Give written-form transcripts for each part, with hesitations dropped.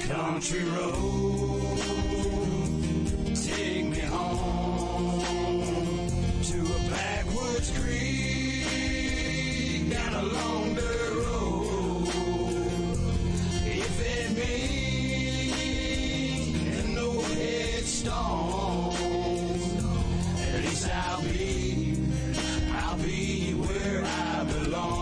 Country road, take me home to a backwoods creek down along the road. If it means no headstone, at least I'll be where I belong.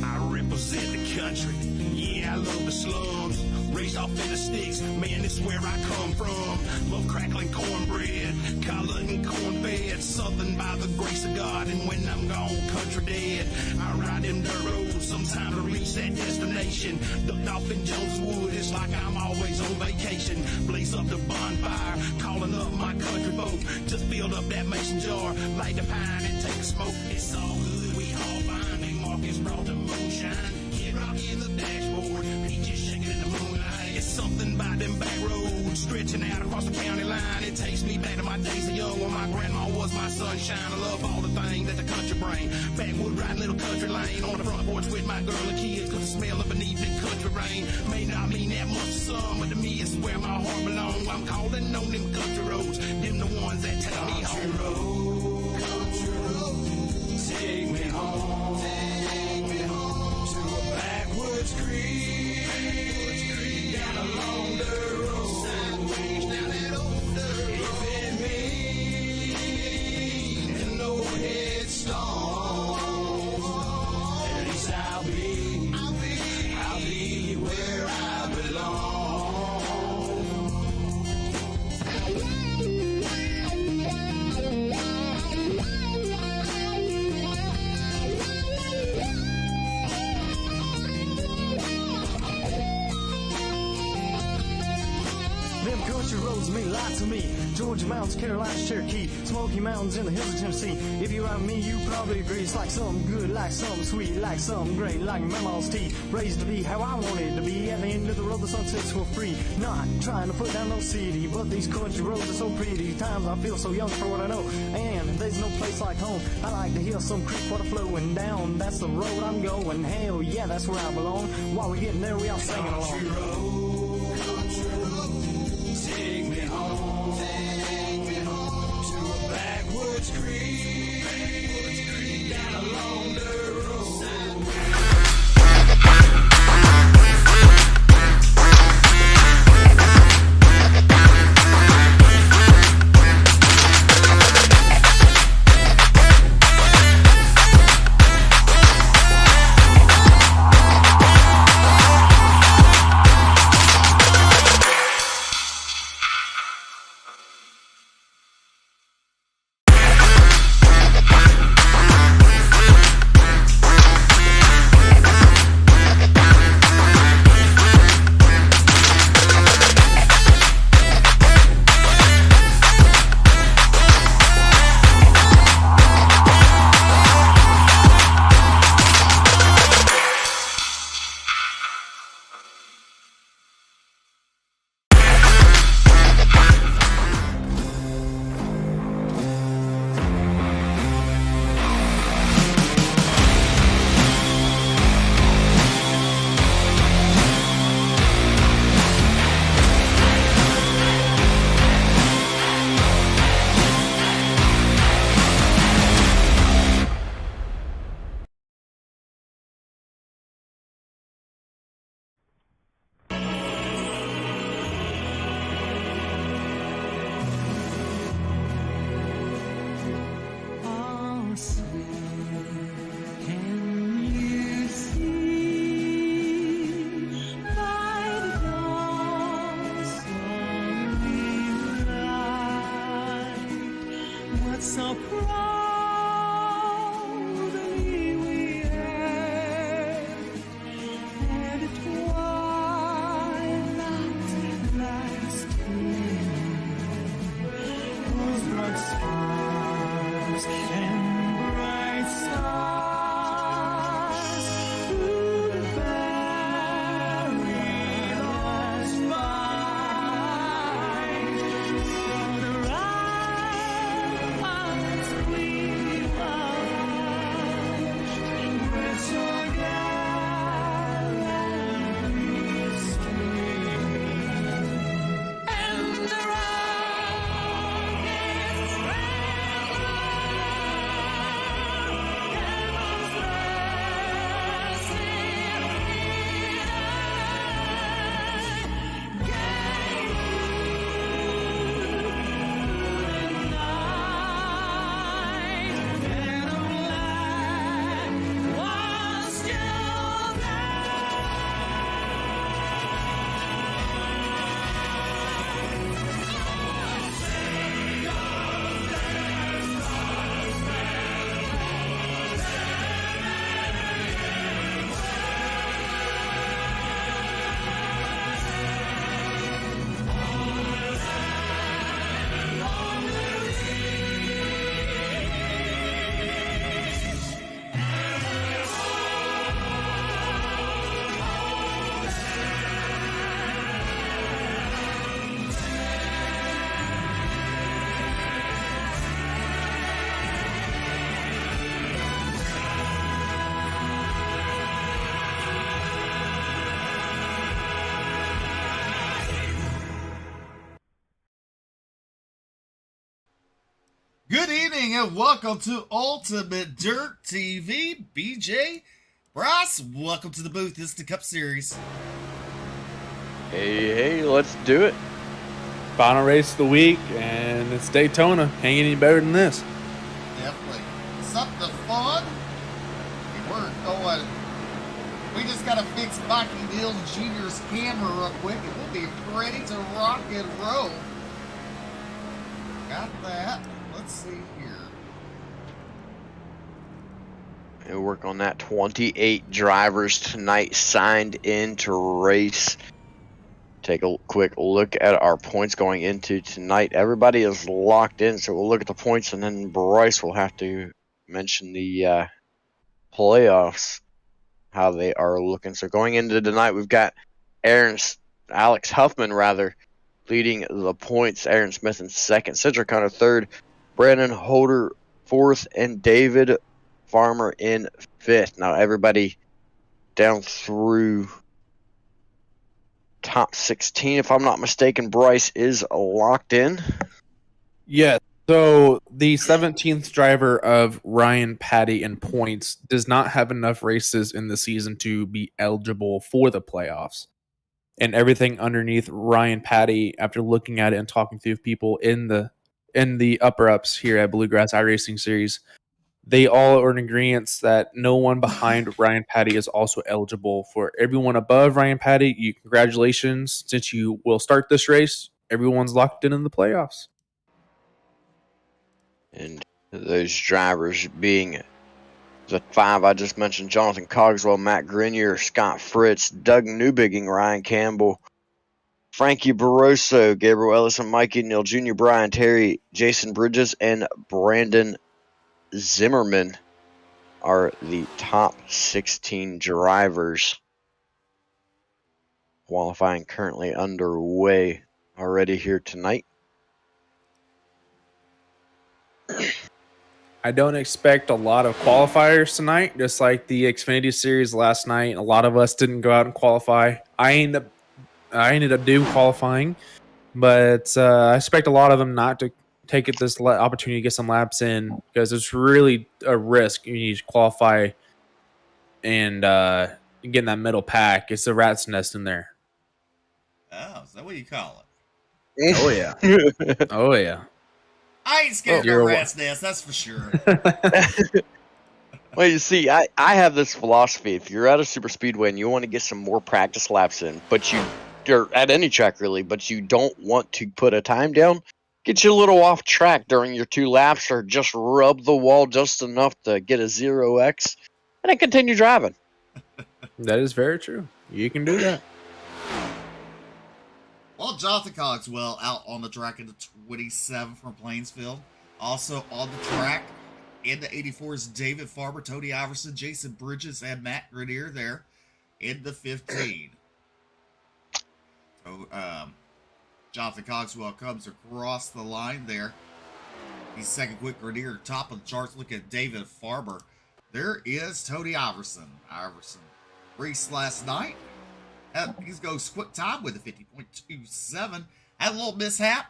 I represent the country. Yeah, I love the slums. Raised off in the sticks, man, this is where I come from. Love crackling cornbread, collar and corn-fed. Southern by the grace of God, and when I'm gone, country dead. I ride them dirt roads, sometime to reach that destination. Ducked off in Jones Wood, it's like I'm always on vacation. Blaze up the bonfire, calling up my country folk. Just build up that mason jar, light the pine and take a smoke. It's all good, we all fine. Big Marcus brought the moonshine. Kid Rocky in the dashboard, peaches shaking in the moonlight. It's something by them back roads, stretching out across the county line. It takes me back to my days of young when my grandma was my sunshine. I love all the things that the country bring. Backwood riding little country lane on the front porch with my girl and kids. Cause the smell of beneath the country rain may not mean that much to some, but to me it's where my heart belongs. I'm calling on them country roads, them the ones that take me home. Country road, take me home, to a backwoods creek, down along the road, sideways down that old dirt road. If it means no headstone, at least I'll be where I belong. Them country roads mean a lot to me. Georgia mountains, Carolinas, Cherokee, Smoky Mountains in the hills of Tennessee. If you're like me, you probably agree. It's like something good, like something sweet, like something great, like Mama's tea. Raised to be how I wanted to be. At the end of the road, the sun sets for free. Not trying to put down no city, but these country roads are so pretty. Times I feel so young for what I know, and there's no place like home. I like to hear some creek water flowing down. That's the road I'm going. Hell yeah, that's where I belong. While we're getting there, we all singing along. Country road, take me home, to a backwoods creek, down along the road. morning and welcome to Ultimate Dirt TV. BJ, Bryce, welcome to the booth. This is the Cup Series. Hey, let's do it. Final race of the week, and it's Daytona. Can't get any better than this. Definitely. Something fun. We're going. We just got to fix Mikey Neal Jr.'s camera real quick, and we'll be ready to rock and roll. Got that. Let's see here. We'll work on that. 28 drivers tonight signed in to race. Take a quick look at our points going into tonight. Everybody is locked in, so we'll look at the points, and then Bryce will have to mention the playoffs, how they are looking. So going into tonight, we've got Alex Huffman, leading the points. Aaron Smith in second. Cedric Hunter third. Brandon Holder fourth. And David Farmer in fifth. Now everybody down through top 16, if I'm not mistaken, Bryce is locked in. Yeah, so the 17th driver of Ryan Patty in points does not have enough races in the season to be eligible for the playoffs. And everything underneath Ryan Patty, after looking at it and talking to people in the upper ups here at Bluegrass iRacing Series, they all are in agreement that no one behind Ryan Patty is also eligible. For everyone above Ryan Patty, congratulations. Since you will start this race, everyone's locked in the playoffs. And those drivers being the five I just mentioned: Jonathan Cogswell, Matt Grenier, Scott Fritz, Doug Newbigging, Ryan Campbell, Frankie Barroso, Gabriel Ellison, Mikey Neal Jr., Brian Terry, Jason Bridges, and Brandon Zimmerman are the top 16 drivers. Qualifying currently underway already here tonight. I don't expect a lot of qualifiers tonight, just like the Xfinity Series last night. A lot of us didn't go out and qualify. I ended up doing qualifying, but I expect a lot of them not to take this opportunity to get some laps in, because it's really a risk when you qualify and get in that middle pack. It's a rat's nest in there. Oh, is that what you call it? Oh, yeah. Oh, yeah. I ain't scared of no rat's nest, that's for sure. Well, you see, I have this philosophy. If you're at a super speedway and you want to get some more practice laps in, but you're at any track really, but you don't want to put a time down, get you a little off track during your 2 laps, or just rub the wall just enough to get a 0x, and then continue driving. That is very true. You can do that. Well, Jonathan Cogswell out on the track in the 27 from Plainsfield. Also on the track in the 84s, David Farber, Tony Iverson, Jason Bridges, and Matt Grenier there in the 15. So, Jonathan Cogswell comes across the line there. He's second quick. Grenier top of the charts. Look at David Farber. There is Tony Iverson. Iverson raced last night. He goes quick time with a 50.27. Had a little mishap.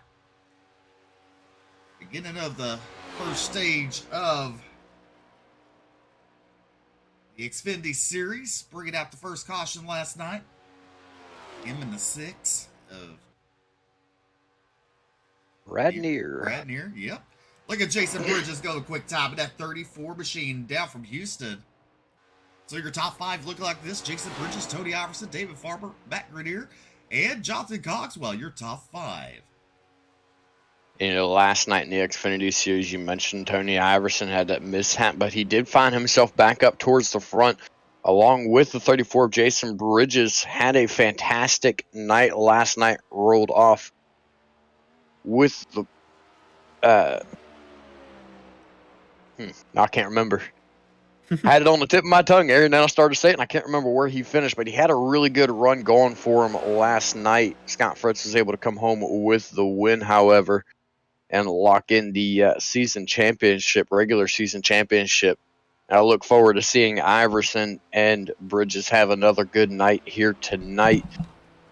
Beginning of the first stage of the Xfinity Series. Bringing out the first caution last night. Him in the 6 of Radnir, yep. Look at Jason Bridges go quick time in that 34 machine down from Houston. So your top 5 look like this: Jason Bridges, Tony Iverson, David Farber, Matt Grenier, and Jonathan Cogswell, your top 5. Last night in the Xfinity Series, you mentioned Tony Iverson had that mishap, but he did find himself back up towards the front, along with the 34 of Jason Bridges. Had a fantastic night last night, rolled off with the... I can't remember. I had it on the tip of my tongue, Aaron. Then I started to say it, and I can't remember where he finished, but he had a really good run going for him last night. Scott Fritz was able to come home with the win, however, and lock in the regular season championship. I look forward to seeing Iverson and Bridges have another good night here tonight.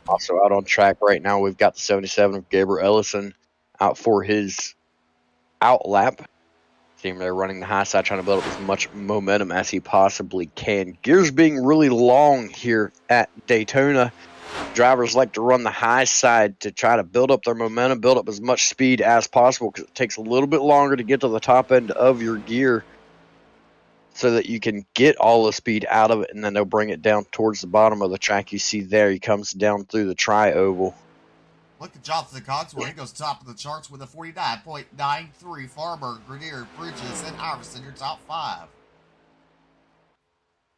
Also out on track right now, we've got the 77 of Gabriel Ellison out for his out lap. See him there running the high side, trying to build up as much momentum as he possibly can. Gears being really long here at Daytona. Drivers like to run the high side to try to build up their momentum, build up as much speed as possible, because it takes a little bit longer to get to the top end of your gear so that you can get all the speed out of it, and then they'll bring it down towards the bottom of the track. You see there, he comes down through the tri-oval. Look at Jonathan Cogswell. He goes top of the charts with a 49.93. Farmer, Grenier, Bridges, and Iverson, your top 5.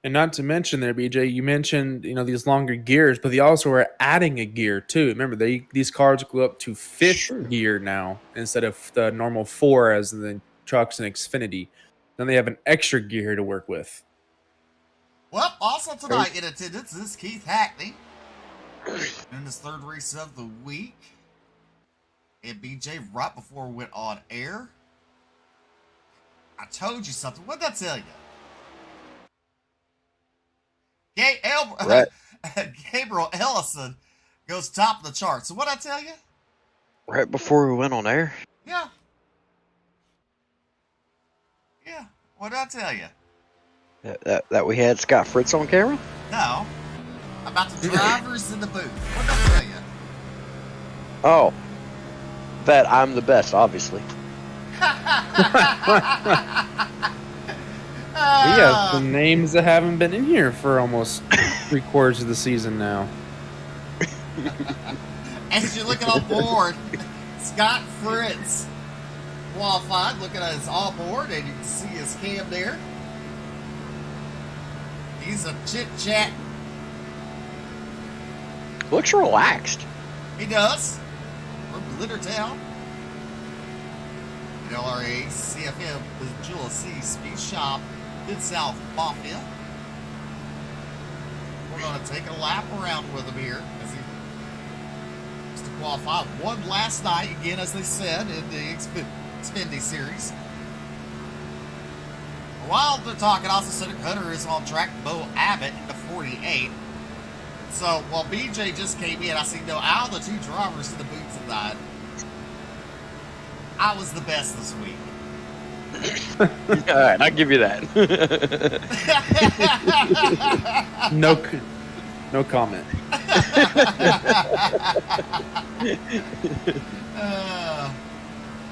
And not to mention there, BJ, you mentioned, these longer gears, but they also are adding a gear too. Remember, these cars go up to 5th gear now instead of the normal 4 as in the trucks and Xfinity. Then they have an extra gear to work with. Well, also tonight in attendance is Keith Hackney in his 3rd race of the week. And BJ, right before we went on air, I told you something. What did I tell you? Gabriel Ellison goes top of the chart. So what did I tell you? Right before we went on air? Yeah. Yeah. What did I tell you? That we had Scott Fritz on camera? No. About the drivers in the booth. What did I tell you? Oh. That I'm the best, obviously. We have some names that haven't been in here for almost 3/4 of the season now. As you're looking on board, Scott Fritz qualified, looking at his all board, and you can see his cam there. He's a chit-chat. Looks relaxed. He does. From Glittertown. LRA, CFM, Jewel C, Speed Shop, Mid-South, Mafia. We're going to take a lap around with him here as he wants to qualify. Won last night, again, as they said, in the Xfinity Series. While they're talking, also Cedric Hunter is on track. Bo Abbott in the 48. So while BJ just came in, I see out of the 2 drivers in the booth tonight, I was the best this week. All right, I'll give you that. No comment.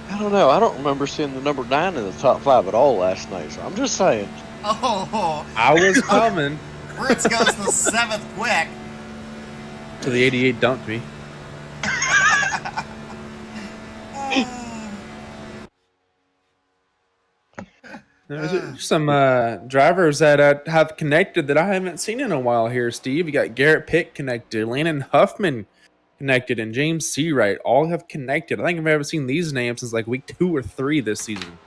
I don't know. I don't remember seeing the number 9 in the top 5 at all last night, so I'm just saying. Oh, I was coming. Fritz goes the 7th quick. So the 88 dumped me. There's some drivers that have connected that I haven't seen in a while here, Steve. You got Garrett Pitt connected, Landon Huffman connected, and James Seawright all have connected. I think I've ever seen these names since like week 2 or 3 this season.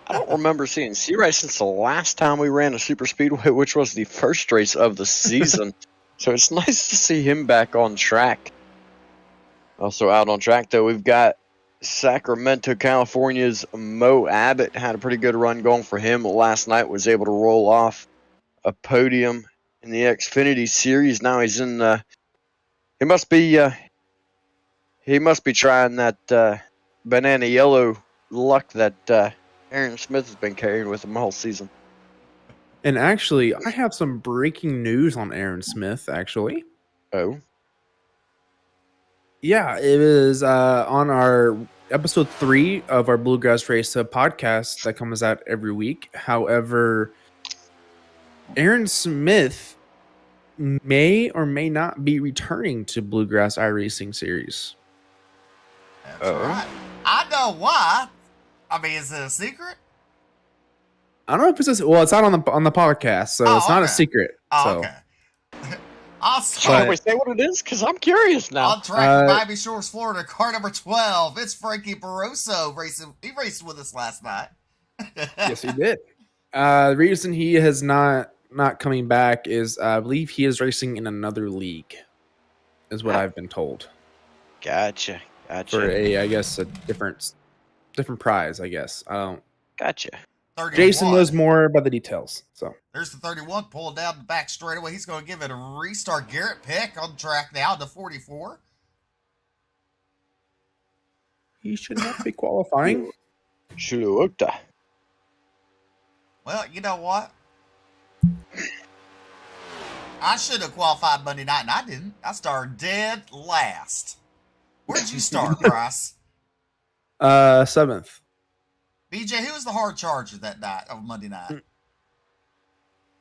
I don't remember seeing Seawright since the last time we ran a super speedway, which was the first race of the season. So it's nice to see him back on track. Also out on track, though, we've got Sacramento, California's Mo Abbott. Had a pretty good run going for him last night. Was able to roll off a podium in the Xfinity Series. Now he's in. He must be trying that banana yellow luck that Aaron Smith has been carrying with him all season. And actually, I have some breaking news on Aaron Smith. Actually, oh. Yeah, it is on our episode 3 of our Bluegrass Race podcast that comes out every week. However, Aaron Smith may or may not be returning to Bluegrass iRacing Series. That's right. I know why. I mean, is it a secret? I don't know if it's it's out on the podcast, so it's not a secret. Oh, so. okay. Also, Shall we say what it is? Because I'm curious now. On track for Miami Shores, Florida, car number 12. It's Frankie Barroso racing. He raced with us last night. Yes, he did. The reason he has not coming back is I believe he is racing in another league, is what I've been told. Gotcha. For I guess a different prize. I guess I don't. Gotcha. 31. Jason knows more about the details. So there's the 31 pulling down the back straightaway. He's going to give it a restart. Garrett Pick on track now to 44. He should not be qualifying. Should have looked at. Well, you know what? I should have qualified Monday night, and I didn't. I started dead last. Where'd you start, Bryce? 7th. BJ, who was the hard charger that night of Monday night?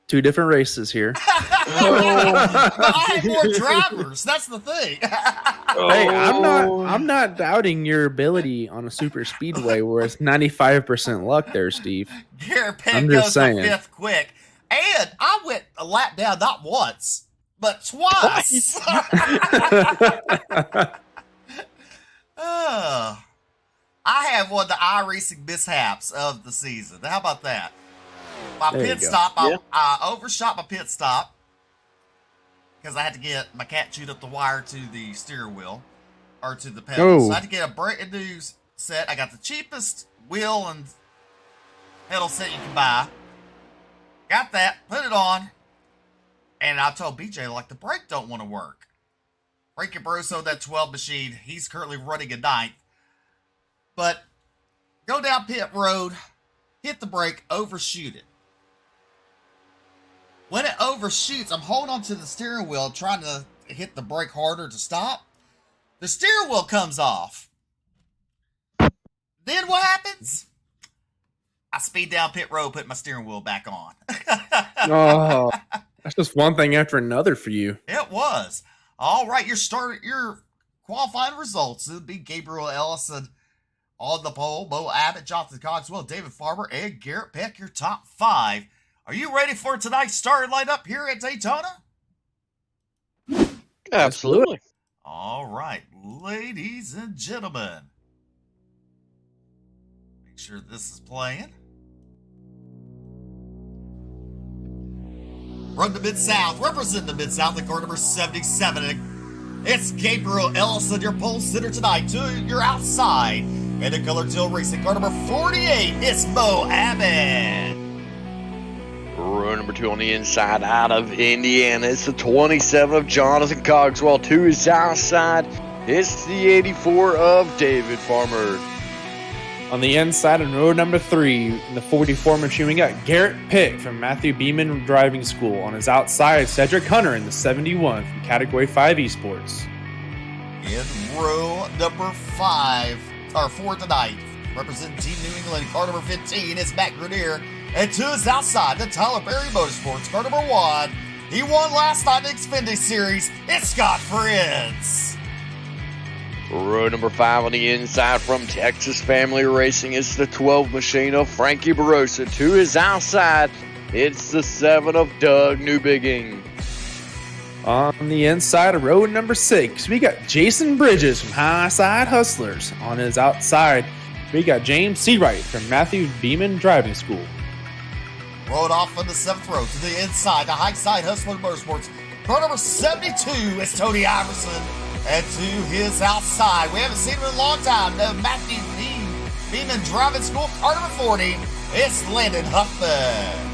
2 different races here. I had more drivers. That's the thing. Hey, I'm not doubting your ability on a super speedway where it's 95% luck there, Steve. Garrett Pitt I'm goes just saying. to 5th quick. And I went a lap down not once, but twice. I have one of the iRacing mishaps of the season. How about that? My There you pit go. stop, Yeah. I overshot my pit stop because I had to get my cat chewed up the wire to the steering wheel or to the pedal. Oh. So I had to get a brand new set. I got the cheapest wheel and pedal set you can buy. Got that, put it on, and I told BJ, like, the brake don't want to work. Frankie Barroso, that 12 machine, he's currently running a 9th. But go down pit road, hit the brake, overshoot it. When it overshoots, I'm holding onto the steering wheel, trying to hit the brake harder to stop. The steering wheel comes off. Then what happens? I speed down pit road, put my steering wheel back on. Oh, that's just one thing after another for you. It was. All right, your qualifying results. It would be Gabriel Ellison on the pole, Bo Abbott, Jonathan Cogswell, David Farmer, and Garrett Peck, your top 5. Are you ready for tonight's starting lineup here at Daytona? Absolutely. All right, ladies and gentlemen. Make sure this is playing. From the Mid-South, representing the Mid-South in car number 77. It's Gabriel Ellison, your pole sitter tonight. To your outside, and the Color Teal Racing car number 48. It's Bo Abbott. Row number 2 on the inside out of Indiana. It's the 27 of Jonathan Cogswell. To his outside, it's the 84 of David Farmer. On the inside of row number 3, in the 44 machine, we got Garrett Pitt from Matthew Beeman Driving School. On his outside, Cedric Hunter in the 71 from Category 5 Esports. In row number 4 tonight, representing Team New England, car number 15, it's Matt Grenier. And to his outside, the Tyler Berry Motorsports, car number 1. He won last night in the Xfinity Series. It's Scott Fritz. Row number 5 on the inside from Texas Family Racing. It's the 12 machine of Frankie Barroso. To his outside, it's the 7 of Doug Newbigging. On the inside of row number 6, we got Jason Bridges from High Side Hustlers. On his outside, we got James Seawright from Matthew Beeman Driving School. Rode off on the 7th row to the inside, the High Side Hustler Motorsports. Car number 72 is Tony Iverson. And to his outside, we haven't seen him in a long time, the Matthew Beeman Driving School, car number 40, it's Landon Huffman.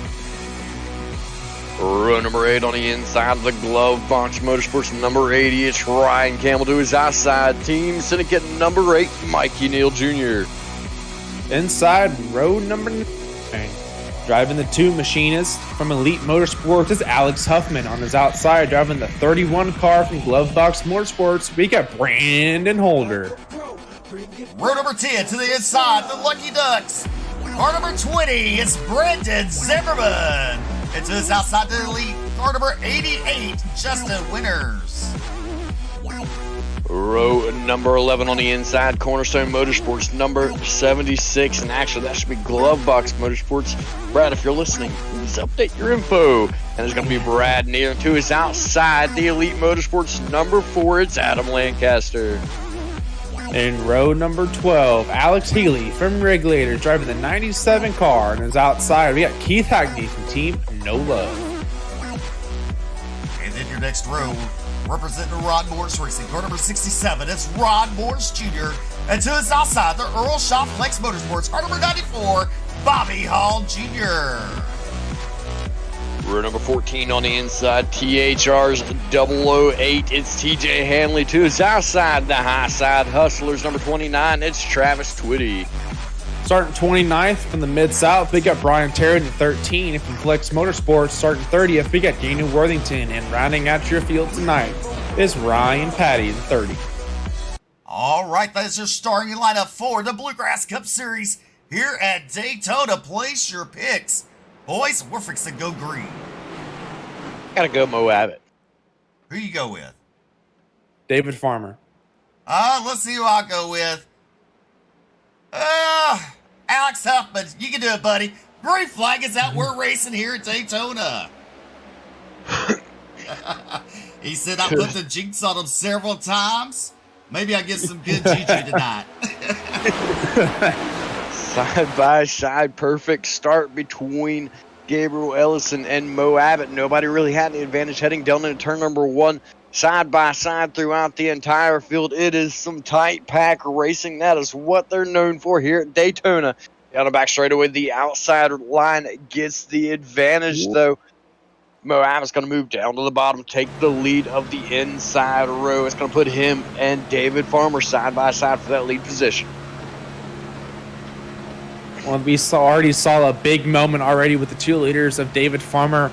Row number 8 on the inside of the Glove Box Motorsports, number 80, it's Ryan Campbell. To his outside, Team Syndicate number 8, Mikey Neal Jr. Inside row number 9, driving the 2 machinists from Elite Motorsports is Alex Huffman. On his outside, driving the 31 car from Glovebox Motorsports, we got Brandon Holder. Row number 10 to the inside, the Lucky Ducks. Car number 20 is Brendan Zimmerman. And to his outside, the Elite, car number 88, Justin Winters. Row number 11 on the inside, Cornerstone Motorsports, number 76. And actually, that should be Glovebox Motorsports. Brad, if you're listening, please update your info. And there's going to be Brad Neal. To his outside, the Elite Motorsports, number 4, it's Adam Lancaster. In row number 12, Alex Healy from Regulators, driving the 97 car. And his outside, we got Keith Hackney from Team No Love. And then your next row, representing Rod Morris Racing, car number 67, it's Rod Morris Jr. And to his outside, the Earl Shaw Flex Motorsports, car number 94, Bobby Hall Jr. Row number 14 on the inside, THR's 008, it's TJ Hanley. To his outside, the High Side Hustlers, number 29, it's Travis Twitty. Starting 29th from the Mid-South, we got Brian Terry in the 13. From Flex Motorsports, starting 30th, we got Daniel Worthington. And rounding out your field tonight is Ryan Patty in 30. All right, that's your starting lineup for the Bluegrass Cup Series here at Daytona. Place your picks. Boys, we're fixing to go green. Gotta go Mo Abbott. Who you go with? David Farmer. Let's see who I'll go with. Alex Huffman. You can do it, buddy. Green flag is out. We're racing here at Daytona. He said I put the jinx on him several times. Maybe I get some good juju tonight. Side by side, perfect start between Gabriel Ellison and Mo Abbott. Nobody really had the advantage heading down into turn number 1. Side by side throughout the entire field. It is some tight pack racing. That is what they're known for here at Daytona. Down the back straightaway, the outside line gets the advantage, though. Mo Abbott's going to move down to the bottom, take the lead of the inside row. It's going to put him and David Farmer side by side for that lead position. Well, we already saw a big moment already with the 2 leaders of David Farmer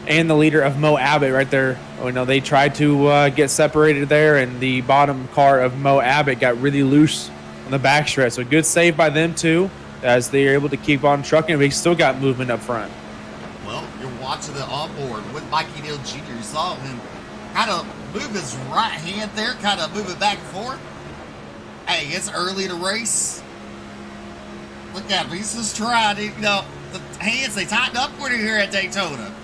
and the leader of Mo Abbott right there. You know, they tried to get separated there, and the bottom car of Mo Abbott got really loose on the backstretch. So good save by them too, as they are able to keep on trucking. But he still got movement up front. Well, you're watching the onboard with Mikey Neal Jr. You saw him kind of move his right hand there, kind of move it back and forth. Hey, it's early in the race. Look at him. He's just trying to, the hands, they tighten up for you here at Daytona.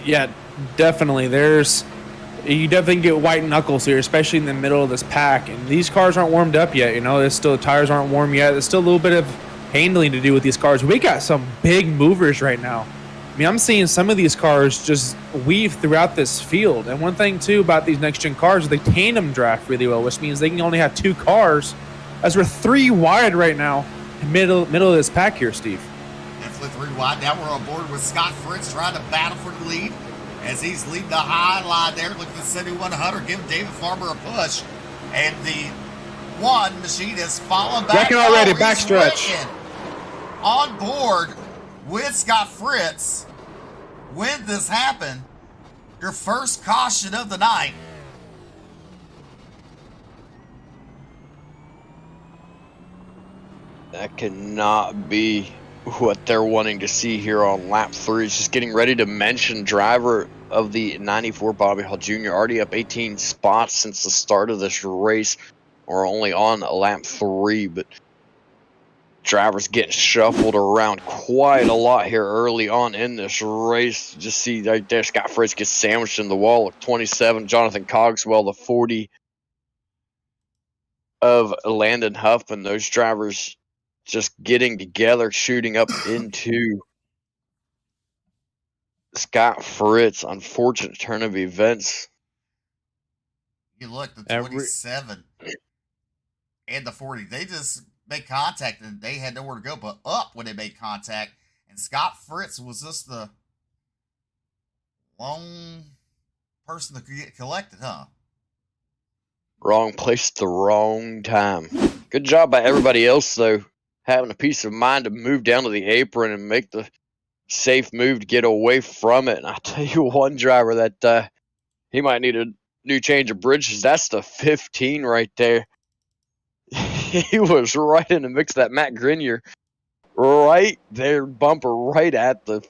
Yeah, definitely. You definitely get white knuckles here, especially in the middle of this pack. And these cars aren't warmed up yet. The tires aren't warm yet. There's still a little bit of handling to do with these cars. We got some big movers right now. I mean, I'm seeing some of these cars just weave throughout this field. And one thing, too, about these next-gen cars is they tandem draft really well, which means they can only have 2 cars, as we're 3 wide right now, middle of this pack here, Steve. Definitely 3 wide. Now we're on board with Scott Fritz trying to battle for the lead as he's leading the high line there. Looking at 7,100, giving David Farmer a push. And the one machine is falling back. Wrecking already, backstretch. On board with Scott Fritz. When this happened, your first caution of the night. That cannot be what they're wanting to see here on lap 3. It's just getting ready to mention driver of the 94, Bobby Hall Jr., already up 18 spots since the start of this race. We're only on lap 3, but drivers getting shuffled around quite a lot here early on in this race. Just see right there, Scott Fritz gets sandwiched in the wall at 27. Jonathan Cogswell, the 40 of Landon Huffman. Those drivers just getting together, shooting up into Scott Fritz. Unfortunate turn of events. You look, the 27 and the 40, they just made contact and they had nowhere to go but up when they made contact. And Scott Fritz was just the lone person to get collected, huh? Wrong place at the wrong time. Good job by everybody else, though, having a peace of mind to move down to the apron and make the safe move to get away from it. And I'll tell you one driver that he might need a new change of bridges. That's the 15 right there. He was right in the mix of that Matt Grenier. Right there, bumper right at the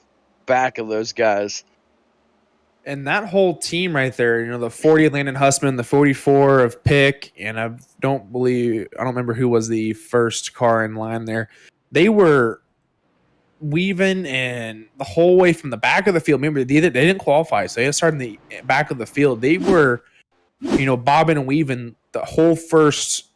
back of those guys. And that whole team right there, the 40 of Landon Hussman, the 44 of Pick, and I don't remember who was the first car in line there. They were weaving and the whole way from the back of the field. Remember, they didn't qualify, so they started in the back of the field. They were, bobbing and weaving the whole first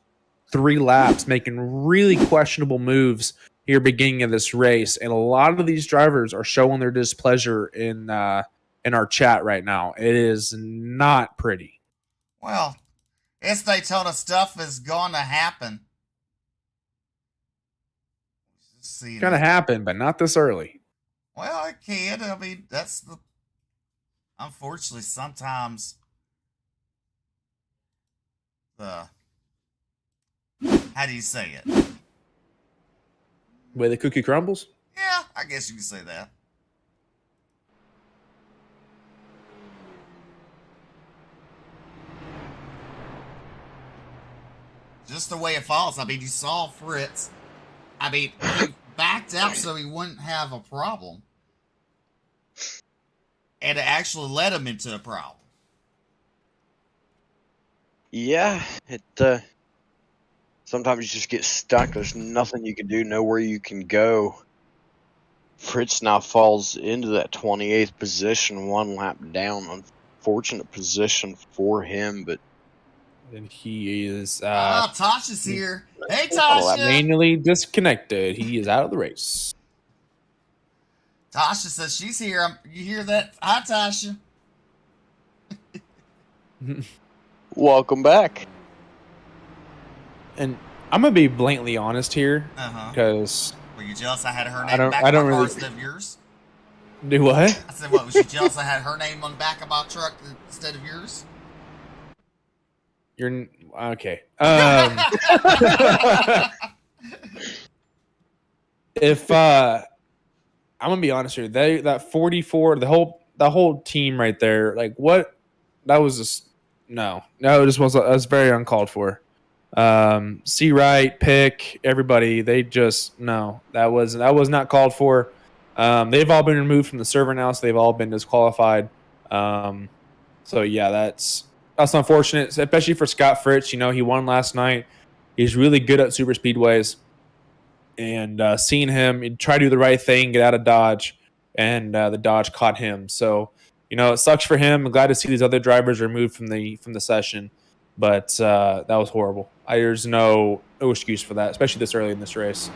3 laps, making really questionable moves here beginning of this race. And a lot of these drivers are showing their displeasure in our chat right now. It is not pretty. Well, it's Daytona. Stuff is going to happen. It's going to happen, but not this early. Well, it can. I mean, unfortunately, sometimes the How do you say it? Way the cookie crumbles. Yeah, I guess you can say that. Just the way it falls. I mean, you saw Fritz. I mean, he backed out so he wouldn't have a problem. And it actually led him into a problem. Yeah, it sometimes you just get stuck. There's nothing you can do, nowhere you can go. Fritz now falls into that 28th position, one lap down. Unfortunate position for him, but And he is Tasha's here. Hey, Tasha. manually disconnected. He is out of the race. Tasha says she's here. You hear that? Hi, Tasha. welcome back. And I'm gonna be blatantly honest here, because Were you jealous I had her I name don't- back I on don't my car really- instead of yours? do what? I said, what, was you jealous I had her name on the back of my truck instead of yours? You're okay. If I'm gonna be honest here, that 44, the whole team right there, like what? That was just no, it just was very uncalled for. C. Wright, Pick, everybody, they just no, that was not called for. They've all been removed from the server now, so they've all been disqualified. So yeah, that's unfortunate, especially for Scott Fritz. You know, he won last night. He's really good at super speedways, and seeing him try to do the right thing, get out of Dodge, and the Dodge caught him. So you know, it sucks for him. I'm glad to see these other drivers removed from the session, but that was horrible. There's no excuse for that, especially this early in this race.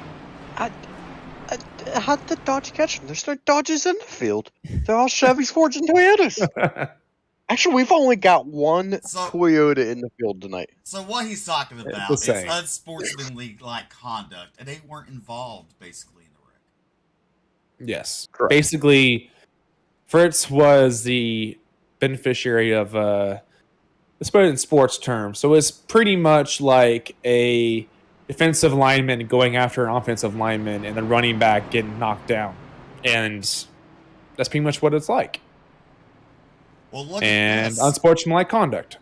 How'd the Dodge catch them? There's no Dodges in the field. They're all Chevys, Fords, and Toyotas. Actually, we've only got one Toyota in the field tonight. So what he's talking about is unsportsmanlike conduct, and they weren't involved, basically, in the wreck. Yes. Correct. Basically, Fritz was the beneficiary of, let's put it in sports terms. So it's pretty much like a defensive lineman going after an offensive lineman and the running back getting knocked down. And that's pretty much what it's like. Well, look and at this. Unsportsmanlike conduct.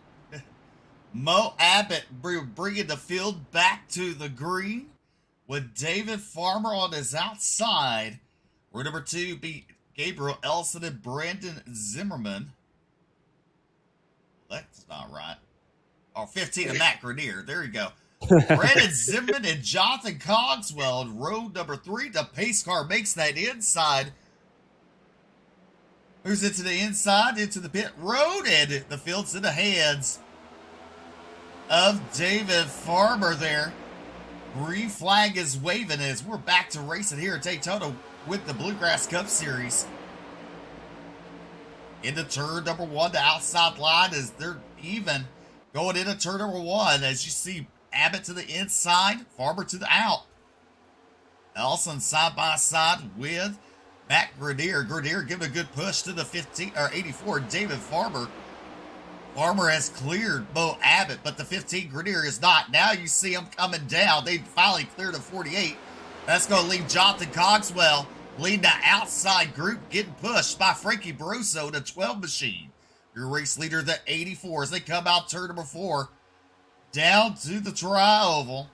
Mo Abbott bringing the field back to the green with David Farmer on his outside. Row number 2 beat Gabriel Elson and Brandon Zimmerman. That's not right. Oh, 15 of Matt Grenier. There you go. Brandon Zimmerman and Jonathan Cogswell in row number 3. The pace car makes that inside. Who's into the inside, into the pit road, and the field's in the hands of David Farmer there. Green flag is waving as we're back to racing here at Daytona with the Bluegrass Cup Series. Into turn number 1, the outside line as they're even going into turn number 1 as you see Abbott to the inside, Farmer to the out. Elson side by side with Matt Grenier. Grenier giving a good push to the 84, David Farmer. Farmer has cleared Mo Abbott, but the 15 Grenier is not. Now you see him coming down. They finally cleared a 48. That's going to leave Jonathan Cogswell leading the outside group, getting pushed by Frankie Barroso, the 12 machine. Your race leader, the 84, as they come out turn number 4, down to the tri-oval.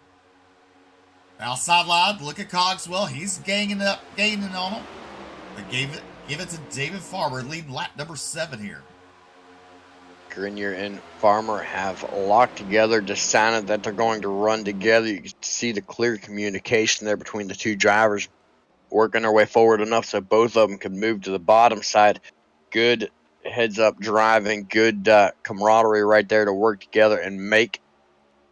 Outside line, look at Cogswell. He's gaining on him. But give it to David Farmer, leading lap number 7 here. Grenier and Farmer have locked together, decided that they're going to run together. You can see the clear communication there between the two drivers, working their way forward enough so both of them can move to the bottom side. Good heads-up driving, good camaraderie right there to work together and make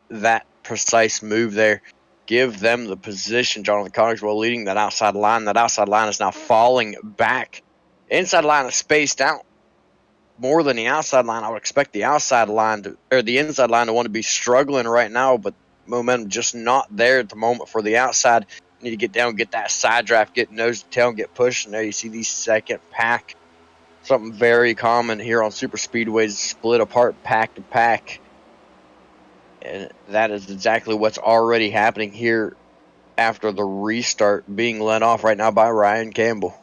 that precise move there. Give them the position. Jonathan Cogswell leading that outside line. That outside line is now falling back. Inside line is spaced out more than the outside line. I would expect the outside line the inside line to want to be struggling right now, but momentum just not there at the moment for the outside. You need to get down, get that side draft, get nose to tail, and get pushed. And there you see the second pack. Something very common here on super speedways, split apart pack to pack. And that is exactly what's already happening here after the restart, being led off right now by Ryan Campbell.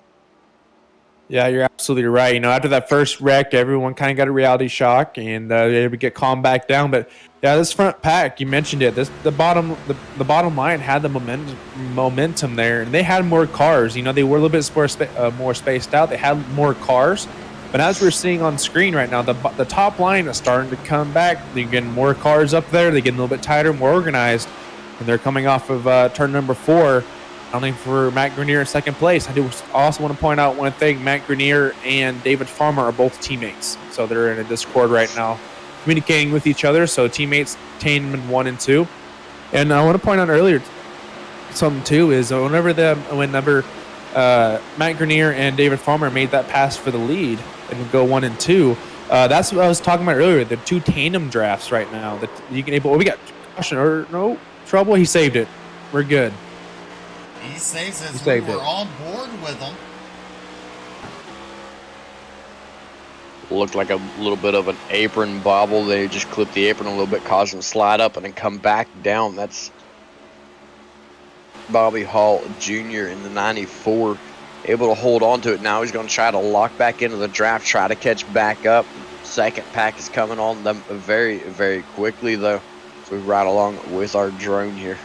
Yeah, you're absolutely right. You know, after that first wreck, everyone kind of got a reality shock, and they would get calmed back down. But yeah, this front pack, you mentioned it. The bottom line had the momentum there, and they had more cars. You know, they were a little bit more spaced out. They had more cars, but as we're seeing on screen right now, the top line is starting to come back. They're getting more cars up there. They're getting a little bit tighter, more organized, and they're coming off of turn number 4. Only for Matt Grenier in second place. I do also want to point out one thing. Matt Grenier and David Farmer are both teammates. So they're in a Discord right now communicating with each other. So teammates Tainman 1 and 2. And I want to point out earlier something too is whenever Matt Grenier and David Farmer made that pass for the lead and would go 1 and 2, that's what I was talking about earlier. The 2 tandem drafts right now that you can able. We got caution or no trouble. He saved it. We're good. He saves as we were on board with him. Looked like a little bit of an apron bobble. They just clipped the apron a little bit, caused him to slide up and then come back down. That's Bobby Hall Jr. in the 94, able to hold on to it. Now he's going to try to lock back into the draft, try to catch back up. Second pack is coming on them very, very quickly, though. So we ride along with our drone here.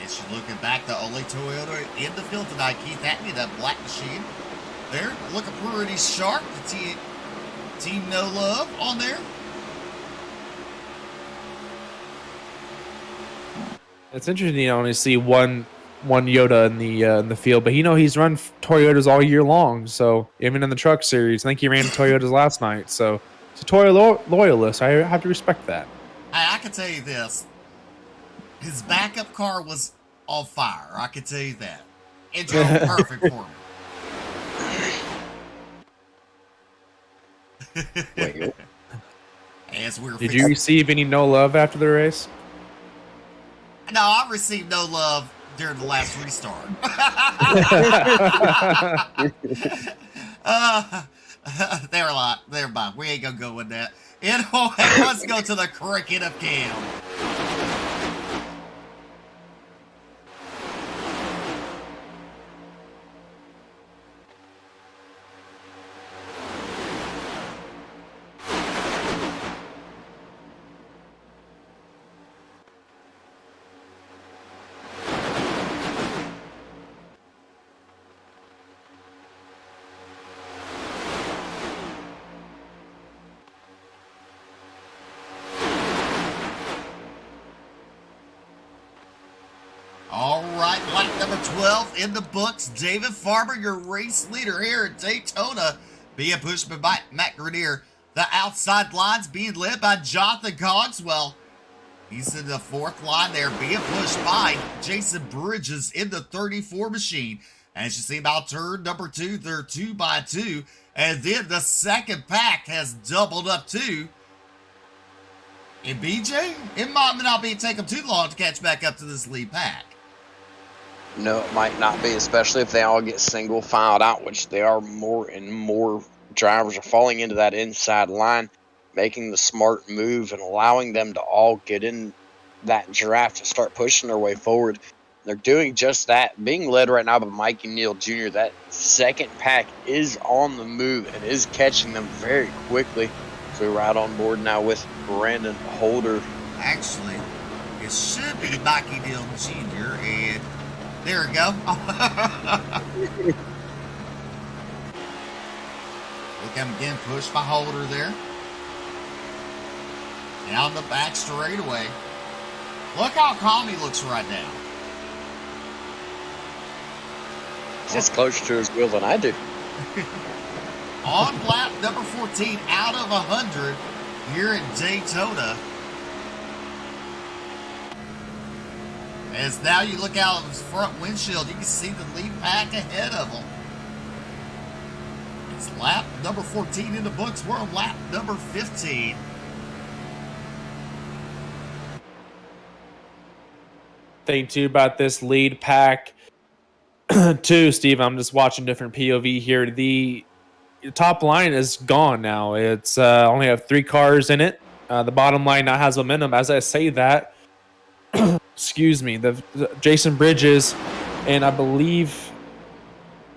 As you're looking back, the only Toyota in the field tonight, Keith Hackney, that black machine. There, looking pretty sharp. The team No Love on there. It's interesting to only see one Yoda in the field, but he's run Toyotas all year long. So even in the truck series, I think he ran Toyotas last night. So he's a Toyota loyalist. I have to respect that. I can tell you this. His backup car was on fire. I can tell you that. It drove perfect for him. As we were Did you receive any no love after the race? No, I received no love during the last restart. Never mind. We ain't gonna go with that. Anyway, let's go to the cricket of Cam. All right, lap number 12 in the books. David Farmer, your race leader here at Daytona, being pushed by Matt Grenier. The outside lines being led by Jonathan Cogswell. He's in the fourth line there, being pushed by Jason Bridges in the 34 machine. As you see about turn number 2, they're 2x2. And then the second pack has doubled up too. And BJ, it might not be taking too long to catch back up to this lead pack. No, it might not be, especially if they all get single filed out, which they are. More and more drivers are falling into that inside line, making the smart move and allowing them to all get in that draft to start pushing their way forward. They're doing just that, being led right now by Mikey Neal Jr. That second pack is on the move and is catching them very quickly. So we ride on board now with Brandon Holder. Actually, it should be Mikey Neal Jr. and there we go. Look, I'm getting pushed by Holder there. Down the back straightaway. Look how calm he looks right now. He's closer to his wheel than I do. On lap number 14 out of 100 here at Daytona. As now you look out of his front windshield, you can see the lead pack ahead of him. It's lap number 14 in the books. We're on lap number 15. Thing too about this lead pack too, Steve. I'm just watching different POV here. The top line is gone now. It's only have 3 cars in it. The bottom line now has momentum. As I say that, excuse me, the Jason Bridges and I believe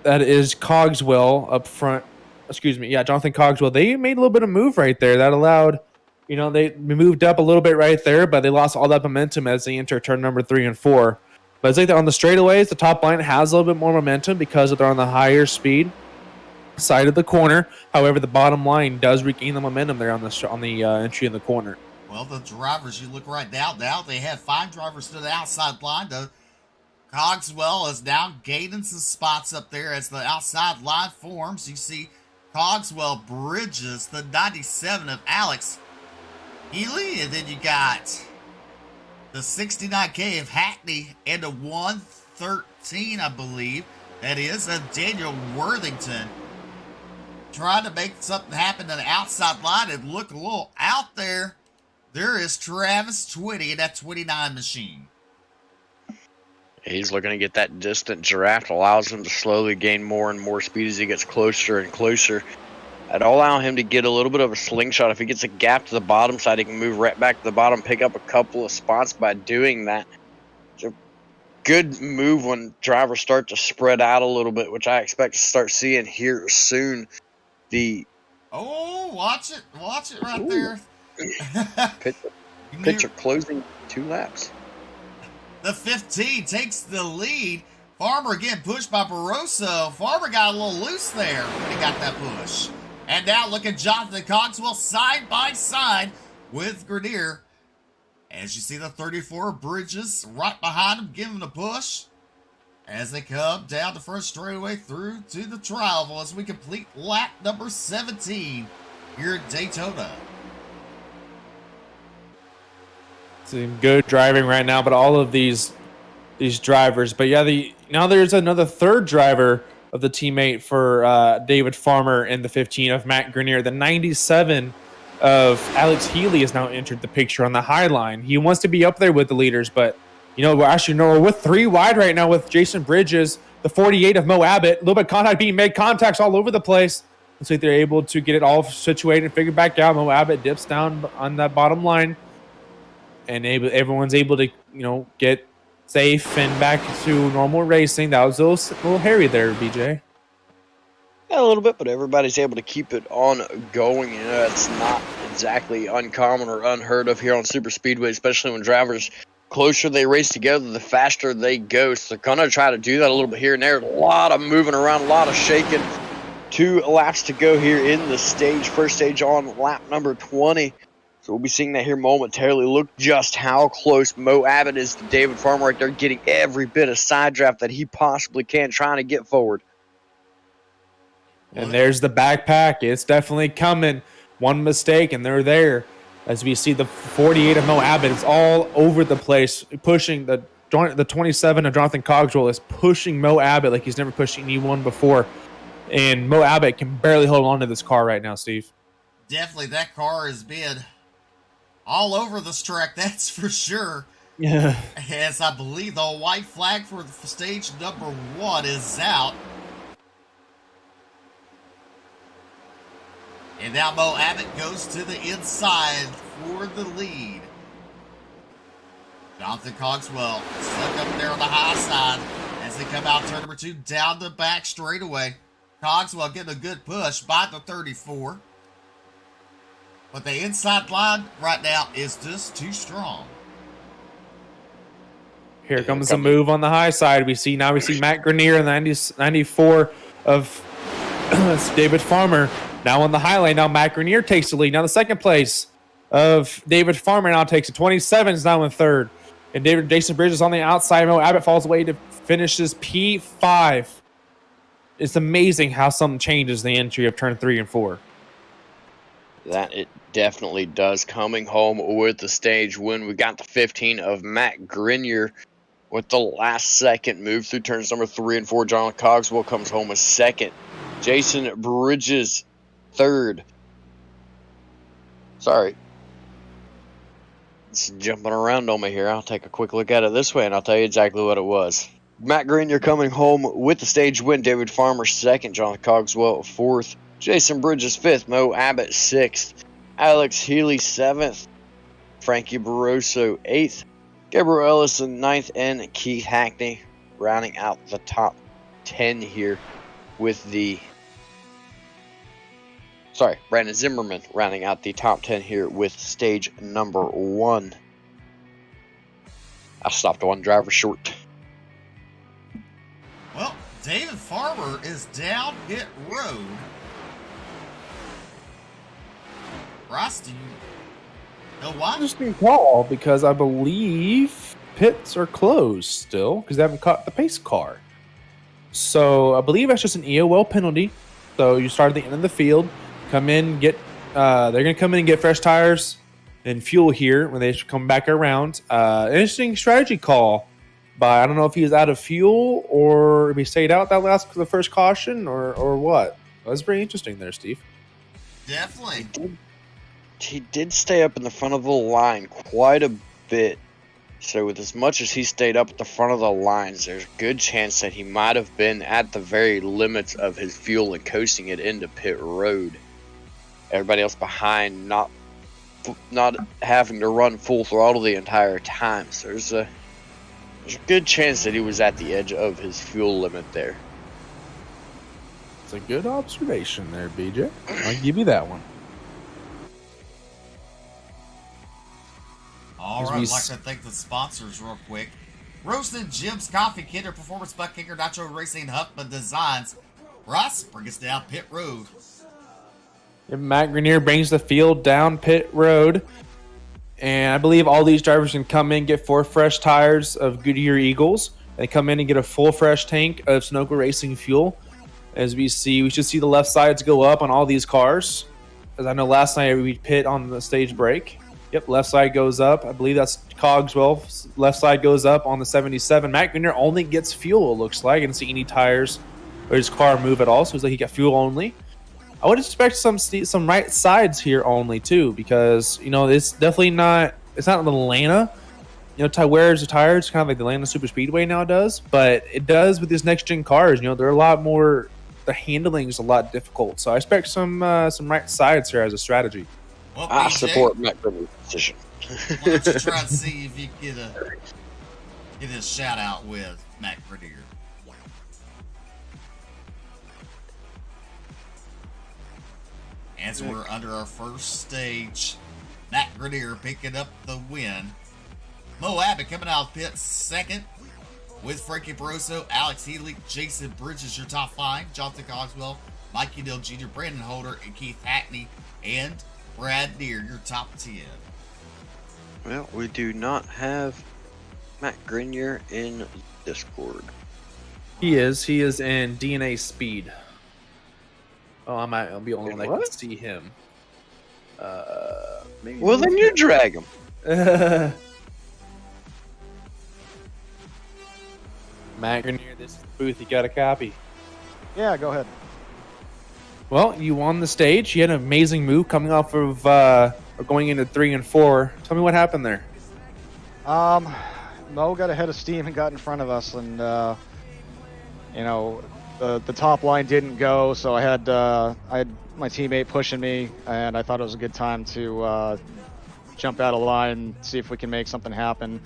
that is Cogswell up front. Excuse me, yeah, Jonathan Cogswell. They made a little bit of move right there that allowed, they moved up a little bit right there, but they lost all that momentum as they enter turn number 3 and 4. But it's like on the straightaways, the top line has a little bit more momentum because they're on the higher speed side of the corner. However, the bottom line does regain the momentum there on the entry in the corner. Well, the drivers, you look right now, they have 5 drivers to the outside line. The Cogswell is now gaining some spots up there as the outside line forms. You see Cogswell bridges the 97 of Alex Healy, and then you got the 69K of Hackney and a 113, I believe, that is, of Daniel Worthington. Trying to make something happen to the outside line and look a little out there. There is Travis Twitty in that 29 machine. He's looking to get that distant draft. Allows him to slowly gain more and more speed as he gets closer and closer. I'd allow him to get a little bit of a slingshot. If he gets a gap to the bottom side, he can move right back to the bottom, pick up a couple of spots by doing that. It's a good move when drivers start to spread out a little bit, which I expect to start seeing here soon. Watch it right there. Pitcher closing 2 laps. The 15 takes the lead. Farmer getting pushed by Barroso. Farmer got a little loose there when he got that push. And now look at Jonathan Cogswell side by side with Grenier. As you see the 34 Bridges right behind him, giving him a push. As they come down the first straightaway through to the trial as we complete lap number 17 here at Daytona. Some good driving right now, but all of these drivers. But yeah, now there's another third driver of the teammate for David Farmer in the 15 of Matt Grenier. The 97 of Alex Healy has now entered the picture on the high line. He wants to be up there with the leaders, but we're with 3 wide right now with Jason Bridges, the 48 of Mo Abbott. A little bit of contact being made, contacts all over the place. Looks like they're able to get it all situated and figure back out. Mo Abbott dips down on that bottom line, and everyone's able to get safe and back to normal racing. That was a little hairy there, BJ. Yeah, a little bit, but everybody's able to keep it on going. It's not exactly uncommon or unheard of here on super speedway, especially when drivers closer they race together, the faster they go. So they're gonna try to do that a little bit here and there. A lot of moving around, a lot of shaking. 2 laps to go here in the stage. First stage on lap number 20. So we'll be seeing that here momentarily. Look just how close Mo Abbott is to David Farmer right there, getting every bit of side draft that he possibly can, trying to get forward. And there's the backpack. It's definitely coming. One mistake, and they're there. As we see the 48 of Mo Abbott is all over the place, pushing the 27 of Jonathan Cogswell is pushing Mo Abbott like he's never pushed anyone before. And Mo Abbott can barely hold on to this car right now, Steve. Definitely, that car has been all over this track, that's for sure. Yeah. As I believe the white flag for stage number 1 is out. And now Mo Abbott goes to the inside for the lead. Jonathan Cogswell stuck up there on the high side as they come out turn number 2 down the back straightaway. Cogswell getting a good push by the 34. But the inside line right now is just too strong. Here comes a move on the high side. We see Matt Grenier in the 94 of David Farmer. Now on the high lane, now Matt Grenier takes the lead. Now the second place of David Farmer now takes it. 27 is now in third. And Jason Bridges on the outside. Mo Abbott falls away to finishes P5. It's amazing how something changes the entry of turn 3 and 4. That it definitely does. Coming home with the stage win, we got the 15 of Matt Grenier with the last second move through turns number 3 and 4. John Cogswell comes home with second. Jason Bridges third. Sorry. It's jumping around on me here. I'll take a quick look at it this way and I'll tell you exactly what it was. Matt Grenier coming home with the stage win. David Farmer second. John Cogswell fourth. Jason Bridges fifth. Mo Abbott sixth. Alex Healy 7th, Frankie Barroso 8th, Gabriel Ellison 9th, and Keith Hackney rounding out the top 10 here with the... Sorry, Brandon Zimmerman rounding out the top 10 here with stage number 1. I stopped one driver short. Well, David Farber is down pit road. Ross, do you know why? Interesting call, because I believe pits are closed still because they haven't caught the pace car. So I believe that's just an EOL penalty. So you start at the end of the field, come in, get they're gonna come in and get fresh tires and fuel here when they should come back around. Interesting strategy call, but I don't know if he's out of fuel or if he stayed out that the first caution or what. That was very interesting there, Steve. Definitely. He did stay up in the front of the line quite a bit. So with as much as he stayed up at the front of the lines, there's a good chance that he might have been at the very limits of his fuel and coasting it into pit road. Everybody else behind not having to run full throttle the entire time. So there's a good chance that he was at the edge of his fuel limit there. It's a good observation there, BJ. I'll give you that one. All right, I'd like to thank the sponsors real quick. Roasted Jim's Coffee, Kinder Performance, Buck Kicker, Nacho Racing, Huffman Designs. Ross, bring us down pit road. And Matt Grenier brings the field down pit road. And I believe all these drivers can come in, get 4 fresh tires of Goodyear Eagles. They come in and get a full fresh tank of Sunoco Racing fuel. As we should see the left sides go up on all these cars. As I know last night we pit on the stage break. Yep, left side goes up. I believe that's Cogswell. Left side goes up on the 77. Matt Grenier only gets fuel, it looks like. I didn't see any tires or his car move at all, so it's like he got fuel only. I would expect some right sides here only, too, because, it's definitely not – it's not Atlanta. Wears the tires kind of like the Atlanta Super Speedway now does, but it does with these next-gen cars. They're a lot more – the handling is a lot difficult. So I expect some right sides here as a strategy. Well, I BJ, support Matt Greener's position. Why don't you try and see if you get a shout out with Matt Grenier? As we're under our first stage, Matt Grenier picking up the win. Mo Abbott coming out of pit second with Frankie Barroso, Alex Healy, Jason Bridges, your top 5, Jonathan Cogswell, Mike Udell Jr., Brandon Holder, and Keith Hackney, and Brad Deere, your top 10. Well, we do not have Matt Grenier in Discord. He is in DNA Speed. Oh, I'll be the only one that can see him. Maybe well, then you drag him. Matt Grenier, this is the booth. You got a copy. Yeah, go ahead. Well, you won the stage. You had an amazing move coming off of going into 3 and 4. Tell me what happened there. Mo got ahead of steam and got in front of us, and the top line didn't go, so I had my teammate pushing me, and I thought it was a good time to jump out of line, see if we can make something happen,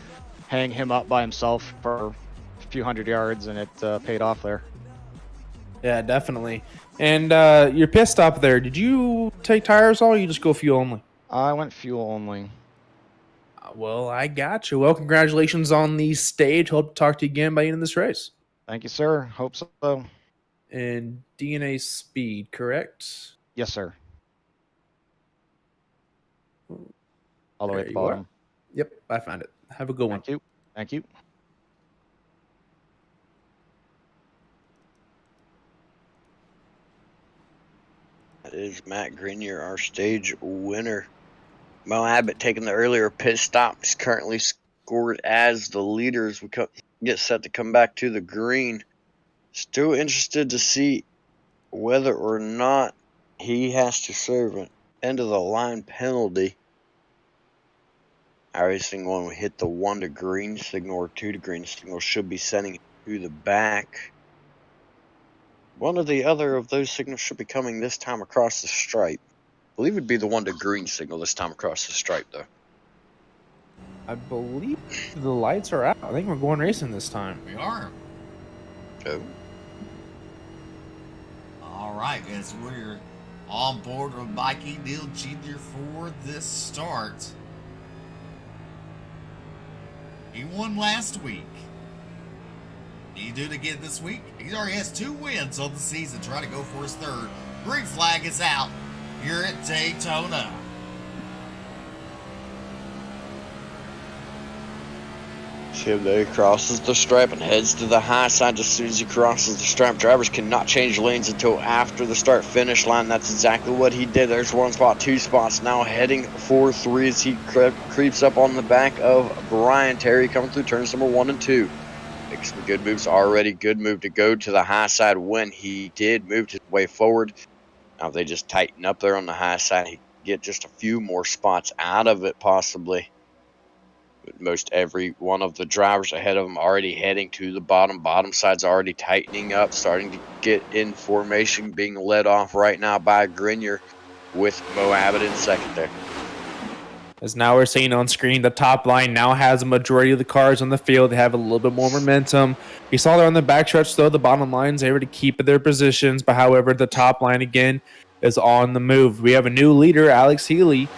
hang him up by himself for a few hundred yards, and it paid off there. Yeah, definitely. And your pit stop there, did you take tires all, or you just go fuel only? I went fuel only. Well, I got you. Well, congratulations on the stage. Hope to talk to you again by the end of this race. Thank you, sir. Hope so. And DNA Speed, correct? Yes, sir. All the way at the bottom. Yep, I found it. Have a good one. Thank you. That is Matt Grenier, our stage winner. Mo Abbott taking the earlier pit stop. He's currently scored as the leader as we get set to come back to the green. Still interested to see whether or not he has to serve an end of the line penalty. Everything when we hit the 1 to green signal or 2 to green signal should be sending to the back. One or the other of those signals should be coming this time across the stripe. believe it'd be the one to green signal this time across the stripe, though. I believe the lights are out. I think we're going racing this time. We are. Oh. All right, as we're on board with Mikey Neal Jr. for this start. He won last week. Can he do it again this week? He already has 2 wins on the season, trying to go for his 3rd. Green flag is out here at Daytona. Chip crosses the stripe and heads to the high side. As soon as he crosses the stripe, drivers cannot change lanes until after the start finish line. That's exactly what he did. There's 1 spot, 2 spots. Now heading for 3 as he creeps up on the back of Brian Terry coming through turns number 1 and 2. Makes some good moves already. Good move to go to the high side when he did move his way forward. Now if they just tighten up there on the high side, he can get just a few more spots out of it possibly. Most every one of the drivers ahead of him already heading to the bottom. Bottom side's already tightening up, starting to get in formation, being led off right now by Grenier with Mo Abbott in second there. As now we're seeing on screen, the top line now has a majority of the cars on the field. They have a little bit more momentum. We saw there on the backstretch, though, the bottom line's able to keep their positions. But however, the top line again is on the move. We have a new leader, Alex Healy.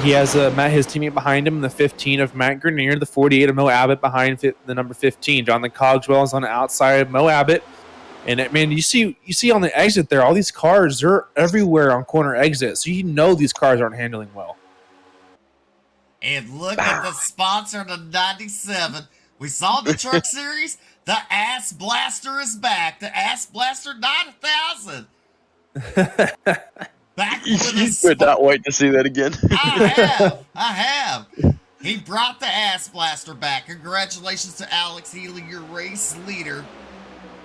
He has his teammate behind him, the 15 of Matt Grenier, the 48 of Mo Abbott behind the number 15. Jonathan Cogswell is on the outside of Mo Abbott. And, man, you see on the exit there, all these cars, they're everywhere on corner exits. So you know these cars aren't handling well. And look at the sponsor of the 97. We saw the Truck Series. The Ass Blaster is back. The Ass Blaster 9000. Back with You could not wait to see that again. I have. He brought the Ass Blaster back. Congratulations to Alex Healy, your race leader.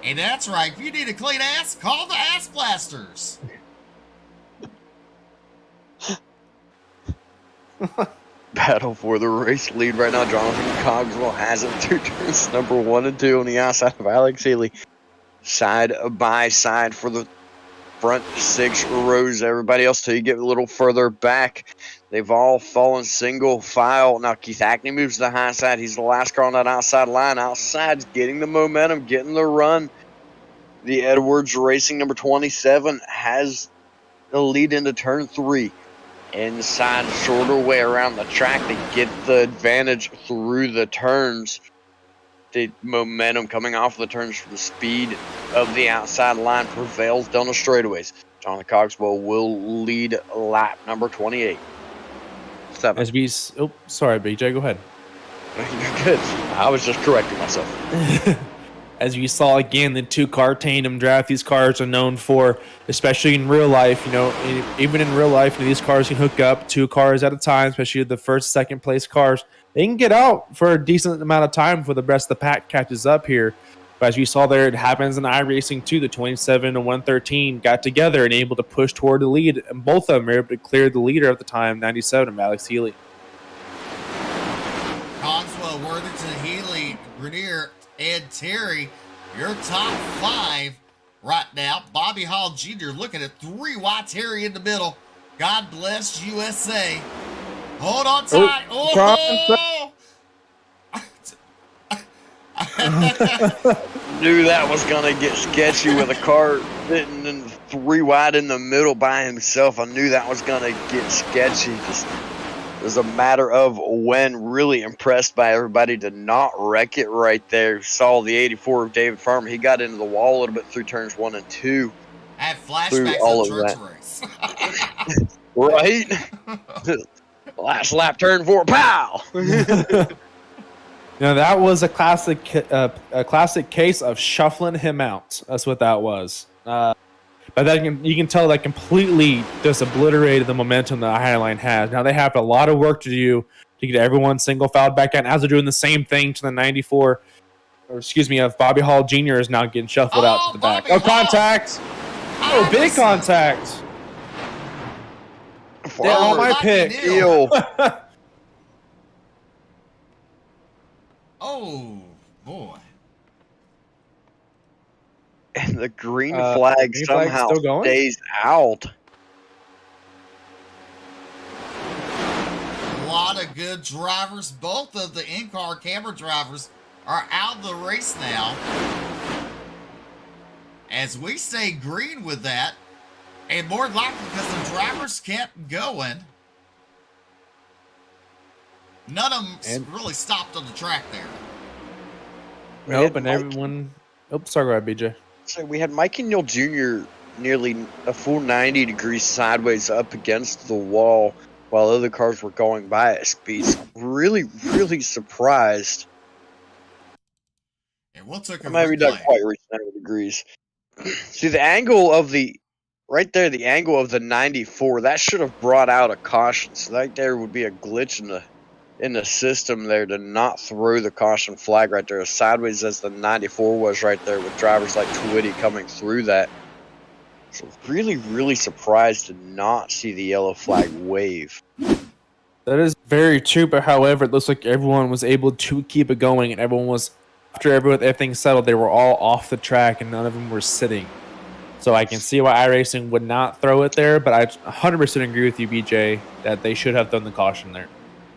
And that's right. If you need a clean ass, call the Ass Blasters. Battle for the race lead right now. Jonathan Cogswell has it through turns number 1 and 2 on the outside of Alex Healy. Side by side for the front 6 rows. Everybody else, till you get a little further back, they've all fallen single file. Now Keith Hackney moves to the high side. He's the last car on that outside line. Outside's getting the momentum, getting the run. The Edwards Racing number 27 has the lead into turn 3. Inside, shorter way around the track to get the advantage through the turns. The momentum coming off the turns from the speed of the outside line prevails down the straightaways. Jonathan Cogswell will lead lap number 28. 7. Sorry, BJ, go ahead. You're good. I was just correcting myself. As we saw again, the 2-car tandem draft, these cars are known for, especially in real life, even in real life, these cars can hook up 2 cars at a time, especially the first, second place cars. They can get out for a decent amount of time before the rest of the pack catches up here. But as we saw there, it happens in iRacing too. The 27 and 113 got together and able to push toward the lead, and both of them were able to clear the leader at the time, 97 of Alex Healy. Cogswell, Worthington, Healy, Grenier, and Terry, your top 5 right now. Bobby Hall Jr. looking at 3 wide. Terry in the middle. God bless USA. Hold on tight. Knew that was going to get sketchy with a car sitting in 3 wide in the middle by himself. I knew that was going to get sketchy. Just it was a matter of when. Really impressed by everybody to not wreck it right there. Saw the 84 of David Farmer. He got into the wall a little bit through turns 1 and 2. I had flashbacks of the church race. Right? Last lap, turn 4, pow! That was a classic case of shuffling him out. That's what that was. But you can tell that completely just obliterated the momentum that Highline has. Now they have a lot of work to do to get everyone single fouled back out. As they're doing the same thing to the 94, of Bobby Hall Jr. is now getting shuffled out to the back. Bobby Hall. Contact! Oh, big contact! On my pick. Ew. Oh, boy. And the green flag somehow still going? stays out. lot of good drivers. Both of the in-car camera drivers are out of the race now. As we stay green with that, and more likely because the drivers kept going. None of them really stopped on the track there. Nope, and everyone. Oh, sorry, go ahead, BJ. So we had Mikey Neal Jr. nearly a full 90 degrees sideways up against the wall while other cars were going by at speeds. Really, really surprised. And we'll take a maybe not quite reach 90 degrees. See the angle of the right there, the angle of the 94, that should have brought out a caution. So right there would be a glitch in the system there to not throw the caution flag right there as sideways as the 94 was right there with drivers like Twitty coming through that. So really, really surprised to not see the yellow flag wave. That is very true, but however, it looks like everyone was able to keep it going, and everyone was, after everything settled, they were all off the track, and none of them were sitting. So I can see why iRacing would not throw it there, but I 100% agree with you, BJ, that they should have thrown the caution there.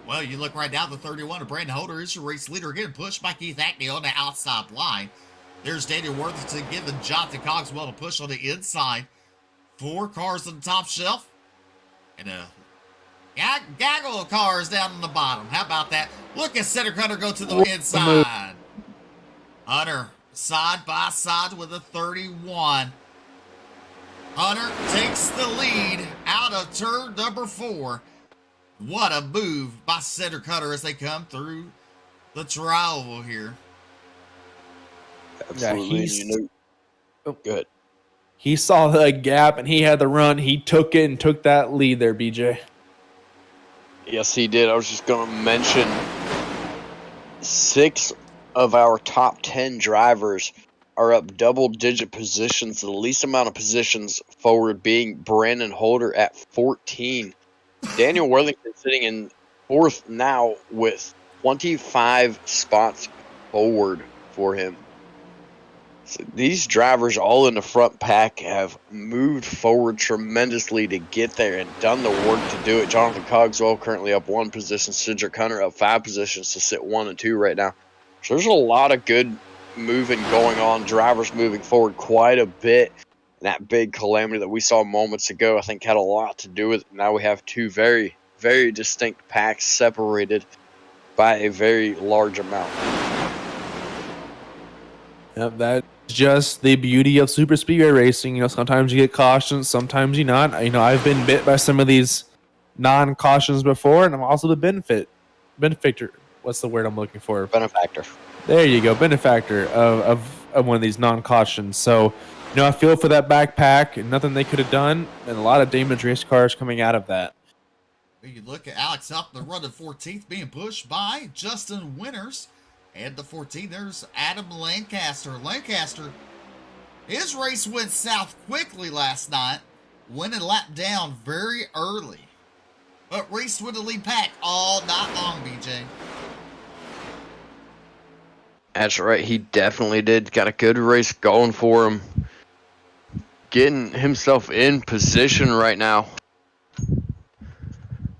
Well, you look right now, the 31 of Brandon Holder is your race leader, getting pushed by Keith Hackney on the outside line. There's Daniel Worthington giving Jonathan Cogswell a push on the inside. 4 cars on the top shelf. And a gaggle of cars down on the bottom. How about that? Look at Cedric Hunter go to the inside. Hunter side by side with a 31. Hunter takes the lead out of turn number 4. What a move by Cedric Hunter as they come through the tri-oval here. Absolutely. Good. He saw the gap and he had the run. He took it and took that lead there, BJ. Yes, he did. I was just going to mention 6 of our top 10 drivers are up double-digit positions. The least amount of positions forward being Brandon Holder at 14. Daniel Worthington sitting in 4th now with 25 spots forward for him. So these drivers all in the front pack have moved forward tremendously to get there and done the work to do it. Jonathan Cogswell currently up 1 position. Cedric Hunter up 5 positions to sit 1 and 2 right now. So there's a lot of good moving going on. Drivers moving forward quite a bit. And that big calamity that we saw moments ago, I think, had a lot to do with it. Now we have 2 very, very distinct packs separated by a very large amount. Yep, that's just the beauty of super speedway racing. You know, sometimes you get cautions, sometimes you not. You know, I've been bit by some of these non-cautions before, and I'm also the benefactor. What's the word I'm looking for? Benefactor. There you go, benefactor of one of these non-cautions. So, you know, I feel for that backpack and nothing they could have done, and a lot of damaged race cars coming out of that. You look at Alex Upton running 14th, being pushed by Justin Winters. And the 14, there's Adam Lancaster. Lancaster, his race went south quickly last night, went and lapped down very early, but raced with the lead pack all night long, BJ. That's right, he definitely did. Got a good race going for him. Getting himself in position right now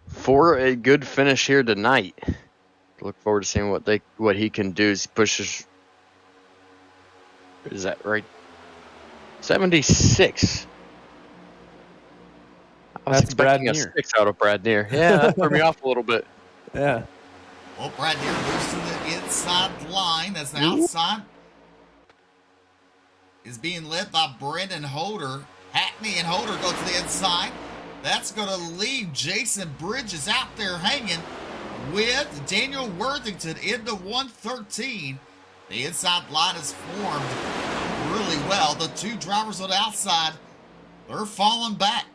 for a good finish here tonight. Look forward to seeing what he can do as he pushes. Is that right? 76. I was expecting a 6 out of Brad Neer. Yeah, that threw me off a little bit. Yeah. Well, Brad Neer moves to the inside line as the outside is being led by Brandon Holder. Hackney and Holder go to the inside. That's going to leave Jason Bridges out there hanging with Daniel Worthington into 113. The inside line is formed really well. The 2 drivers on the outside, they're falling back.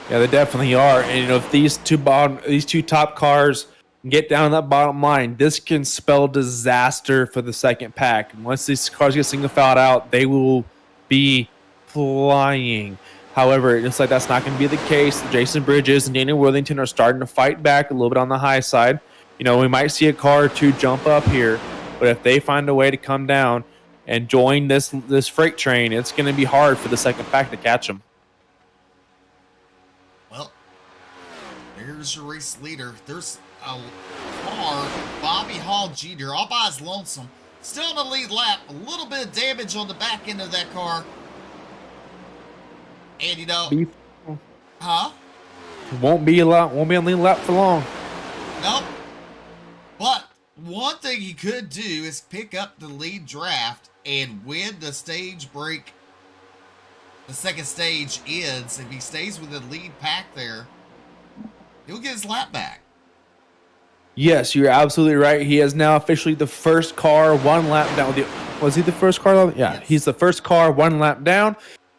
Yeah, they definitely are. And you know, if these two top cars get down that bottom line, this can spell disaster for the second pack. And once these cars get single filed out, they will be flying. However, it looks like that's not going to be the case. Jason Bridges and Daniel Worthington are starting to fight back a little bit on the high side. You know, we might see a car or 2 jump up here, but if they find a way to come down and join this freight train, it's going to be hard for the second pack to catch them. Well, Here's your race leader. There's a car, Bobby Hall Jr., all by his lonesome. Still in the lead lap. A little bit of damage on the back end of that car. And you know, huh? Won't be on the lead lap for long. Nope. But one thing he could do is pick up the lead draft and win the stage break. The second stage ends. If he stays with the lead pack there, he'll get his lap back. Yes, you're absolutely right. He is now officially the first car one lap down. Was he the first car? Yeah, Yes. He's the first car one lap down.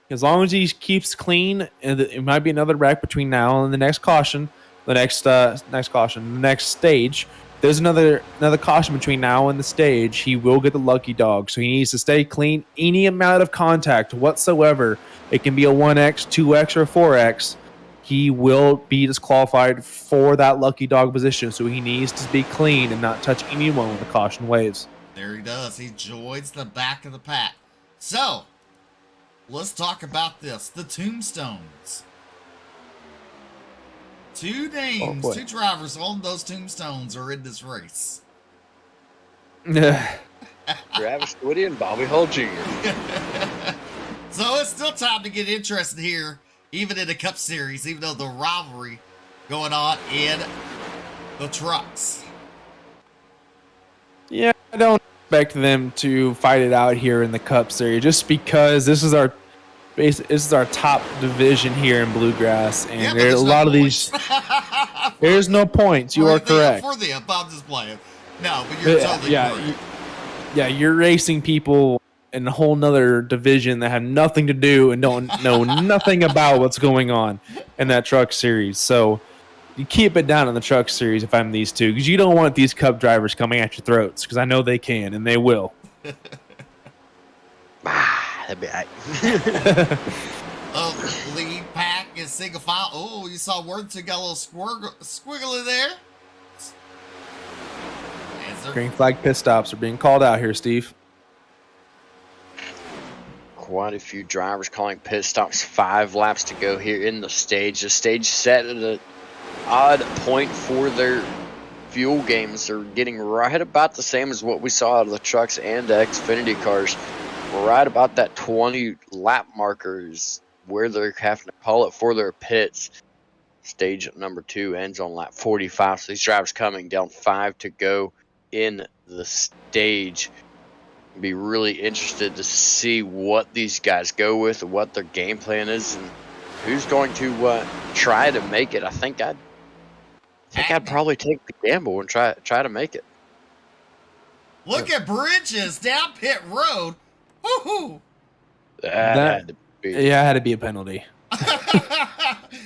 As long as he keeps clean, and it might be another wreck between now and the next caution, the next stage. There's another caution between now and the stage. He will get the lucky dog, so he needs to stay clean. Any amount of contact whatsoever, it can be a 1x, 2x, or 4x. He will be disqualified for that lucky dog position, so he needs to be clean and not touch anyone when the caution waves. There he does. He joins the back of the pack. So, let's talk about this. The Tombstones. Two names, two drivers on those Tombstones are in this race. Travis Woody and Bobby Hull Jr. So it's still time to get interested here, even in the Cup Series, even though the rivalry going on in the trucks. Yeah, I don't expect them to fight it out here in the Cup Series, just because this is our top division here in Bluegrass, and there's a lot of these. There's no points. You are correct. For them, I'm just playing. No, but you're totally correct. You're racing people in a whole nother division that have nothing to do and don't know nothing about what's going on in that truck series. So you keep it down in the truck series if I'm these two, because you don't want these Cup drivers coming at your throats, because I know they can and they will. That'd be right. Lead pack is single file. Oh, you saw Worthington got a little squiggle in there. Green flag pit stops are being called out here, Steve. Quite a few drivers calling pit stops. 5 laps to go here in the stage. The stage set at an odd point for their fuel games. They're getting right about the same as what we saw out of the trucks and the Xfinity cars. Right about that 20 lap markers where they're having to call it for their pits. Stage number 2 ends on lap 45. So these drivers coming down 5 to go in the stage. Be really interested to see what these guys go with and what their game plan is and who's going to try to make it. I think I'd probably take the gamble and try to make it. Look at Bridges down pit road. Woohoo! That had to be. Yeah, it had to be a penalty.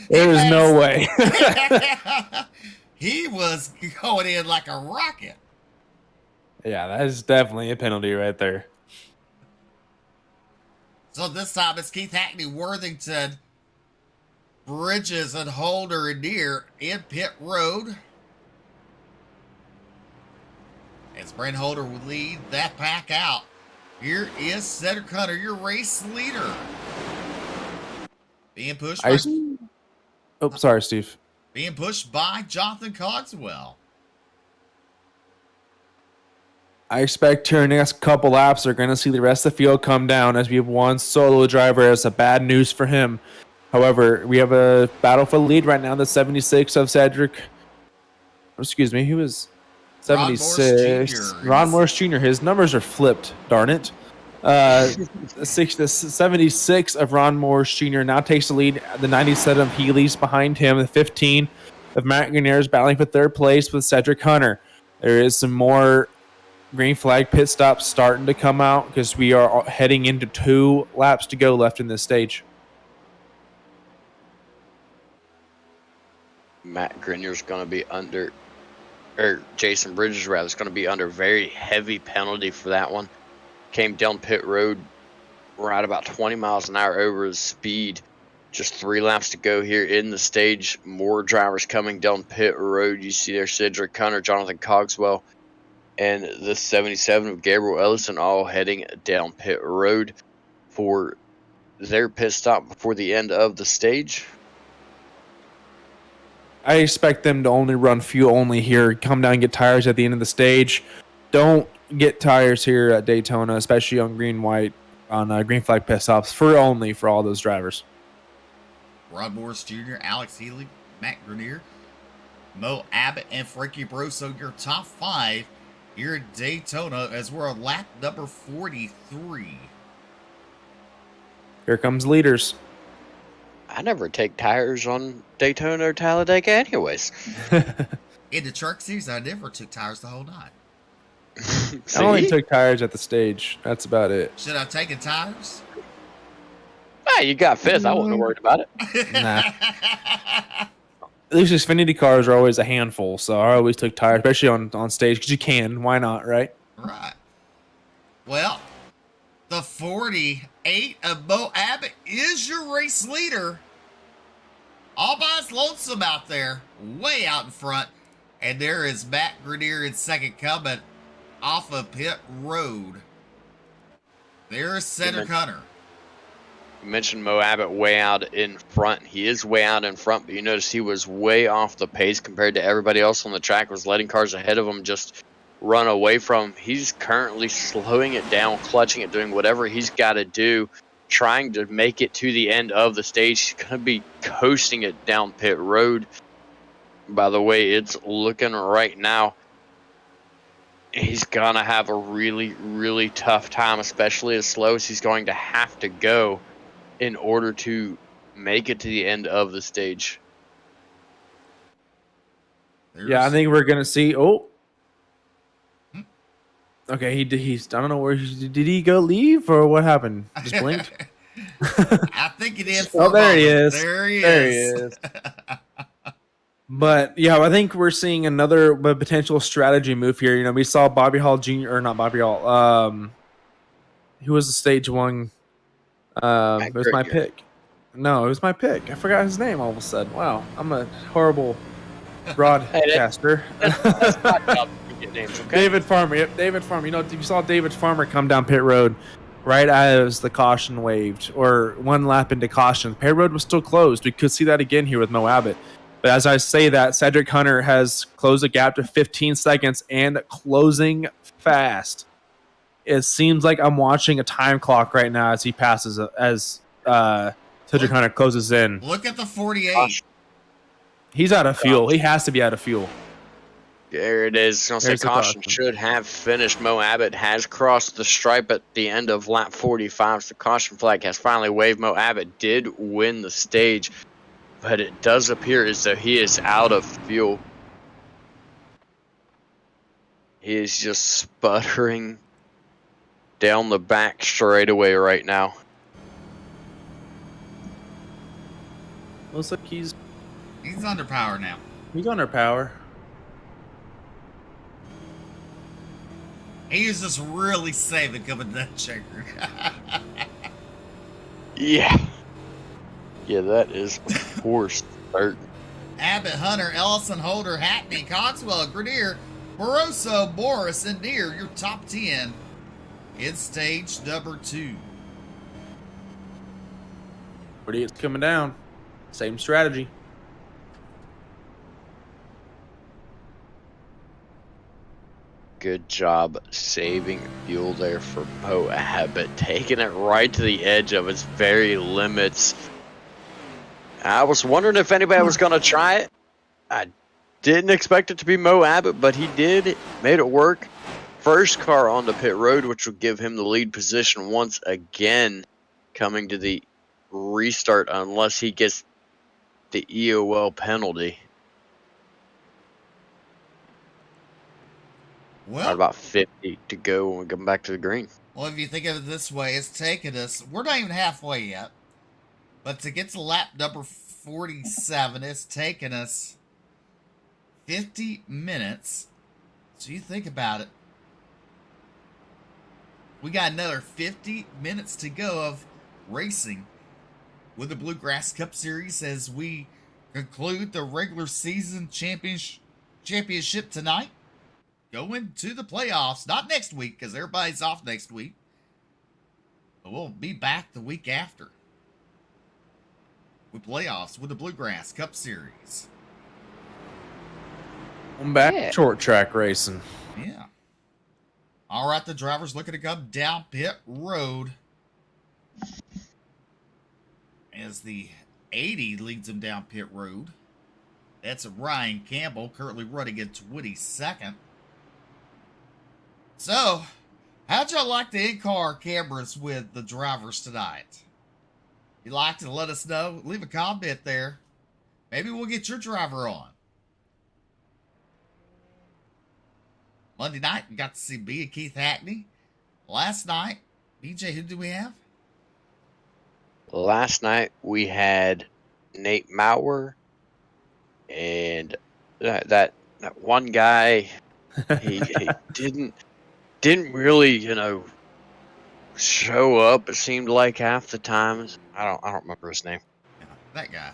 There was no way. He was going in like a rocket. Yeah, that is definitely a penalty right there. So this time it's Keith Hackney, Worthington, Bridges, and Holder and Neer in pit road. As Brent Holder would lead that pack out. Here is Cedric Hunter, your race leader. Being pushed by... sorry, Steve. Being pushed by Jonathan Cogswell. I expect here in the next couple laps, they're going to see the rest of the field come down as we have one solo driver. It's a bad news for him. However, we have a battle for the lead right now. The 76 of Cedric. Excuse me, he was 76. Ron Morris Jr. His numbers are flipped, darn it. The 76 of Ron Morris Jr. now takes the lead. The 97 of Healy's behind him. The 15 of Matt Grenier is battling for third place with Cedric Hunter. There is some more green flag pit stops starting to come out because we are heading into 2 laps to go left in this stage. Matt Grenier's going to be under, or Jason Bridges rather, is going to be under very heavy penalty for that one. Came down pit road right about 20 miles an hour over his speed. Just 3 laps to go here in the stage. More drivers coming down pit road. You see there Cedric Hunter, Jonathan Cogswell, and the 77 of Gabriel Ellison all heading down pit road for their pit stop before the end of the stage. I expect them to only run fuel only here. Come down and get tires at the end of the stage. Don't get tires here at Daytona, especially on green flag pit stops for all those drivers. Rod Morris Jr., Alex Healy, Matt Grenier, Mo Abbott, and Frankie Broso, your top 5 here at Daytona as we're on lap number 43. Here comes leaders. I never take tires on Daytona or Talladega anyways. In the truck series, I never took tires the whole night. I only took tires at the stage. That's about it. Should I have taken tires? Ah, you got 5th. I wasn't worried about it. Nah. At least Xfinity cars are always a handful, so I always took tires, especially on stage, because you can. Why not, right? Right. Well, the 48 of Mo Abbott is your race leader. All by his lonesome out there, way out in front. And there is Matt Grenier in second coming off of pit road. There's Cedric Hunter. You mentioned Mo Abbott way out in front. He is way out in front, but you notice he was way off the pace compared to everybody else on the track, was letting cars ahead of him just run away from him. He's currently slowing it down, clutching it, doing whatever he's got to do, trying to make it to the end of the stage. He's going to be coasting it down pit road. By the way, it's looking right now. He's going to have a really, really tough time, especially as slow as he's going to have to go in order to make it to the end of the stage. Yeah, I think we're going to see. Oh. Okay, he's I don't know where did he go leave or what happened? Just blinked. I think it is. Oh, there he is. There he is. But yeah, I think we're seeing another potential strategy move here. You know, we saw Bobby Hall Jr. or not Bobby Hall. Who was the stage one? It was my pick. No, it was my pick. I forgot his name all of a sudden. Wow, I'm a horrible broadcaster. That's not tough to get names, okay? David Farmer. Yep, David Farmer. You know, you saw David Farmer come down pit road right as the caution waved, or one lap into caution. Pit road was still closed. We could see that again here with Mo Abbott. But as I say that, Cedric Hunter has closed the gap to 15 seconds and closing fast. It seems like I'm watching a time clock right now as he passes, Cedric Hunter closes in. Look at the 48. He's out of fuel. He has to be out of fuel. There it is. Caution should have finished. Mo Abbott has crossed the stripe at the end of lap 45. So the caution flag has finally waved. Mo Abbott did win the stage, but it does appear as though he is out of fuel. He is just sputtering down the back straightaway right now. Looks like he's under power now. He's under power. He is just really saving coming to that checker. Yeah, that is for certain. Abbott, Hunter, Ellison, Holder, Hackney, Cogswell, Grenier, Barroso, Morris, and Deere, your top 10 in stage number 2. 48's coming down. Same strategy. Good job saving fuel there for Mo Abbott, taking it right to the edge of its very limits. I was wondering if anybody was going to try it. I didn't expect it to be Mo Abbott, but he did. Made it work. First car on the pit road, which will give him the lead position once again, coming to the restart unless he gets the EOL penalty. Well, about 50 to go when we come back to the green. Well, if you think of it this way, it's taken us, we're not even halfway yet, but to get to lap number 47, it's taken us 50 minutes. So you think about it. We got another 50 minutes to go of racing with the Bluegrass Cup Series as we conclude the regular season championship tonight. Going to the playoffs, not next week because everybody's off next week, but we'll be back the week after with playoffs with the Bluegrass Cup Series. I'm back Yeah. short track racing. Yeah. All right, the driver's looking to come down pit road as the 80 leads him down pit road. That's Ryan Campbell, currently running in 22nd. So, how'd y'all like the in-car cameras with the drivers tonight? If you'd like to let us know, leave a comment there. Maybe we'll get your driver on. Monday night, we got to see B and Keith Hackney. Last night, BJ, who do we have? Last night we had Nate Maurer and that one guy. He didn't really show up. It seemed like half the time. I don't remember his name. Yeah, that guy.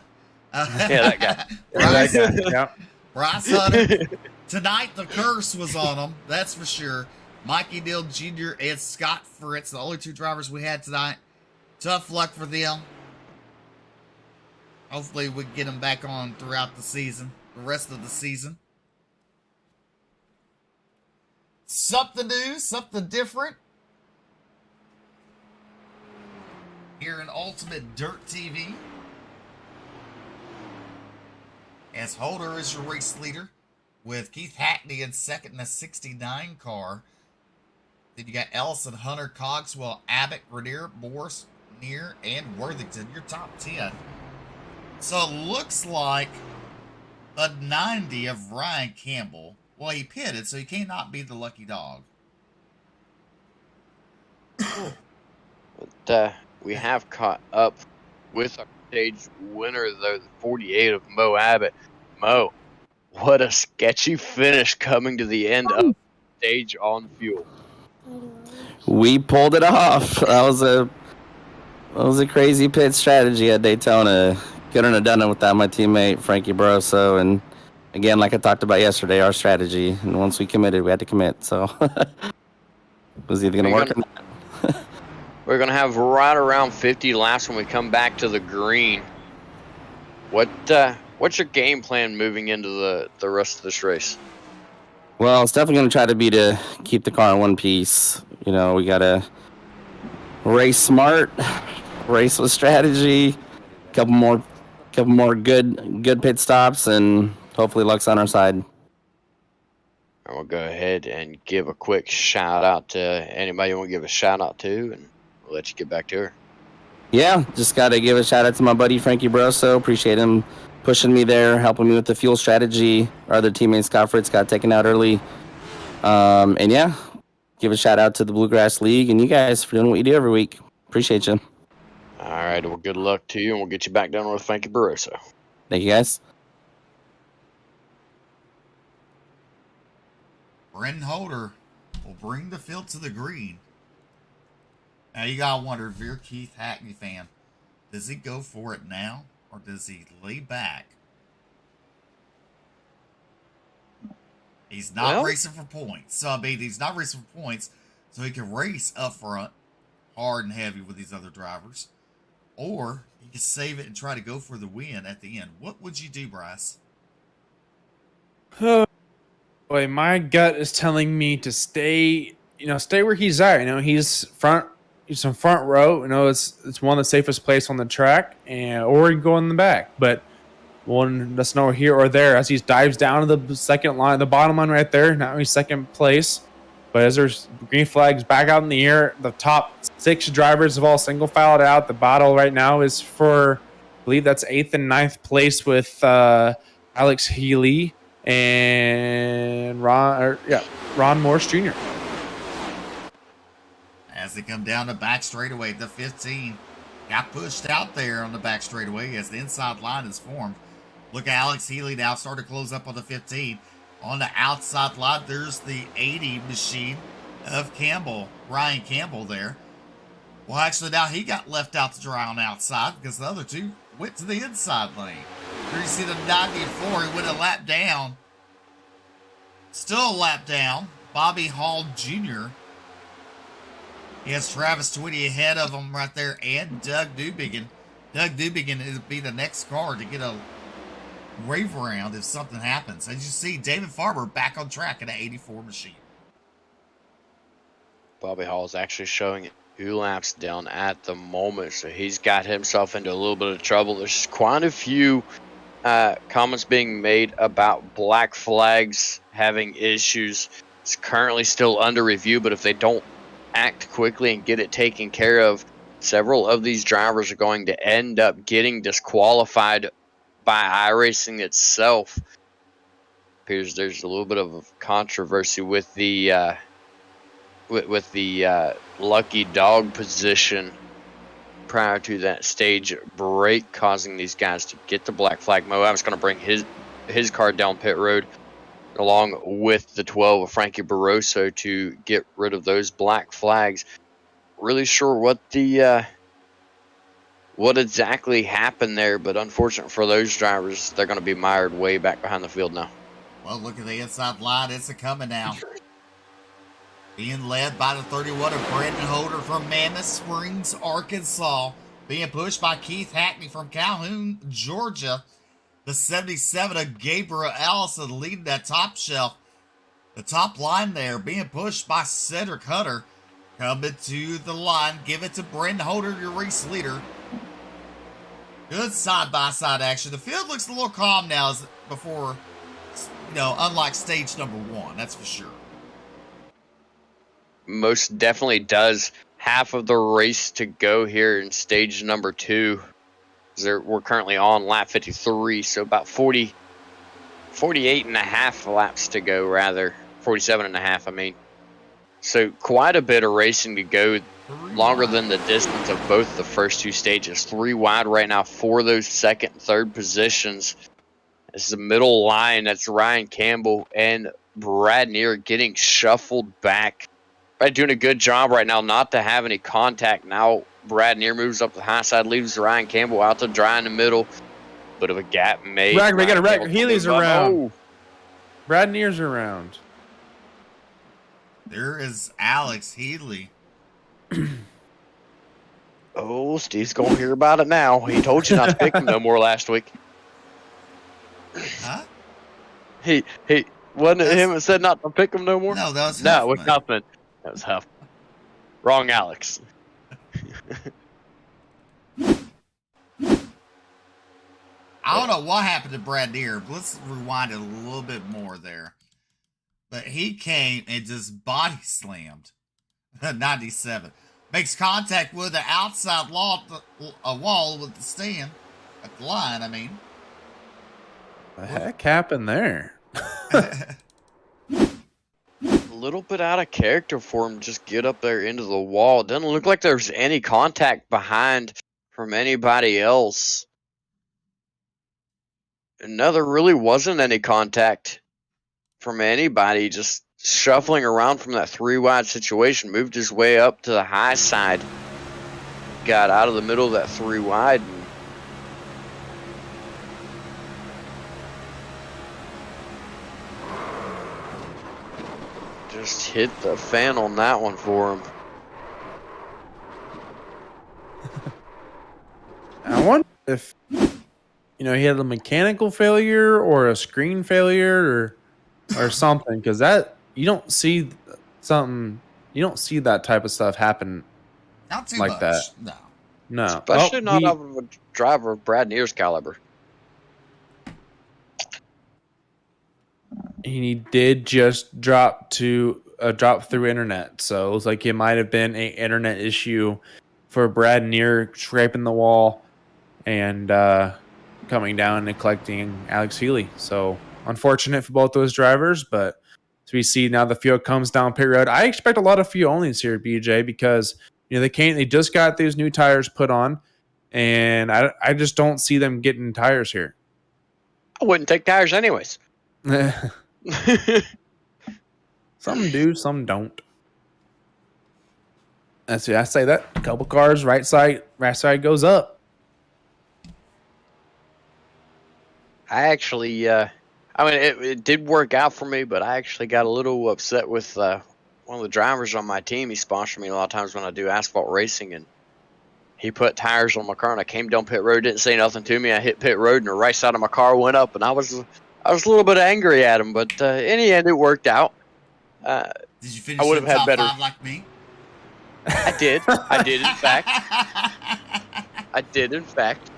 Yeah, that guy. Bryce, Yeah. Bryce Hunter. Tonight, the curse was on them. That's for sure. Mikey Neal Jr. and Scott Fritz, the only two drivers we had tonight. Tough luck for them. Hopefully, we can get them back on throughout the season, the rest of the season. Something new, something different. Here in Ultimate Dirt TV. As Holder is your race leader, with Keith Hackney in second in a 69 car. Then you got Ellison, Hunter, Cogswell, Abbott, Grenier, Morse, Neer, and Worthington, your top 10. So it looks like a 90 of Ryan Campbell. Well, he pitted, so he cannot be the lucky dog. But we have caught up with our stage winner, though, the 48 of Mo Abbott. Mo, what a sketchy finish coming to the end of the stage on fuel. We pulled it off. That was a crazy pit strategy at Daytona. Couldn't have done it without my teammate Frankie Barroso. And again, like I talked about yesterday, our strategy. And once we committed, we had to commit. So it was either going to work or not. We're going to have right around 50 laps when we come back to the green. What's your game plan moving into the rest of this race? Well, it's definitely going to try to be to keep the car in one piece. You know, we got to race smart, race with strategy, couple more good pit stops, and hopefully luck's on our side. And we'll go ahead and give a quick shout out to anybody you want to give a shout out to, and we'll let you get back to her. Yeah, just got to give a shout out to my buddy Frankie Barroso. Appreciate him pushing me there, helping me with the fuel strategy. Our other teammate Scott Fritz got taken out early. And yeah, give a shout out to the Bluegrass League and you guys for doing what you do every week. Appreciate you. All right, well, good luck to you, and we'll get you back down with Frankie Barroso. Thank you, guys. Brendan Holder will bring the field to the green. Now you gotta wonder, if you're a Keith Hackney fan, does he go for it now or does he lay back? He's not racing for points. So I mean, he's not racing for points, so he can race up front, hard and heavy with these other drivers, or he can save it and try to go for the win at the end. What would you do, Bryce? Boy, my gut is telling me to stay where he's at. He's in front row. It's one of the safest places on the track, or go in the back. But one that's nowhere here or there as he dives down to the second line, the bottom line right there. Now he's second place. But as there's green flags back out in the air, the top 6 drivers have all single filed out. The battle right now is for, I believe that's 8th and 9th place with Alex Healy and Ron Morse Jr. As they come down the back straightaway, the 15 got pushed out there on the back straightaway as the inside line is formed. Look at Alex Healy now starting to close up on the 15. On the outside line, there's the 80 machine of Ryan Campbell there. Well, actually, now he got left out to dry on the outside because the other two went to the inside lane. Here you see the 94, he went a lap down. Still a lap down. Bobby Hall Jr. He has Travis Twitty ahead of him right there and Doug Dubigin. Doug Dubigin will be the next car to get a rave around if something happens. As you see, David Farber back on track in an 84 machine. Bobby Hall is actually showing 2 laps down at the moment, so he's got himself into a little bit of trouble. There's quite a few comments being made about black flags having issues. It's currently still under review, but if they don't act quickly and get it taken care of, several of these drivers are going to end up getting disqualified by iRacing itself. Appears there's a little bit of controversy with the lucky dog position prior to that stage break, causing these guys to get the black flag. Moab's going to bring his car down pit road along with the 12 of Frankie Barroso to get rid of those black flags. Really sure what exactly happened there, but unfortunate for those drivers, they're going to be mired way back behind the field now. Well, look at the inside line. It's a coming now. Being led by the 31 of Brandon Holder from Mammoth Springs, Arkansas. Being pushed by Keith Hackney from Calhoun, Georgia. The 77 of Gabriel Allison leading that top shelf. The top line there being pushed by Cedric Hunter. Coming to the line. Give it to Brandon Holder, your race leader. Good side-by-side action. The field looks a little calm now as before, unlike stage number 1. That's for sure. Most definitely does. Half of the race to go here in stage number 2. We're currently on lap 53, so about 48 and a half laps to go, rather. 47 and a half, I mean. So quite a bit of racing to go, longer than the distance of both the first 2 stages. 3 wide right now for those second and third positions. This is the middle line. That's Ryan Campbell and Brad Neer getting shuffled back. Brad doing a good job right now not to have any contact. Now Brad Neer moves up the high side, leaves Ryan Campbell out to dry in the middle. Bit of a gap made. We got a wreck. Healy's around. Oh. Brad Neer's around. There is Alex Healy. Oh, Steve's going to hear about it now. He told you not to pick him no more last week. Huh? He wasn't it him that said not to pick him no more? No, that was No, with Huffman. Huffman. That was Huffman. Wrong Alex. I don't know what happened to Brad Deere, but let's rewind it a little bit more there. But he came and just body slammed 97. Makes contact with the outside wall with the stand at the line, I mean. The heck happened there? A little bit out of character for him, just get up there into the wall. Doesn't look like there's any contact behind from anybody else. No, there really wasn't any contact from anybody. Just shuffling around from that 3 wide situation, moved his way up to the high side, got out of the middle of that 3 wide. And just hit the fan on that one for him. I wonder if he had a mechanical failure or a screen failure or something, because that you don't see that type of stuff happen. Not too like much. that. No. Especially not out of a driver of Brad Neer's caliber. He did just drop through internet, so it looks like it might have been an internet issue for Brad Neer scraping the wall and coming down and collecting Alex Healy. So unfortunate for both those drivers, but as we see now the field comes down pit road. I expect a lot of fuel onlys here, BJ, because they just got these new tires put on, and I just don't see them getting tires here. I wouldn't take tires anyways. Some do, some don't. I say that. A couple cars, right side goes up. I actually, it did work out for me, but I actually got a little upset with one of the drivers on my team. He sponsors me a lot of times when I do asphalt racing, and he put tires on my car, and I came down pit road, didn't say nothing to me. I hit pit road, and the right side of my car went up, and I was a little bit angry at him, but in the end, it worked out. Did you finish I would in have had top better. 5 like me? I did. I did, in fact. I did, in fact.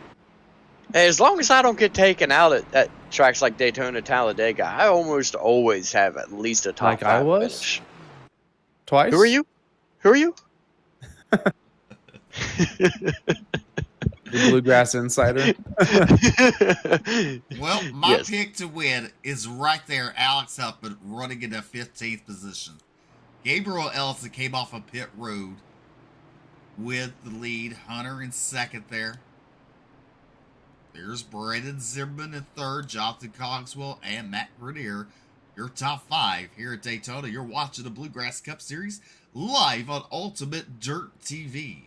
As long as I don't get taken out at tracks like Daytona, Talladega, I almost always have at least a top Like 5 I was? finish. Twice? Who are you? Who are you? The Bluegrass Insider. Well, my Yes. pick to win is right there. Alex Huffman running in the 15th position. Gabriel Ellison came off of pit road with the lead. Hunter in second there. There's Brandon Zimmerman in third. Jonathan Cogswell and Matt Grenier. Your top 5 here at Daytona. You're watching the Bluegrass Cup Series live on Ultimate Dirt TV.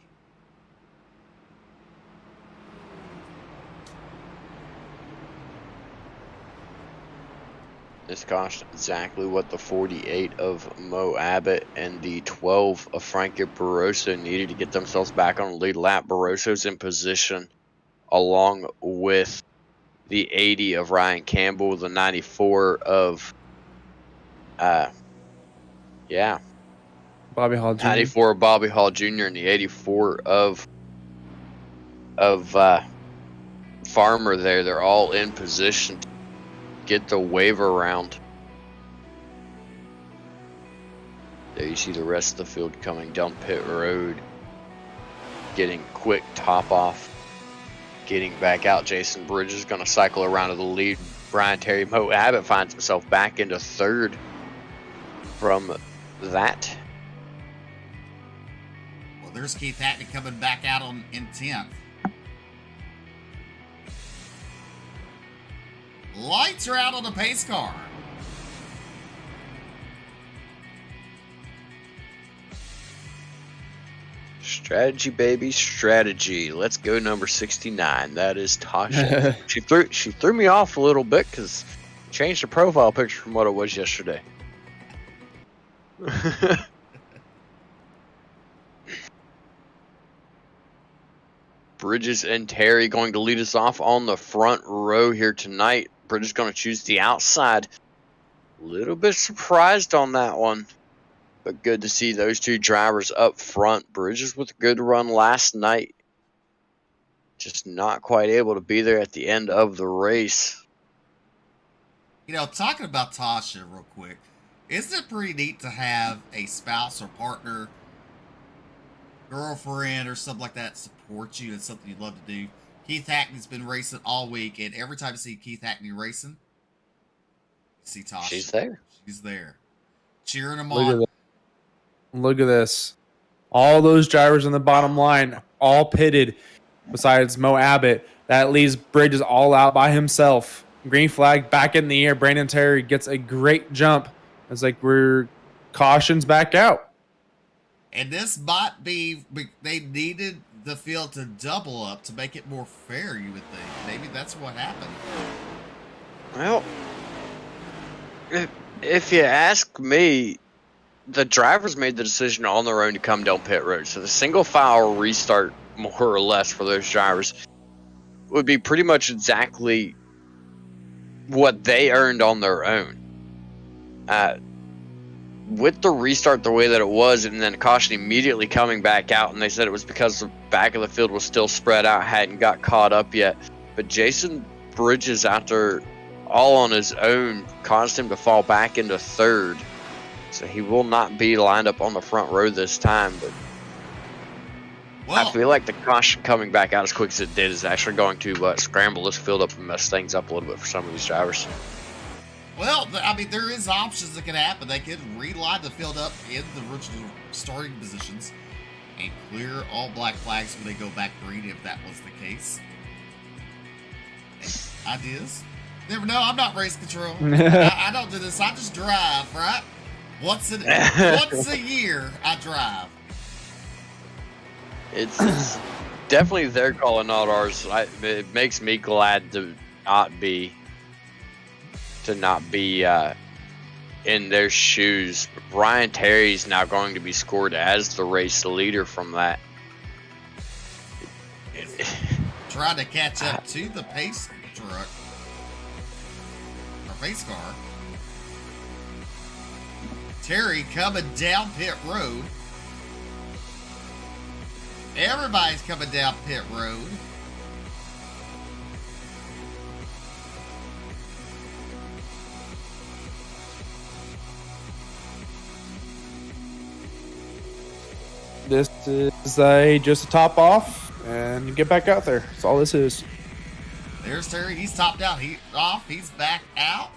This cost exactly what the 48 of Mo Abbott and the 12 of Frankie Barroso needed to get themselves back on the lead lap. Barroso's in position along with the 80 of Ryan Campbell, the 94 of Bobby Hall Jr. 94 of Bobby Hall Jr. and the 84 of Farmer there. They're all in position to get the wave around. There you see the rest of the field coming down pit road, getting quick top off, getting back out. Jason Bridges going to cycle around to the lead. Brian Terry Mo Abbott finds himself back into third from that. Well, there's Keith Hackney coming back out in 10th. Lights are out on the pace car. Strategy, baby, strategy. Let's go number 69. That is Tasha. she threw me off a little bit because changed the profile picture from what it was yesterday. Bridges and Terry going to lead us off on the front row here tonight. Bridges going to choose the outside. A little bit surprised on that one, but good to see those two drivers up front. Bridges with a good run last night. Just not quite able to be there at the end of the race. You know, talking about Tasha real quick, isn't it pretty neat to have a spouse or partner, girlfriend or something like that support you? It's something you love to do. Keith Hackney's been racing all week, and every time you see Keith Hackney racing, you see Tasha. She's there. She's there. Cheering him Look on. at Look at this. All those drivers on the bottom line, all pitted, besides Mo Abbott. That leaves Bridges all out by himself. Green flag back in the air. Brandon Terry gets a great jump. It's like we're cautions back out. And this might be, they needed the field to double up to make it more fair, you would think. Maybe that's what happened. Well, if you ask me, the drivers made the decision on their own to come down pit road. So the single file restart, more or less, for those drivers would be pretty much exactly what they earned on their own. With the restart the way that it was, and then caution immediately coming back out, and they said it was because the back of the field was still spread out, hadn't got caught up yet. But Jason Bridges, after all on his own, caused him to fall back into third. So he will not be lined up on the front row this time. But Well, I feel like the caution coming back out as quick as it did is actually going to scramble this field up and mess things up a little bit for some of these drivers. well, I mean, there is options that can happen. They could reline the field up in the original starting positions and clear all black flags when they go back green, if that was the case. Ideas? Never know. I'm not race control. I don't do this. I just drive, right? Once a year, I drive. It's definitely their call and not ours. It makes me glad to not be in their shoes. Brian Terry's now going to be scored as the race leader from that. trying to catch up to the pace truck or pace car. Terry coming down pit road. Everybody's coming down pit road. This is just a top off and get back out there. That's all this is. There's Terry. He's topped out. He's off. He's back out.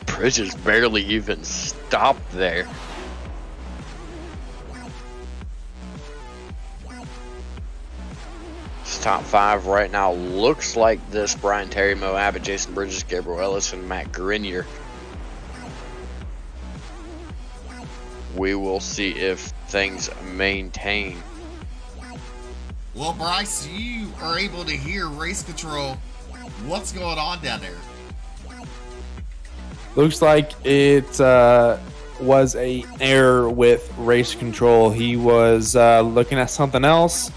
Bridges barely even stopped there. This top 5 right now looks like this: Brian Terry, Mo Abbott, Jason Bridges, Gabriel Ellis, and Matt Grenier. We will see if things maintain. Well, Bryce, you are able to hear race control. What's going on down there? Looks like it was a error with race control. He was looking at something else.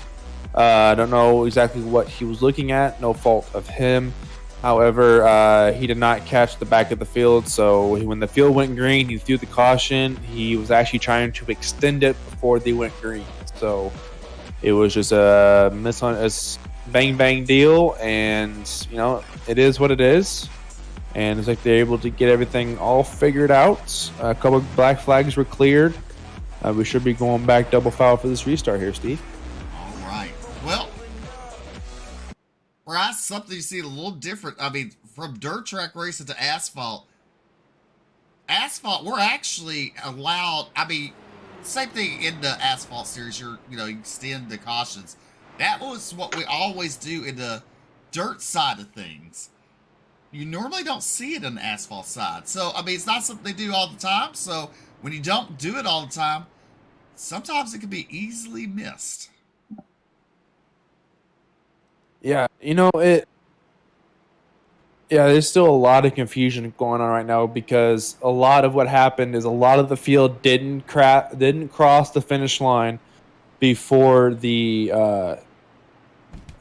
I don't know exactly what he was looking at. No fault of him. However, he did not catch the back of the field. So when the field went green, he threw the caution. He was actually trying to extend it before they went green. So it was just a bang bang deal, and you know, it is what it is. And it's like they're able to get everything all figured out. A couple of black flags were cleared. We should be going back double foul for this restart here, Steve. All right. Well, Bryce, something you see a little different. I mean, from dirt track racing to asphalt. Asphalt, we're actually allowed. I mean, same thing in the asphalt series. You extend the cautions. That was what we always do in the dirt side of things. You normally don't see it on the asphalt side. So, I mean, it's not something they do all the time. So, when you don't do it all the time, sometimes it can be easily missed. Yeah, there's still a lot of confusion going on right now, because a lot of what happened is a lot of the field didn't cross the finish line before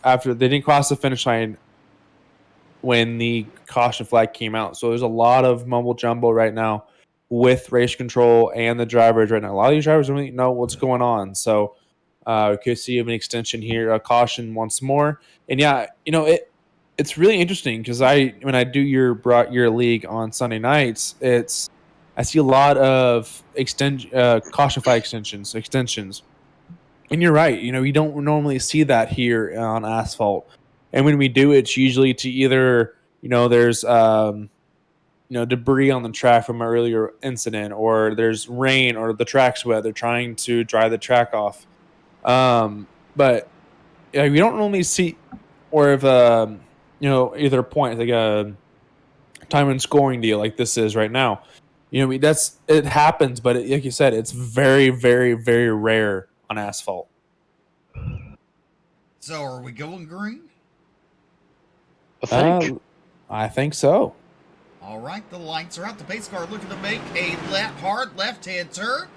after they didn't cross the finish line when the caution flag came out. So there's a lot of mumble jumbo right now with race control and the drivers right now. A lot of these drivers don't really know what's going on. So we could see an extension here, a caution once more. And yeah, it's really interesting, because when I do your league on Sunday nights, I see a lot of caution flag extensions. And you're right, you don't normally see that here on asphalt. And when we do, it's usually to either, there's debris on the track from an earlier incident, or there's rain, or the track's wet. They're trying to dry the track off. But we don't normally see, or if either point, like a time and scoring deal like this is right now. It happens, but like you said, it's very, very, very rare on asphalt. So are we going green? I think so. All right, the lights are out. The pace car looking to make a hard left-hand turn.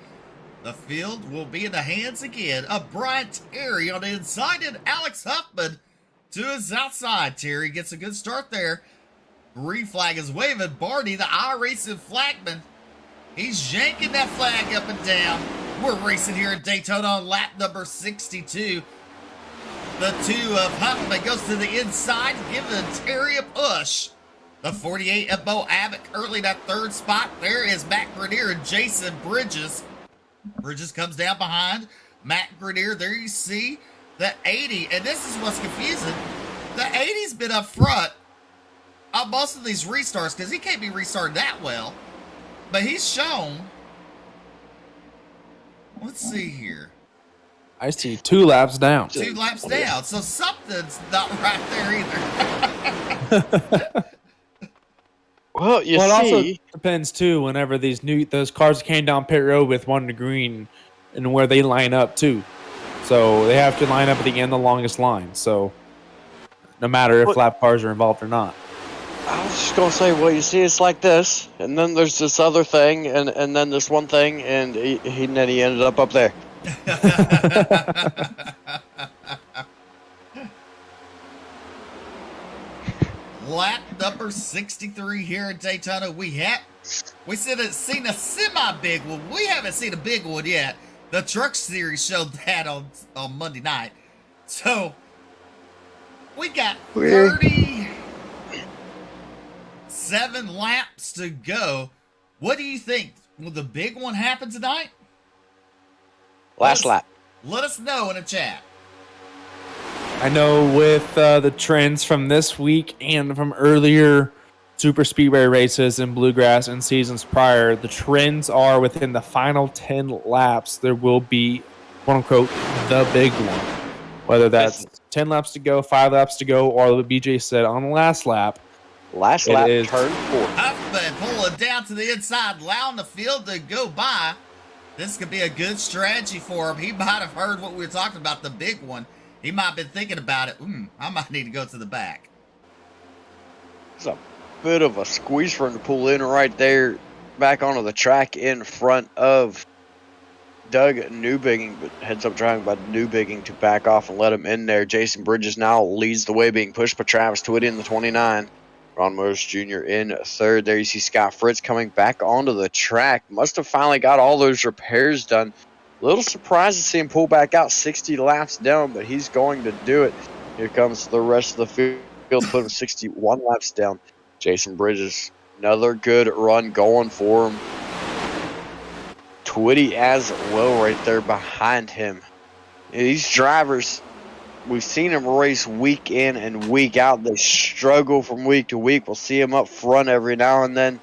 The field will be in the hands again of Brian Terry on the inside, and Alex Huffman to his outside. Terry gets a good start there. Green flag is waving. Barney, the iRacing flagman, he's yanking that flag up and down. We're racing here at Daytona on lap number 62. The 2 of Huffman goes to the inside, giving Terry a push. The 48 of Bo Abbott early that third spot. There is Matt Grenier and Jason Bridges. Bridges comes down behind Matt Grenier. There you see the 80, and this is what's confusing. The 80's been up front on most of these restarts, because he can't be restarted that well. But he's shown. Let's see here. I see 2 laps down. 2 laps down. So something's not right there either. Well, it also depends too. Whenever those cars came down pit road with 1 to green, and where they line up too, so they have to line up at the end, the longest line. So no matter if lap cars are involved or not. I was just gonna say, well, you see, it's like this, and then there's this other thing, and then this one thing, and then he ended up there. Lap number 63 here at Daytona. We said it's seen a semi-big one. We haven't seen a big one yet. The Truck Series showed that on Monday night. So, we got 37 laps to go. What do you think? Will the big one happen tonight? Last lap. Let us know in the chat. I know with the trends from this week and from earlier super speedway races in Bluegrass and seasons prior, the trends are within the final 10 laps, there will be, quote unquote, the big one. Whether that's 10 laps to go, 5 laps to go, or what BJ said on the last lap. Last lap, is turn 4. Up and pulling down to the inside, allowing the field to go by. This could be a good strategy for him. He might have heard what we were talking about, the big one. He might have been thinking about it. I might need to go to the back. It's a bit of a squeeze for him to pull in right there, back onto the track in front of Doug Newbigging, but heads up driving by Newbigging to back off and let him in there. Jason Bridges now leads the way, being pushed by Travis Twitty in the 29. Ron Motors Jr. in third. There you see Scott Fritz coming back onto the track. Must have finally got all those repairs done. A little surprised to see him pull back out 60 laps down, but he's going to do it. Here comes the rest of the field, putting 61 laps down. Jason Bridges, another good run going for him. Twitty as well right there behind him. These drivers, we've seen them race week in and week out. They struggle from week to week. We'll see them up front every now and then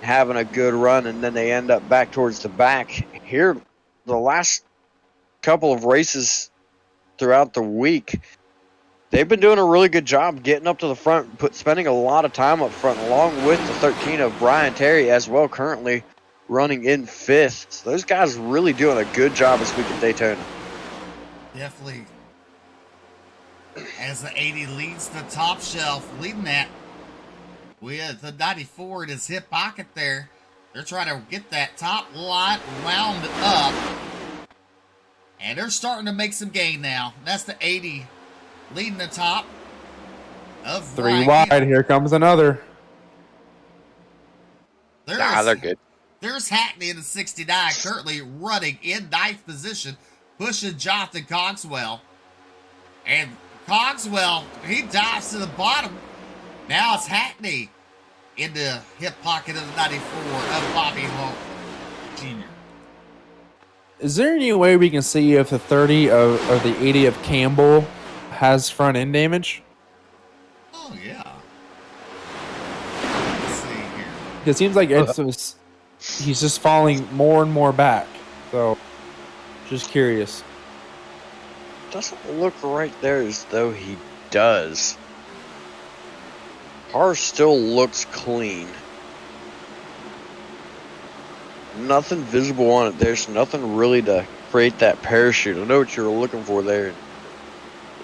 having a good run, and then they end up back towards the back. Here, the last couple of races throughout the week, they've been doing a really good job getting up to the front, spending a lot of time up front, along with the 13 of Brian Terry as well, currently running in 5th. So those guys really doing a good job this week at Daytona. Definitely. As the 80 leads the top shelf, leading that with the 94 in his hip pocket there. They're trying to get that top line wound up. And they're starting to make some gain now. That's the 80 leading the top of 3 wide. Here comes another. They're good. There's Hackney in the 69, currently running in 9th position, pushing Jonathan Cogswell. And Cogswell, he dives to the bottom. Now it's Hackney in the hip pocket of the 94 of Bobby Holt Jr. Is there any way we can see if the 30 or the 80 of Campbell has front end damage? Oh, yeah. Let's see here. It seems like he's just falling more and more back. So, just curious. Doesn't look right there as though he does. Car still looks clean. Nothing visible on it. There's nothing really to create that parachute. I know what you were looking for there.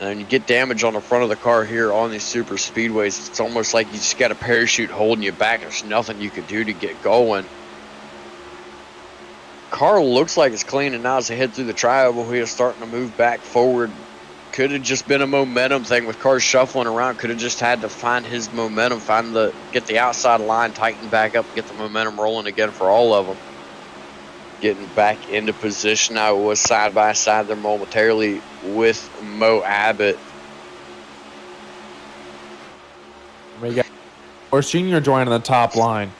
And you get damage on the front of the car here on these super speedways. It's almost like you just got a parachute holding you back. There's nothing you could do to get going. Car looks like it's clean, and now as they head through the tri-oval, he is starting to move back forward. Could have just been a momentum thing with cars shuffling around. Could have just had to find his momentum, get the outside line tightened back up, get the momentum rolling again for all of them. Getting back into position. I was side by side there momentarily with Mo Abbott. We got Morris Jr. joining the top line.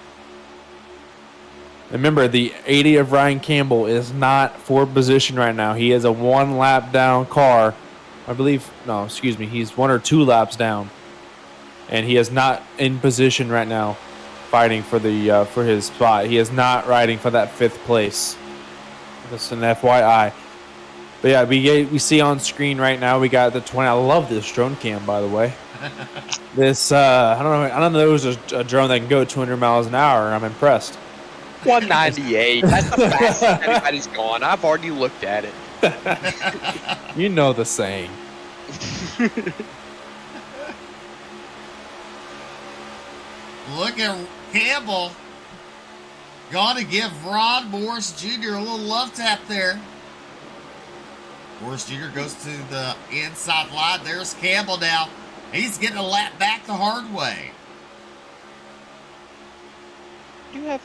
Remember, the 80 of Ryan Campbell is not for position right now. He is a 1 lap down car. I believe, no, excuse me. He's 1 or 2 laps down. And he is not in position right now fighting for the for his spot. He is not riding for that 5th place. That's an FYI. But yeah, we see on screen right now, we got the 20. I love this drone cam, by the way. This, I don't know it was a drone that can go 200 miles an hour. I'm impressed. 198. That's the fastest anybody's gone. I've already looked at it. You know the saying. Look at Campbell. Going to give Ron Morris Jr. a little love tap there. Morris Jr. goes to the inside line. There's Campbell now. He's getting a lap back the hard way. You have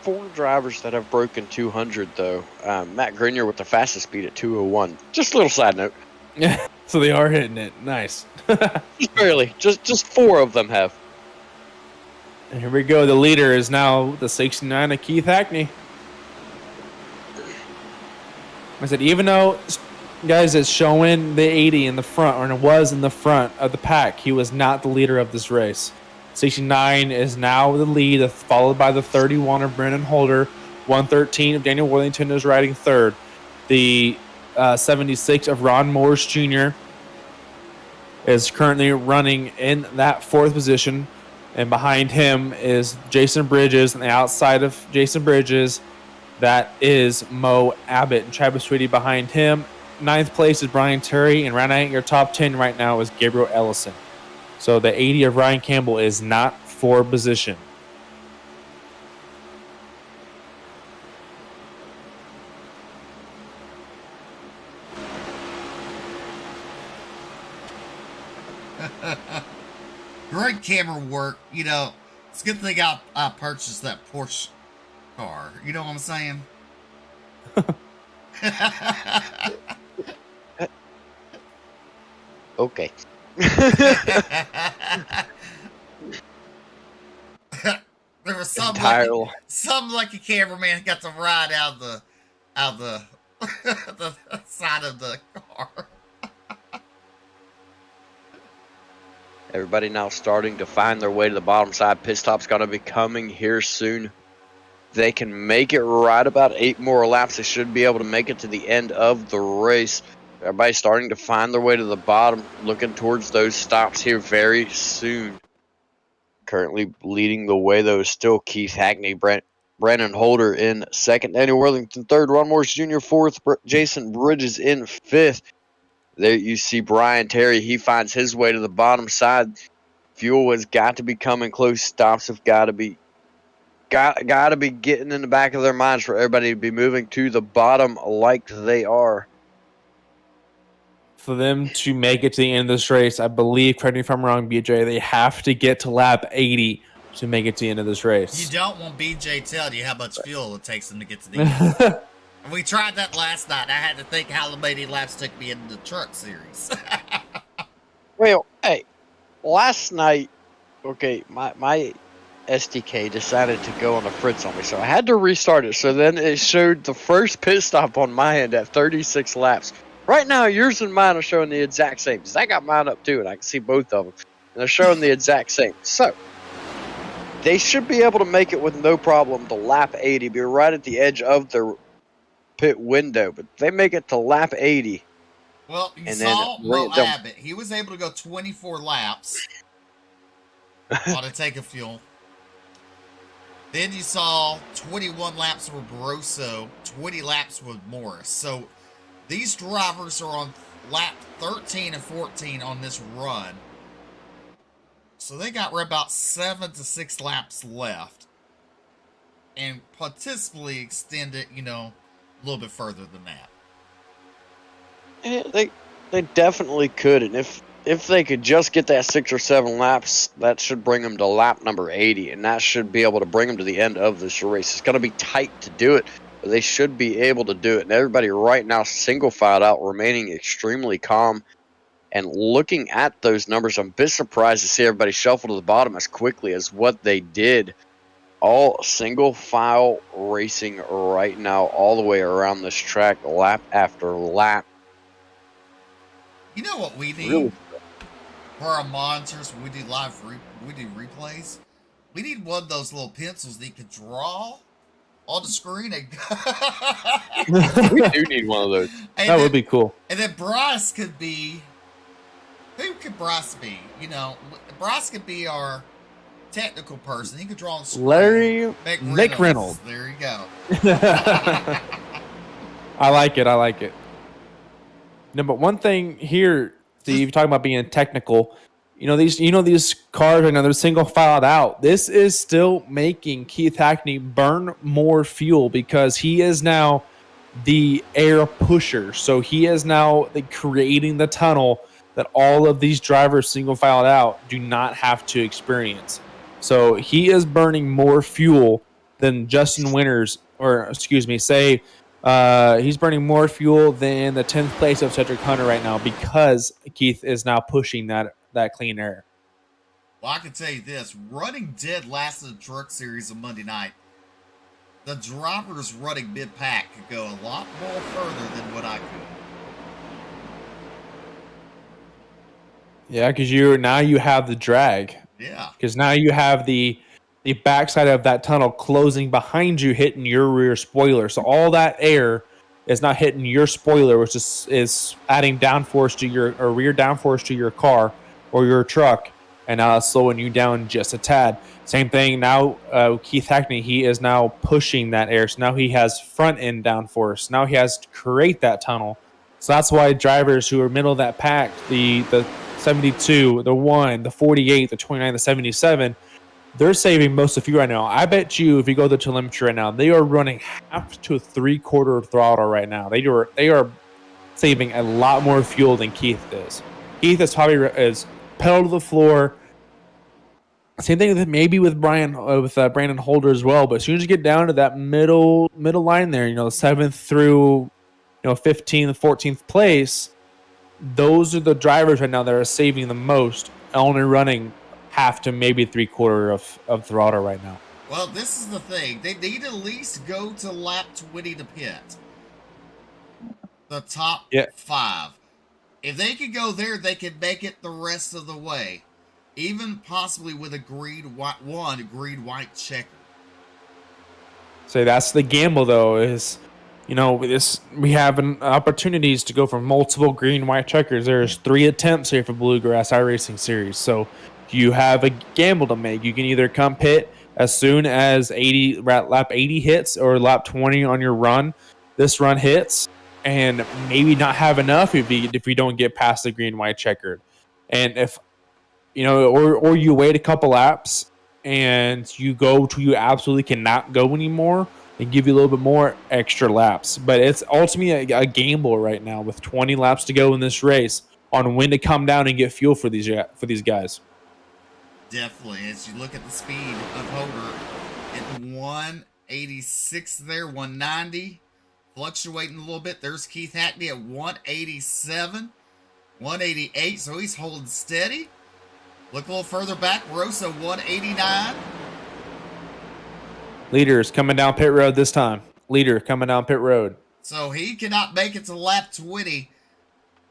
4 drivers that have broken 200, though. Matt Grenier with the fastest speed at 201. Just a little side note. Yeah, so they are hitting it. Nice. Just barely. Just 4 of them have. And here we go. The leader is now the 69 of Keith Hackney. I said, even though, guys, it's showing the 80 in the front, or it was in the front of the pack, he was not the leader of this race. 69 is now the lead, followed by the 31 of Brennan Holder. 113 of Daniel Worthington is riding third. The 76 of Ron Morris Jr. is currently running in that 4th position. And behind him is Jason Bridges. And the outside of Jason Bridges, that is Mo Abbott. And Travis Tweedy behind him. 9th place is Brian Terry. And rounding out your top 10 right now is Gabriel Ellison. So the 80 of Ryan Campbell is not for position. Great camera work. You know, it's a good thing I purchased that Porsche car. You know what I'm saying? Okay. There was some lucky cameraman got to ride out the the side of the car. Everybody now starting to find their way to the bottom side. Pit stop's going to be coming here soon. They can make it right about 8 more laps. They should be able to make it to the end of the race. Everybody's starting to find their way to the bottom, looking towards those stops here very soon. Currently leading the way, though, is still Keith Hackney. Brandon Holder in 2nd. Daniel Worthington 3rd. Ron Morris Jr. 4th. Jason Bridges in 5th. There you see Brian Terry. He finds his way to the bottom side. Fuel has got to be coming close. Stops have got to be getting in the back of their minds for everybody to be moving to the bottom like they are. For them to make it to the end of this race, I believe, correct me if I'm wrong, BJ, they have to get to lap 80 to make it to the end of this race. You don't want BJ telling you how much fuel it takes them to get to the end. We tried that last night. I had to think how many laps took me in the truck series. Well, hey, last night, okay, my SDK decided to go on the fritz on me, so I had to restart it. So then it showed the first pit stop on my end at 36 laps. Right now, yours and mine are showing the exact same, because I got mine up too, and I can see both of them. And they're showing the exact same. So, they should be able to make it with no problem to lap 80, be right at the edge of their pit window, but they make it to lap 80. Well, you saw Mo Abbott. He was able to go 24 laps on a tank of fuel. Then you saw 21 laps with Barroso, 20 laps with Morris. So these drivers are on lap 13 and 14 on this run. So they got about 7 to 6 laps left. And potentially extend it, you know, a little bit further than that. Yeah, they definitely could, and if they could just get that 6 or 7 laps, that should bring them to lap number 80, and that should be able to bring them to the end of this race. It's going to be tight to do it, but they should be able to do it. And everybody right now single filed out, remaining extremely calm and looking at those numbers. I'm a bit surprised to see everybody shuffle to the bottom as quickly as what they did. All single file racing right now, all the way around this track, lap after lap. You know what we need Really? for our monitors when we do replays? We need one of those little pencils that you can draw on the screen. We do need one of those. That would be cool. And then Bryce could be... Who could Bryce be? You know, Bryce could be our technical person. He could draw on the screen. Nick Reynolds. There you go. I like it. No, but one thing here, Steve, talking about being technical, these cars right now, they're single filed out. This is still making Keith Hackney burn more fuel because he is now the air pusher. So he is now creating the tunnel that all of these drivers single filed out do not have to experience. So he is burning more fuel than Justin Winters, or excuse me, say he's burning more fuel than the 10th place of Cedric Hunter right now because Keith is now pushing that clean air. Well, I can tell you this, running dead last in the truck series on Monday night, the drivers running mid-pack could go a lot more further than what I could. Yeah, because now you have the drag. Yeah. Because now you have the backside of that tunnel closing behind you, hitting your rear spoiler. So all that air is not hitting your spoiler, which is adding downforce to your or rear downforce to your car or your truck, and now it's slowing you down just a tad. Same thing now. Keith Hackney, he is now pushing that air. So now he has front end downforce. Now he has to create that tunnel. So that's why drivers who are middle of that pack, the 72, the 1, the 48, the 29, the 77, they're saving most of fuel right now. I bet you if you go to the telemetry right now, they are running half to 3/4 throttle right now. They are saving a lot more fuel than Keith is. Keith is probably is pedal to the floor. Same thing with maybe with Brandon Holder as well. But as soon as you get down to that middle line there, 7th through 15th, 14th place, those are the drivers right now that are saving the most, only running half to maybe 3/4 of throttle right now. Well, this is the thing. They need to at least go to lap 20 to pit. The top 5. If they could go there, they could make it the rest of the way. Even possibly with a green white checker. So that's the gamble, though, is we have opportunities to go for multiple green white checkers. There's 3 attempts here for Bluegrass iRacing Series, so you have a gamble to make. You can either come pit as soon as lap 80 hits or lap 20 on your run. This run hits, and maybe not have enough if you don't get past the green white checkered, and if or you wait a couple laps and you absolutely cannot go anymore, and give you a little bit more extra laps. But it's ultimately a gamble right now with 20 laps to go in this race on when to come down and get fuel for these guys. Definitely. As you look at the speed of Holder at 186 there, 190, fluctuating a little bit. There's Keith Hackney at 187, 188, so he's holding steady. Look a little further back, Rosa 189. Leader is coming down pit road this time. Leader coming down pit road. So he cannot make it to lap 20.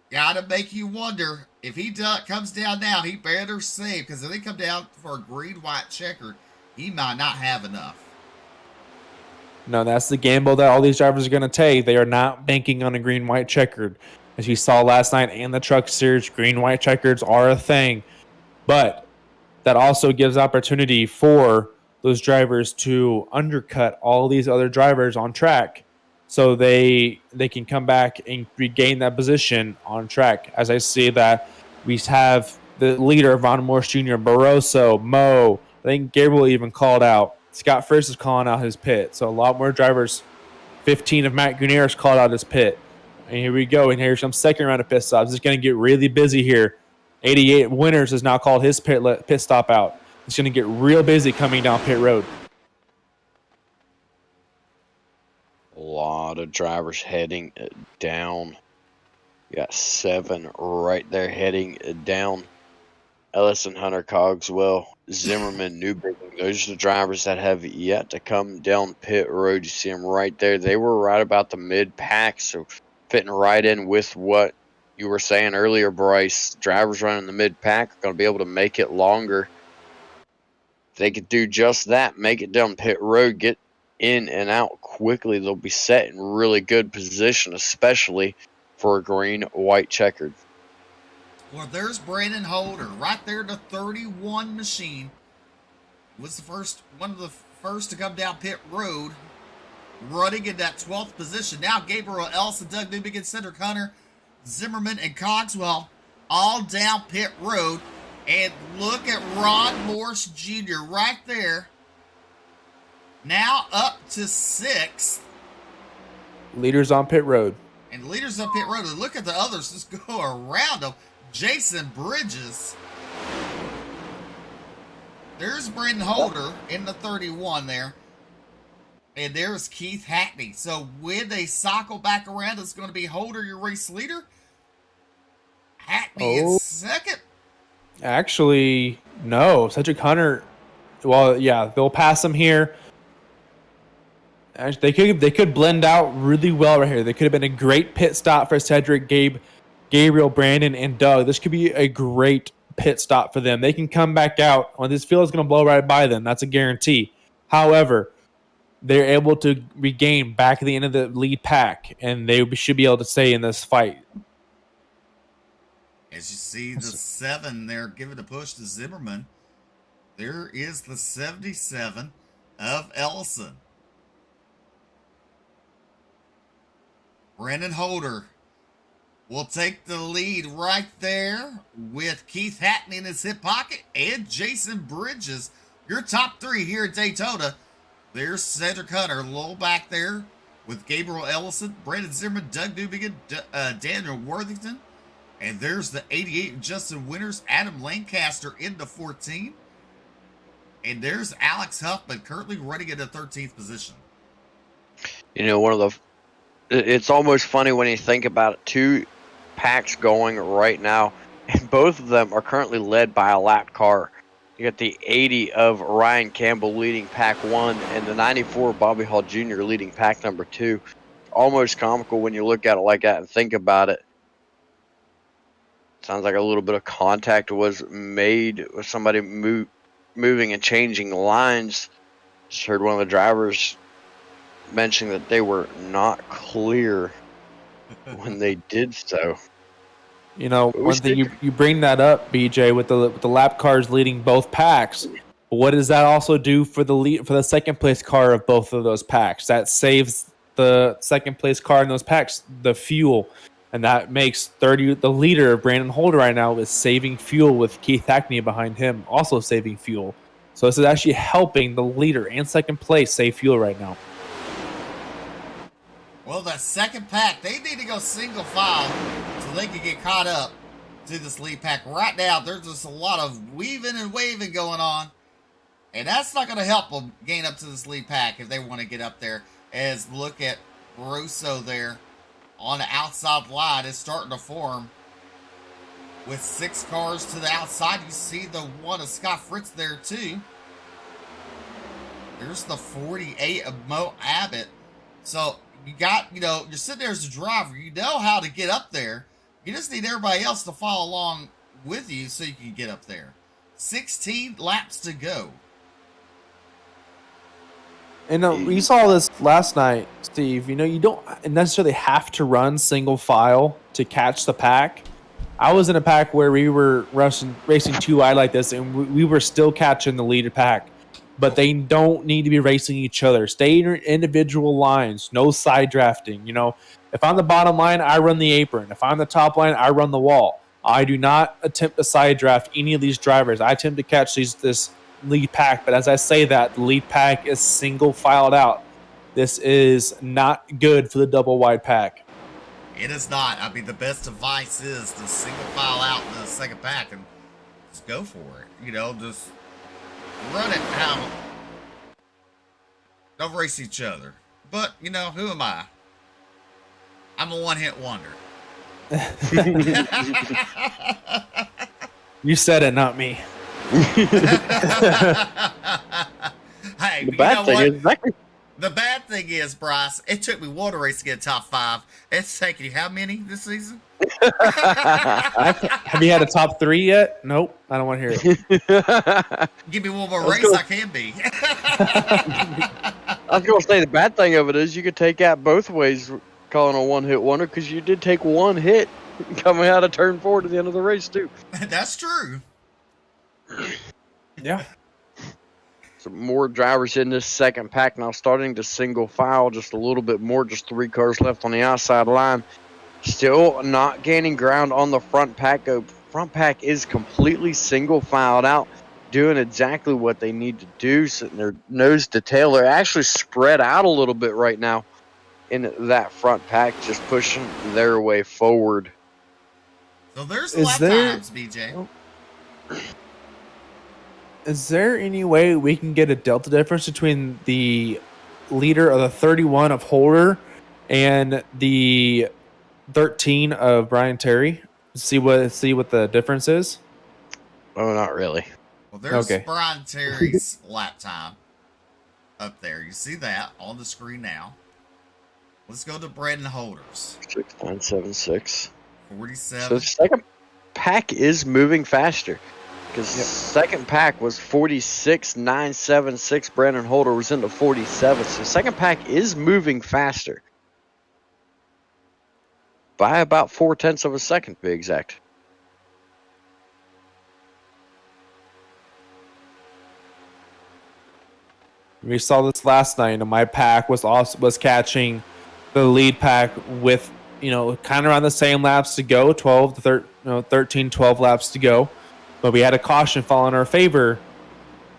Gotta make you wonder, if he comes down now, he better save, because if they come down for a green-white checkered, he might not have enough. No, that's the gamble that all these drivers are going to take. They are not banking on a green-white checkered. As you saw last night in the truck series, green-white checkers are a thing. But that also gives opportunity for those drivers to undercut all these other drivers on track, so they can come back and regain that position on track. As I see that we have the leader, Von Morse Jr., Barroso, Mo, I think Gabriel even called out. Scott First is calling out his pit. So a lot more drivers. 15 of Matt Guneris called out his pit. And here we go. And here's some second round of pit stops. It's going to get really busy here. 88 Winters has now called his pit stop out. It's going to get real busy coming down pit road. A lot of drivers heading down. You got 7 right there heading down. Ellison, Hunter, Cogswell, Zimmerman, Newbigin. Those are the drivers that have yet to come down pit road. You see them right there. They were right about the mid-pack, so fitting right in with what you were saying earlier, Bryce. Drivers running the mid-pack are going to be able to make it longer. If they could do just that, make it down pit road, get in and out quickly, they'll be set in really good position, especially for a green-white checkered. Well, there's Brandon Holder right there, the 31 machine. Was one of the first to come down pit road, running in that 12th position. Now Gabriel Elson, Doug Newbigin, Cedric Hunter, Zimmerman, and Cogswell all down pit road. And look at Ron Morse Jr. right there. Now up to 6th. Leaders on pit road. And leaders on pit road. And look at the others just go around them. Jason Bridges. There's Brendan Holder in the 31 there. And there's Keith Hackney. So when they cycle back around, it's going to be Holder, your race leader. Hackney is second. Actually, no. Cedric Hunter. Well, yeah, they'll pass him here. Actually, they could blend out really well right here. They could have been a great pit stop for Cedric, Gabriel, Brandon, and Doug. This could be a great pit stop for them. They can come back out. Well, this field is going to blow right by them. That's a guarantee. However, they're able to regain back at the end of the lead pack, and they should be able to stay in this fight. As you see the 7 there giving a push to Zimmerman, there is the 77 of Ellison. Brendan Holder will take the lead right there with Keith Hackney in his hip pocket and Jason Bridges. Your top 3 here at Daytona. There's Cedric Hunter, a little back there with Gabriel Ellison, Brandon Zimmerman, Doug Newbigin, Daniel Worthington. And there's the 88 Justin Winters, Adam Lancaster in the 14. And there's Alex Huffman currently running in the 13th position. You know, it's almost funny when you think about it. 2 packs going right now, and both of them are currently led by a lap car. You got the 80 of Ryan Campbell leading pack 1, and the 94 Bobby Hall Jr. leading pack number 2. Almost comical when you look at it like that and think about it. Sounds like a little bit of contact was made with somebody moving and changing lines. Just heard one of the drivers mentioning that they were not clear when they did so. You know, one thing you bring that up, BJ, with the lap cars leading both packs. What does that also do for the second place car of both of those packs? That saves the second place car in those packs the fuel, and that makes the leader of Brandon Holder right now is saving fuel with Keith Hackney behind him, also saving fuel. So this is actually helping the leader and second place save fuel right now. Well, that second pack, they need to go single file so they can get caught up to this lead pack. Right now, there's just a lot of weaving and waving going on, and that's not going to help them gain up to this lead pack if they want to get up there. As look at Russo there on the outside line is starting to form with 6 cars to the outside. You see the one of Scott Fritz there too. There's the 48 of Mo Abbott. So you got, you're sitting there as a driver. You know how to get up there. You just need everybody else to follow along with you so you can get up there. 16 laps to go. And we saw this last night, Steve. You don't necessarily have to run single file to catch the pack. I was in a pack where we were racing 2 wide like this, and we were still catching the leader pack. But they don't need to be racing each other. Stay in your individual lines. No side drafting. If I'm the bottom line, I run the apron. If I'm the top line, I run the wall. I do not attempt to side draft any of these drivers. I attempt to catch this lead pack, but as I say that, the lead pack is single filed out. This is not good for the double wide pack. It is not. I mean, the best advice is to single file out in the second pack and just go for it. Just run it out. Don't race each other. But, who am I? I'm a one-hit wonder. You said it, not me. Hey, the bad thing is, Bryce, it took me one race to get top 5. It's taken you how many this season? Have you had a top 3 yet? Nope. I don't want to hear it. Give me one more race, I can be. I was going to say the bad thing of it is you could take out both ways calling a one-hit wonder because you did take one hit coming out of turn 4 to the end of the race, too. That's true. Yeah. Some more drivers in this second pack now, starting to single file just a little bit more. Just 3 cars left on the outside line. Still not gaining ground on the front pack. Front pack is completely single filed out, doing exactly what they need to do, sitting their nose to tail. They're actually spread out a little bit right now. in that front pack, just pushing their way forward. So there's the lap times, BJ. Is there any way we can get a delta difference between the leader of the 31 of Holder and the 13 of Brian Terry? See what the difference is? Oh, not really. Well, there's Okay. Brian Terry's lap time up there. You see that on the screen now. Let's go to Braden Holder's. 6976. 47. So the second pack is moving faster. Because second pack was 46.976. Brandon Holder was into 47. So second pack is moving faster. By about 0.4 of a second, to be exact. We saw this last night, and my pack was catching the lead pack with, kind of around the same laps to go, 13, 12 laps to go. But we had a caution fall in our favor,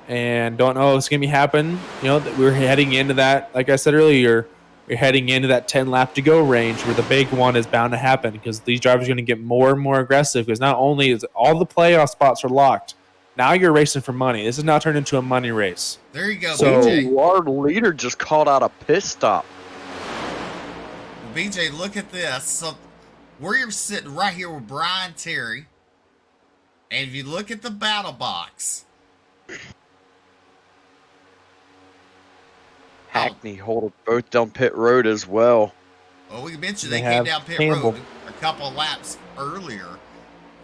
and don't know what's going to be happening. We're heading into that, like I said earlier, we're heading into that 10 lap to go range where the big one is bound to happen because these drivers are going to get more and more aggressive because not only is all the playoff spots are locked, now you're racing for money. This is now turned into a money race. There you go, So- BJ. Our leader just called out a pit stop. Well, BJ, look at this. So we're sitting right here with Brian Terry. And if you look at the battle box, Hackney Holder both down pit road as well. well, we mentioned they They came have down pit Campbell. road a couple of laps earlier.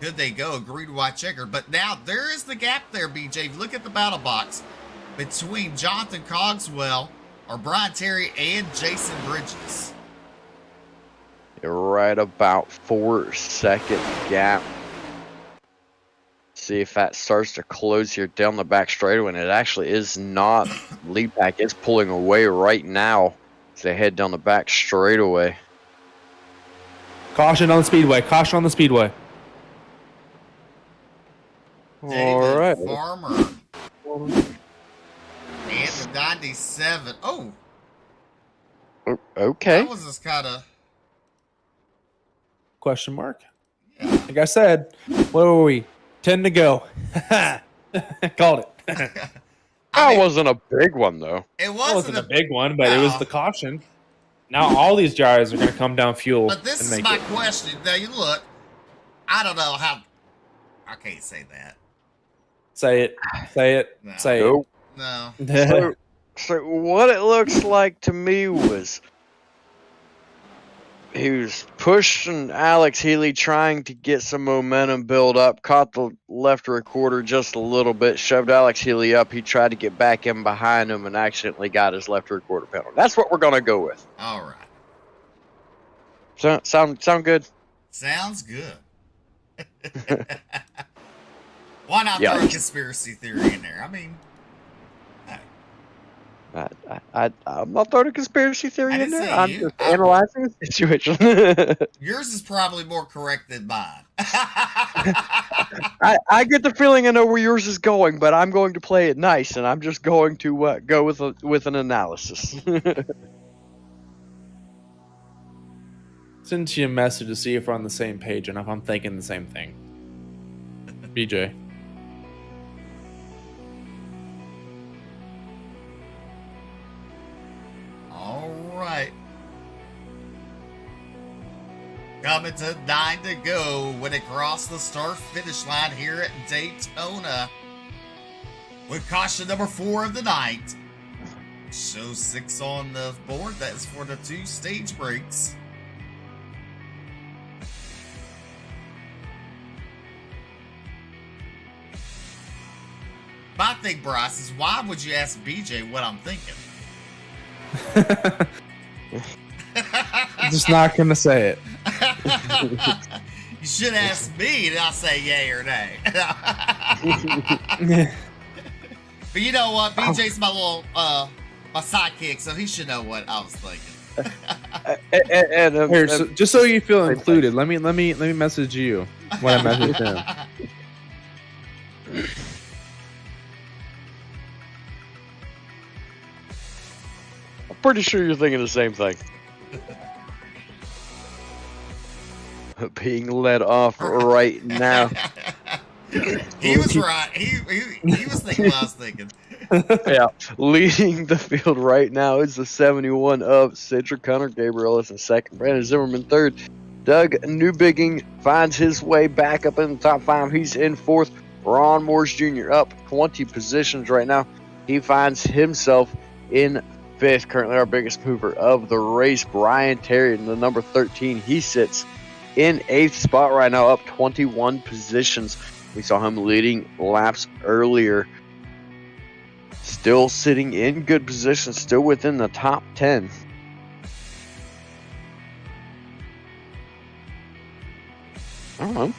Could they go? Green, white, checkered. But now there is the gap there, BJ. If you look at the battle box between Jonathan Cogswell or Brian Terry and Jason Bridges. Right about 4-second gap. See if that starts to close here down the back straightaway. And it actually is not. Lead pack is pulling away right now as they head down the back straightaway. Caution on the speedway. Caution on the speedway. David All right. Farmer. And the 97. Oh, Okay. that was just kind of. Question mark. Yeah. Like I said, what were we? 10 to go. Called it. That wasn't a big one, though. It It wasn't, wasn't a big one, but it was No. the caution. Now all these guys are going to come down fuel. But this and is make my it. question. Now you look. I don't know how. I can't say that. Say it. Say it. No. Say Nope. No. it. So what it looks like to me was he was pushing Alex Healy, trying to get some momentum build up, caught the left recorder just a little bit, shoved Alex Healy up. He tried to get back in behind him and accidentally got his left recorder penalty. That's what we're going to go with. All right. Sound good? Sounds good. Why not Yeah. throw a conspiracy theory in there? I mean, hey, I'm not throwing a conspiracy theory I in didn't there. say I'm you. just analyzing the situation. yours is probably more correct than mine. I get the feeling I know where yours is going, but I'm going to play it nice, and I'm just going to go with an analysis. Send you a message to see if we're on the same page and if I'm thinking the same thing. BJ. All right. Coming to 9 to go when it crossed the start finish line here at Daytona. With caution number 4 of the night. Show 6 on the board. That's for the 2 stage breaks. My thing, Bryce, is why would you ask BJ what I'm thinking? I'm just not going to say it. You should ask me and I'll say yay or nay. But you know what? BJ's my little my sidekick, so he should know what I was thinking. Here, so, just so you feel included, let me message you when I message him. I'm pretty sure you're thinking the same thing. Being led off right now. He was right. He was thinking what I was thinking. Yeah, leading the field right now is the 71 of Cedric Hunter. Gabriel Ellis in second. Brandon Zimmerman third. Doug Newbigging finds his way back up in the top 5. He's in fourth. Ron Morse Jr. up 20 positions right now. He finds himself in fifth. Currently our biggest mover of the race, Brian Terry, in the number 13. He sits in 8th spot right now, up 21 positions. We saw him leading laps earlier. Still sitting in good position, still within the top 10. I don't know.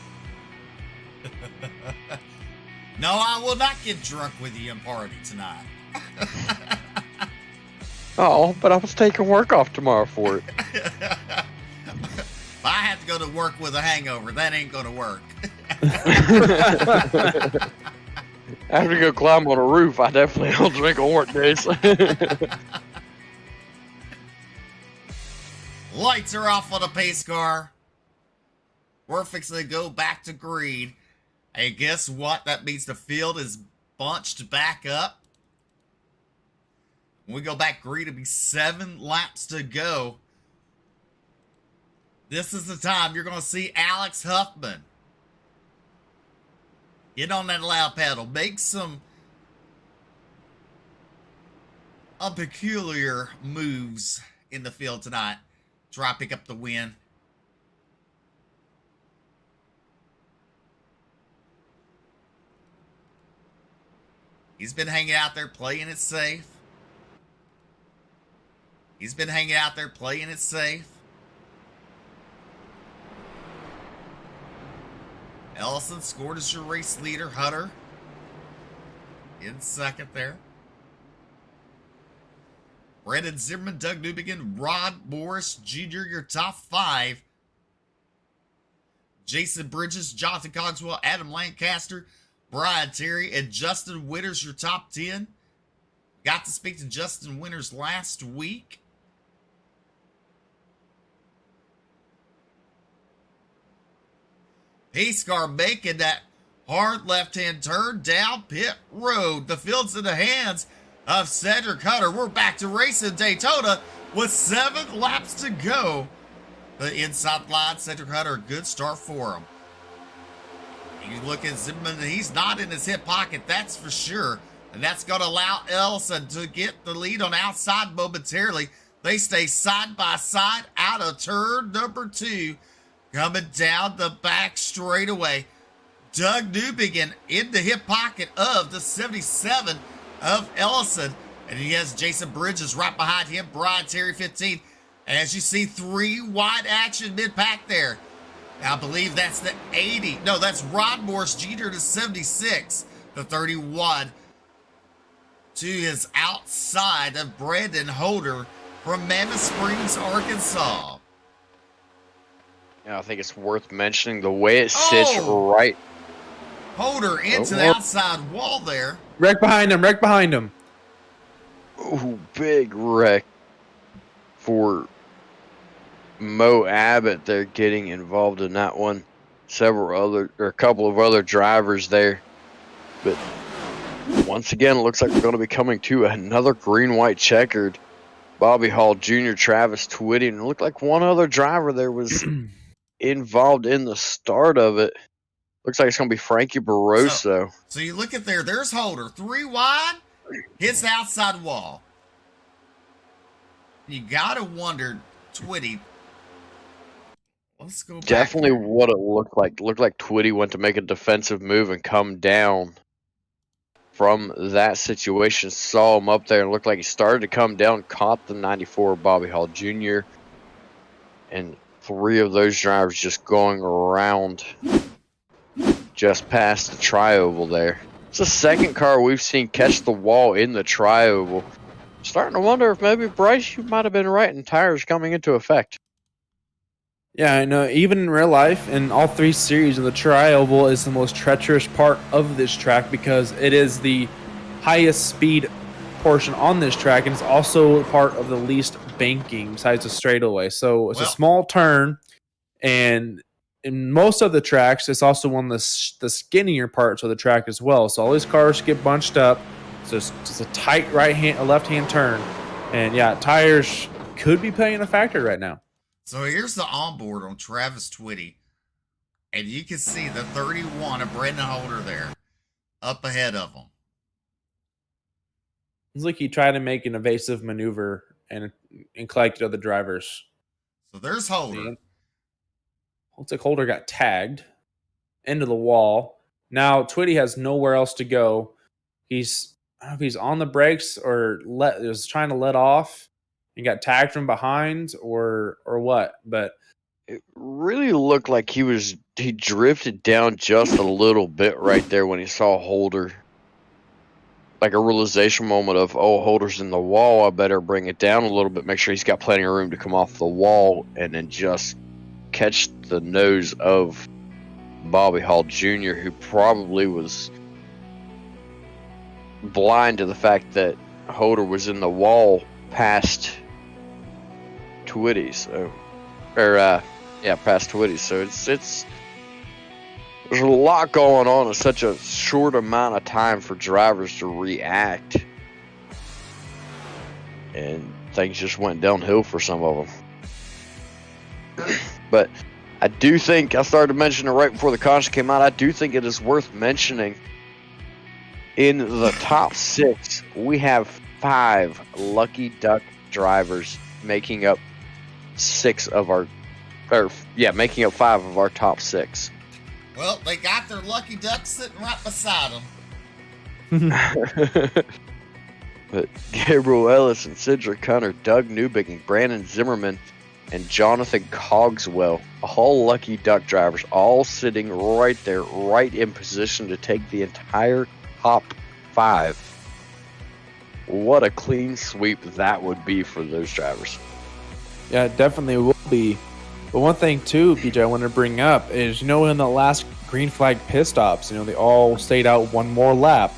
No, I will not get drunk with you and party tonight. Oh, but I was taking work off tomorrow for it. I have to go to work with a hangover. That ain't going to work. I have to go climb on a roof. I definitely don't drink on work days. Lights are off on the pace car. We're fixing to go back to green. And guess what? That means the field is bunched back up. When we go back green, it'll be 7 laps to go. This is the time you're going to see Alex Huffman get on that loud pedal, make some peculiar moves in the field tonight. Try to pick up the win. He's been hanging out there playing it safe. He's been hanging out there playing it safe. Ellison scored as your race leader. Hunter in second there. Brandon Zimmerman, Doug Newbigging, Rod Morris Jr., your top 5. Jason Bridges, Jonathan Cogswell, Adam Lancaster, Brian Terry, and Justin Winters, your top 10. Got to speak to Justin Winters last week. Pace car making that hard left-hand turn down pit road. The field's in the hands of Cedric Hunter. We're back to racing Daytona with 7 laps to go. The inside line, Cedric Hunter, a good start for him. You look at Zimmerman, he's not in his hip pocket, that's for sure. And that's going to allow Ellison to get the lead on outside momentarily. They stay side by side out of turn number 2. Coming down the back straightaway. Doug Newbigging in the hip pocket of the 77 of Ellison. And he has Jason Bridges right behind him. Brian Terry 15. As you see, 3 wide action mid-pack there. I believe that's the 80. No, that's Rod Morris Jr. to 76. The 31 to his outside of Brandon Holder from Mammoth Springs, Arkansas. Yeah, I think it's worth mentioning the way it sits right. Holder into the outside wall there. Wreck behind him, wreck behind him. Ooh, big wreck for Mo Abbott. They're getting involved in that one. A couple of other drivers there. But once again, it looks like we're going to be coming to another green-white checkered. Bobby Hall Jr., Travis Twitty, and it looked like one other driver there was involved in the start of it. Looks like it's going to be Frankie Barroso. So you look at there's Holder. 3 wide, hits the outside wall. You got to wonder, Twitty. Let's go back. Definitely what it looked like. Looked like Twitty went to make a defensive move and come down from that situation. Saw him up there and looked like he started to come down, caught the 94 Bobby Hall Jr. And 3 of those drivers just going around just past the tri-oval there. It's the second car we've seen catch the wall in the tri-oval. Starting to wonder if maybe, Bryce, you might have been right and tires coming into effect. Yeah, I know. Even in real life, in all 3 series, the tri-oval is the most treacherous part of this track because it is the highest speed portion on this track, and it's also part of the least banking besides the straightaway. So it's a small turn, and in most of the tracks, it's also one of the skinnier parts of the track as well. So all these cars get bunched up. So it's just a tight a left-hand turn. And yeah, tires could be playing a factor right now. So here's the onboard on Travis Twitty. And you can see the 31 of Brendan Holder there up ahead of him. It's like he tried to make an evasive maneuver and collected other drivers. So there's Holder. Looks like Holder got tagged into the wall. Now Twitty has nowhere else to go. I don't know if he's on the brakes or was trying to let off and got tagged from behind or what. But it really looked like he drifted down just a little bit right there when he saw Holder. Like a realization moment of, oh, Holder's in the wall. I better bring it down a little bit, make sure he's got plenty of room to come off the wall, and then just catch the nose of Bobby Hall Jr., who probably was blind to the fact that Holder was in the wall past Twitty. So, past Twitty. So it's there's a lot going on in such a short amount of time for drivers to react, and things just went downhill for some of them. But I do think, I started to mention it right before the caution came out, I do think it is worth mentioning in the top 6, we have 5 Lucky Duck drivers making up 5 of our top 6. Well, they got their Lucky Duck sitting right beside them. But Gabriel Ellis and Cedric Hunter, Doug Newbigg, Brandon Zimmerman, and Jonathan Cogswell, all Lucky Duck drivers, all sitting right there, right in position to take the entire top 5. What a clean sweep that would be for those drivers. Yeah, it definitely will be. But one thing too, BJ, I want to bring up is, in the last green flag pit stops, they all stayed out one more lap.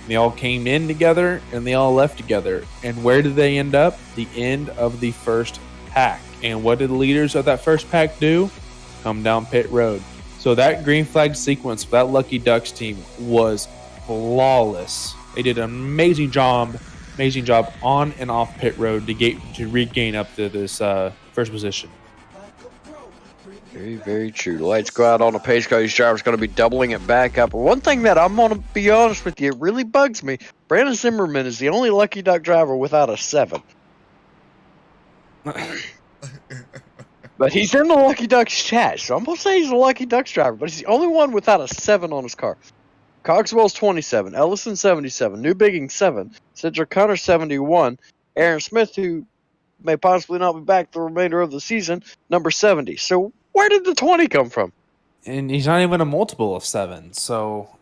They all came in together and they all left together. And where did they end up? The end of the first pack. And what did the leaders of that first pack do? Come down pit road. So that green flag sequence for that Lucky Ducks team was flawless. They did an amazing job on and off pit road to regain up to this first position. Very, very true. The lights go out on the pace car. These drivers going to be doubling it back up. One thing that I'm going to be honest with you, it really bugs me. Brandon Zimmerman is the only Lucky Duck driver without a 7. But he's in the Lucky Ducks chat, so I'm going to say he's a Lucky Ducks driver, but he's the only one without a 7 on his car. Cogswell's 27, Ellison 77, Newbigging 7, Cedric Hunter 71, Aaron Smith, who may possibly not be back the remainder of the season, number 70. So where did the 20 come from? And he's not even a multiple of 7, so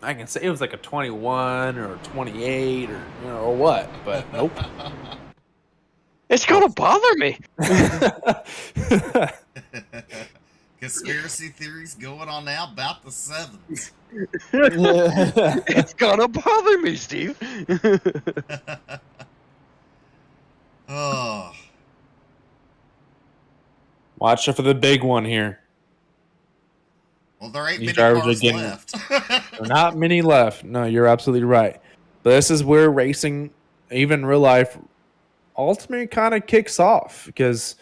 I can say it was like a 21 or a 28 or what, but nope. It's gonna bother me. Conspiracy theories going on now about the 7s. It's gonna bother me, Steve. Oh. Watch out for the big one here. Well, there ain't many cars left. There are not many left. No, you're absolutely right. But this is where racing, even real life, ultimately kind of kicks off because,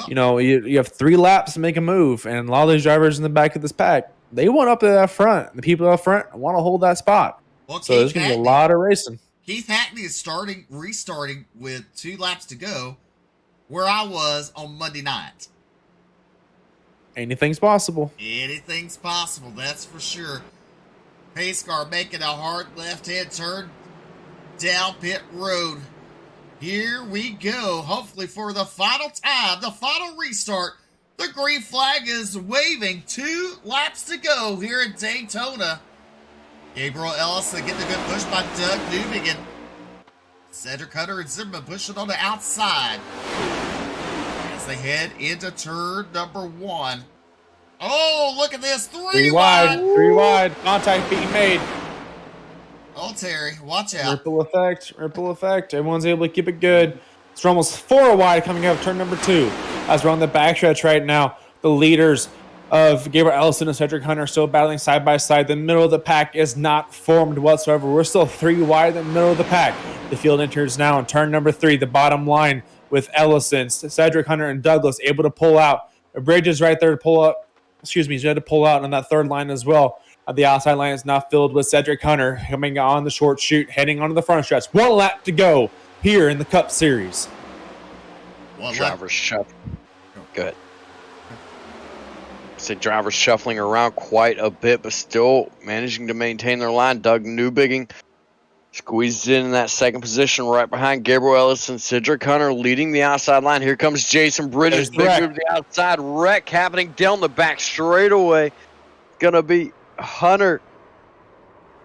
you have 3 laps to make a move, and a lot of these drivers in the back of this pack, they want up to that front. The people up front want to hold that spot. Well, so there's going to be a lot of racing. Keith Hackney is restarting with 2 laps to go, where I was on Monday night. Anything's possible. Anything's possible, that's for sure. Pace car making a hard left-hand turn down pit road. Here we go. Hopefully for the final time, the final restart. The green flag is waving. 2 laps to go here in Daytona. Gabriel Ellis getting a good push by Doug Newbigg. Cedric Hunter and Zimmerman pushing on the outside as they head into turn number 1. Oh, look at this. 3 wide. 3 wide. Contact being made. Oh, Terry, watch out. Ripple effect. Everyone's able to keep it good. It's almost 4 wide coming out of turn number 2. As we're on the backstretch right now, the leaders of Gabriel Ellison and Cedric Hunter are still battling side by side. The middle of the pack is not formed whatsoever. We're still 3 wide in the middle of the pack. The field enters now in turn number 3, the bottom line with Ellison, Cedric Hunter, and Douglas able to pull out. Bridges right there to pull up. Excuse me, he's ready to pull out on that third line as well. The outside line is now filled with Cedric Hunter coming on the short chute, heading onto the front stretch. 1 lap to go here in the Cup Series. Drivers shuffling. Go ahead. Say drivers shuffling around quite a bit, but still managing to maintain their line. Doug Newbigging squeezed in that second position right behind Gabriel Ellison. Cedric Hunter leading the outside line. Here comes Jason Bridges. Big move to the outside. Wreck happening down the back straightaway. Gonna be Hunter,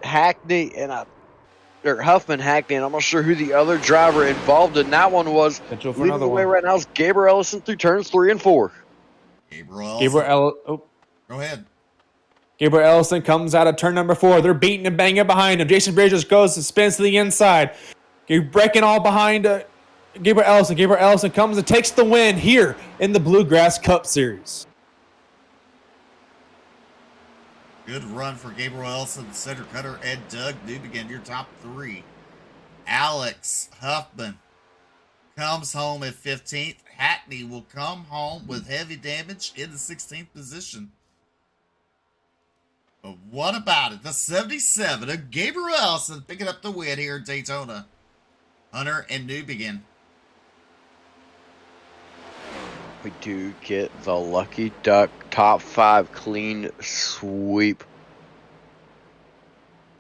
Hackney, and Huffman, Hackney, and I'm not sure who the other driver involved in that one was. Leading the way right now is Gabriel Ellison through turns 3 and 4. Go ahead. Gabriel Ellison comes out of turn number 4. They're beating and banging behind him. Jason Bridges goes and spins to the inside. You're breaking all behind Gabriel Ellison. Gabriel Ellison comes and takes the win here in the Bluegrass Cup Series. Good run for Gabriel Ellison, Cedric Hunter, and Doug Newbegin, your top 3. Alex Huffman comes home at 15th. Hackney will come home with heavy damage in the 16th position. But what about it? The 77 of Gabriel Ellison picking up the win here in Daytona. Hunter and Newbegin. We do get the Lucky Duck top 5 clean sweep.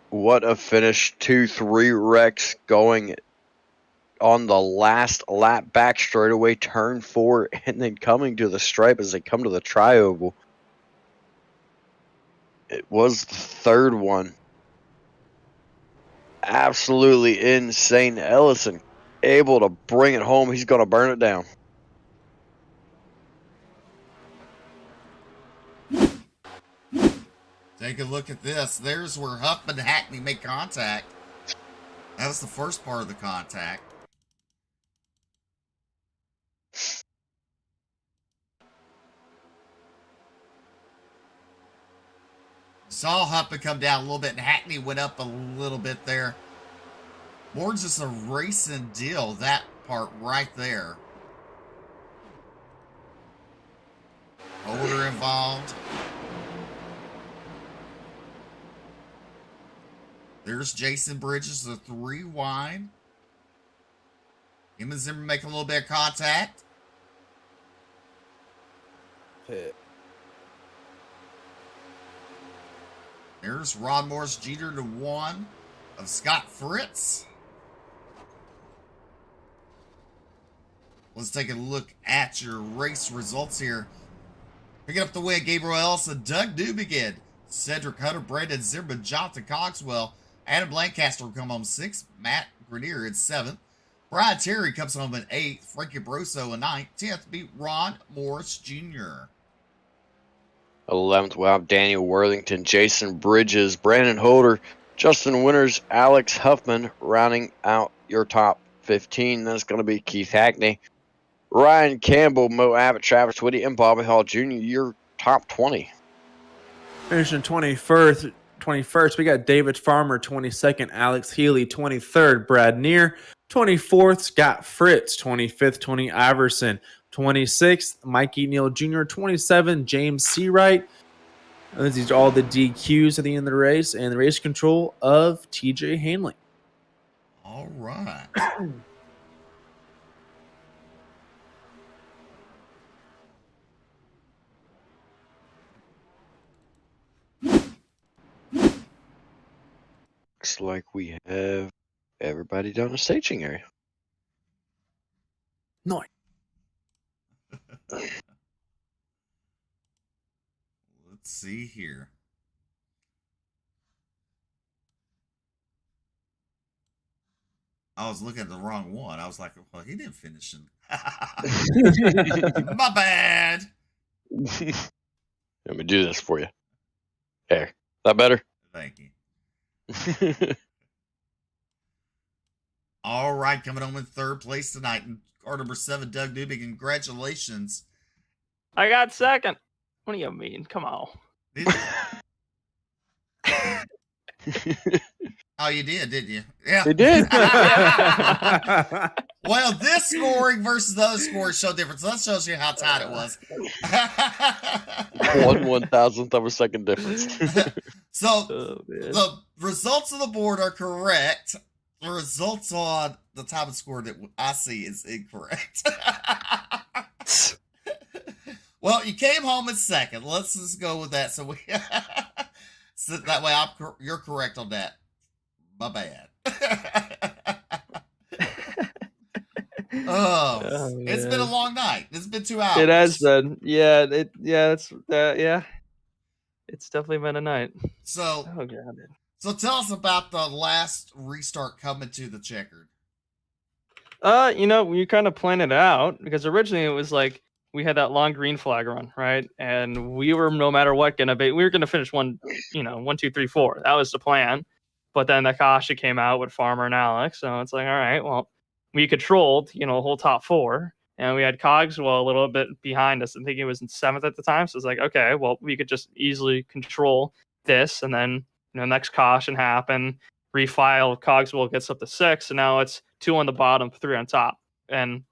What a finish. 2-3 wrecks going on the last lap back straightaway, turn 4, and then coming to the stripe as they come to the tri-oval. It was the third one. Absolutely insane. Ellison able to bring it home. He's going to burn it down. Take a look at this. There's where Huffman and Hackney make contact. That was the first part of the contact. Saw Huffman come down a little bit, and Hackney went up a little bit there. More just a racing deal, that part right there. Holder involved. There's Jason Bridges, the 3 wide. Him and Zimmer make a little bit of contact. Pit. There's Ron Morris Jeter to 1 of Scott Fritz. Let's take a look at your race results here. Picking up the win, Gabriel Ellison, Doug Newbegin, Cedric Hunter, Brandon Zimmerman, Jonathan Cogswell, Adam Lancaster will come home 6th, Matt Grenier in 7th, Brian Terry comes home in 8th, Frankie Broso in 9th, 10th beat Ron Morris Jr. 11th, we have Daniel Worthington, Jason Bridges, Brandon Holder, Justin Winters, Alex Huffman, rounding out your top 15. That's going to be Keith Hackney, Ryan Campbell, Mo Abbott, Travis Whitty, and Bobby Hall Jr., your top 20. Finishing 21st, we got David Farmer, 22nd, Alex Healy, 23rd, Brad Neer, 24th, Scott Fritz, 25th, Tony Iverson, 26th, Mikey Neal Jr., 27th, James Seawright. These are all the DQs at the end of the race, and the race control of TJ Hanley. All right. Looks like we have everybody down the staging area. No. Let's see here. I was looking at the wrong one. I was like, well, he didn't finish in. My bad. Let me do this for you. There. Is that better? Thank you. All right, coming home in 3rd place tonight, car number 7, Doug Newby. Congratulations. I got second. What do you mean? Come on. Oh, you did, didn't you? Yeah. They did. Well, this scoring versus the other scoring show difference. So that shows you how tight it was. 1/1000th of a second difference. So Oh, man. the results of the board are correct. The results on the time of score that I see is incorrect. Well, you came home in second. Let's just go with that. So so that way you're correct on that. My bad. It's been a long night. It's been 2 hours. It has been. Yeah. It's definitely been a night. So, Oh god. so tell us about the last restart coming to the checkered. We kind of planned it out because originally it was like we had that long green flag run, right? And we were no matter what we were gonna finish 1, 2, 3, 4. That was the plan. But then the CASHAPP came out with Farmer and Alex, so it's like, all right, well, we controlled, the whole top 4, and we had Cogswell a little bit behind us. I think he was in 7th at the time, so it's like, okay, well, we could just easily control this, and then next caution happen, refile, Cogswell gets up to 6, and now it's 2 on the bottom, 3 on top, and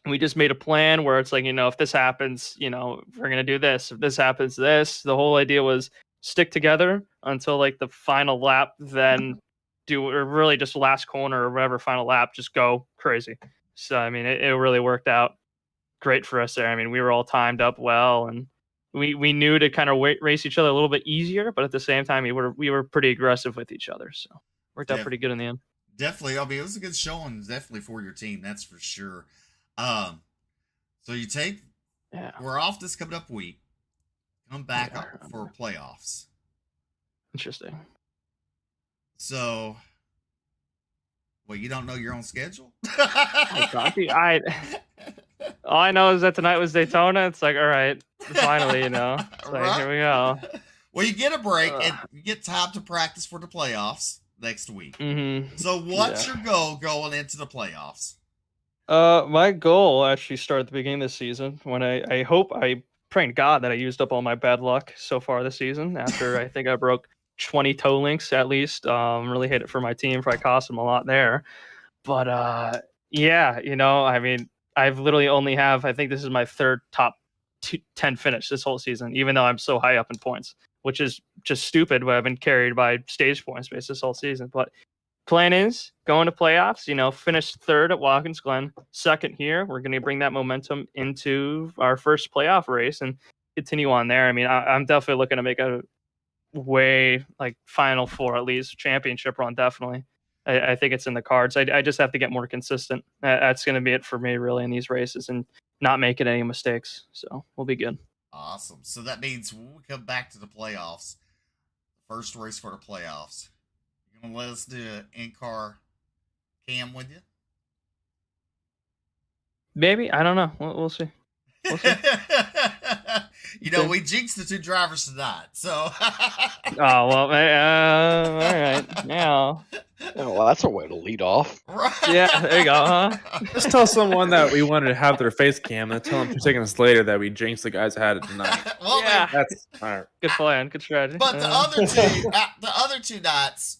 we just made a plan where it's like, if this happens, we're gonna do this. If this happens, this. The whole idea was stick together until like the final lap, then or really just last corner or whatever final lap, just go crazy. So I mean, it really worked out great for us there. I mean, we were all timed up well, and we knew to kind of race each other a little bit easier, but at the same time, we were pretty aggressive with each other. So worked out pretty good in the end. Definitely. I mean, it was a good showing, definitely for your team. That's for sure. So you take. Yeah. We're off this coming up week. Come back up for playoffs. Interesting. So, well, you don't know your own schedule? All I know is that tonight was Daytona. It's like, all right, finally, it's like, Right? here we go. Well, you get a break and you get time to practice for the playoffs next week. Mm-hmm. So, what's your goal going into the playoffs? My goal actually started at the beginning of the season when I pray to God that I used up all my bad luck so far this season. After I think I broke 20 toe links at least. Really hit it for my team. Probably cost them a lot there. But I mean, I've literally only I think this is my third top 10 finish this whole season, even though I'm so high up in points, which is just stupid. But I've been carried by stage points based this whole season. But plan is going to playoffs, finish 3rd at Watkins Glen, 2nd here. We're going to bring that momentum into our first playoff race and continue on there. I mean, I'm definitely looking to make a way like Final 4, at least championship run. Definitely. I think it's in the cards. I just have to get more consistent. That's going to be it for me really in these races and not making any mistakes. So we'll be good. Awesome. So that means when we come back to the playoffs, first race for the playoffs, you going to let us do an in-car cam with you? Maybe. I don't know. We'll see. We'll see. We jinxed the 2 drivers tonight, so. Oh, well, all right. Now. Oh, well, that's a way to lead off. Right. Yeah, there you go, huh? Just tell someone that we wanted to have their face cam and tell them 2 seconds later that we jinxed the guys that had it tonight. Well, Yeah. That's all right. Good plan. Good strategy. but the other two nights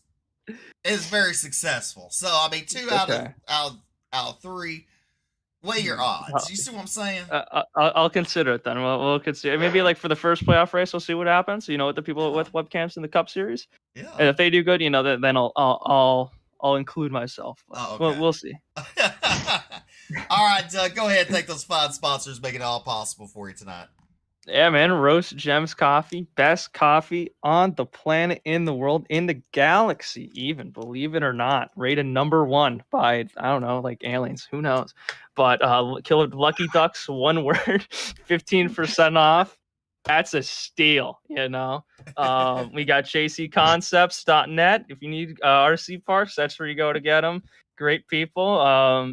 is very successful. So I mean, 2 out of 3. Weigh your odds. You see what I'm saying? I'll consider it then. We'll consider maybe like for the first playoff race. We'll see what happens. With the people with webcams in the Cup Series. Yeah. And if they do good, then I'll include myself. Oh, okay. We'll see. All right, go ahead and take those fine sponsors, make it all possible for you tonight. Yeah, man. Roast Gems Coffee, best coffee on the planet, in the world, in the galaxy, even, believe it or not. Rated #1 by, I don't know, like aliens. Who knows? But Killer Lucky Ducks, one word, 15% off. That's a steal, We got jcconcepts.net. If you need RC parts, that's where you go to get them. Great people.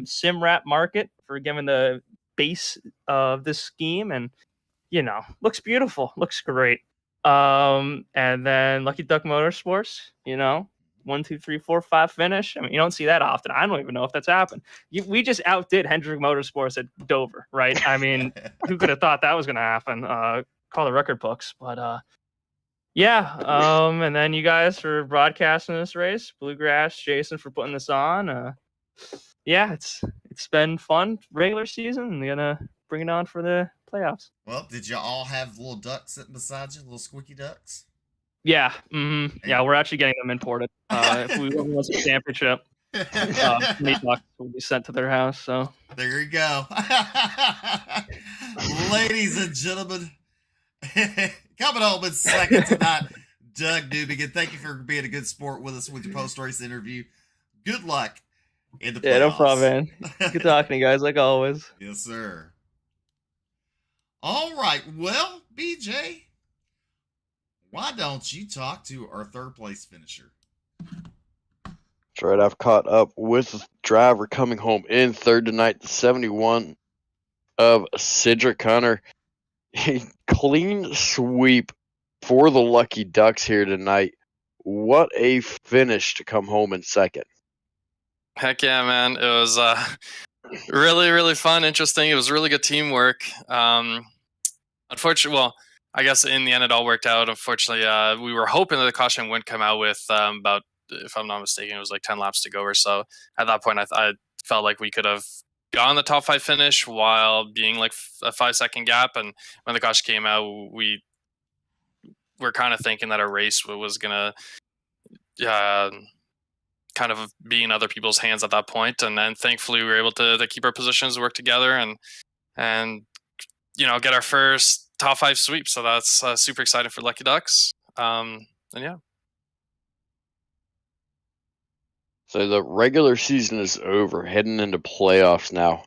Simrap Market for giving the base of this scheme, and looks beautiful, looks great. And then Lucky Duck Motorsports, 1, 2, 3, 4, 5 finish. I mean, you don't see that often. I don't even know if that's happened. We just outdid Hendrick Motorsports at Dover, right? I mean, who could have thought that was going to happen? Call the record books, but yeah. And then you guys for broadcasting this race, Bluegrass, Jason for putting this on. Yeah, it's been fun regular season. And gonna bring it on for the playoffs. Well, did you all have little ducks sitting beside you, little squeaky ducks? Yeah, yeah, we're actually getting them imported. If we win the championship, meat ducks will be sent to their house. So there you go, ladies and gentlemen. Coming home in second tonight, Doug Newbigin. Thank you for being a good sport with us with your post-race interview. Good luck in the playoffs. Yeah, no problem, man. Good talking to you guys, like always. Yes, sir. All right, well, BJ, why don't you talk to our third place finisher? That's right, I've caught up with the driver coming home in third tonight, the 71 of Cedric Hunter. A clean sweep for the Lucky Ducks here tonight. What a finish to come home in second. Heck yeah, man. It was really, really fun, interesting. It was really good teamwork. Unfortunately, well, I guess in the end it all worked out. Unfortunately, we were hoping that the caution wouldn't come out with about, if I'm not mistaken, it was like 10 laps to go or so. At that point, I felt like we could have gotten the top 5 finish while being like a 5-second gap. And when the caution came out, we were kind of thinking that our race was going to kind of be in other people's hands at that point. And then thankfully we were able to keep our positions, work together, and you know, get our first top 5 sweep. So that's super exciting for Lucky Ducks. And yeah. So the regular season is over, heading into playoffs now.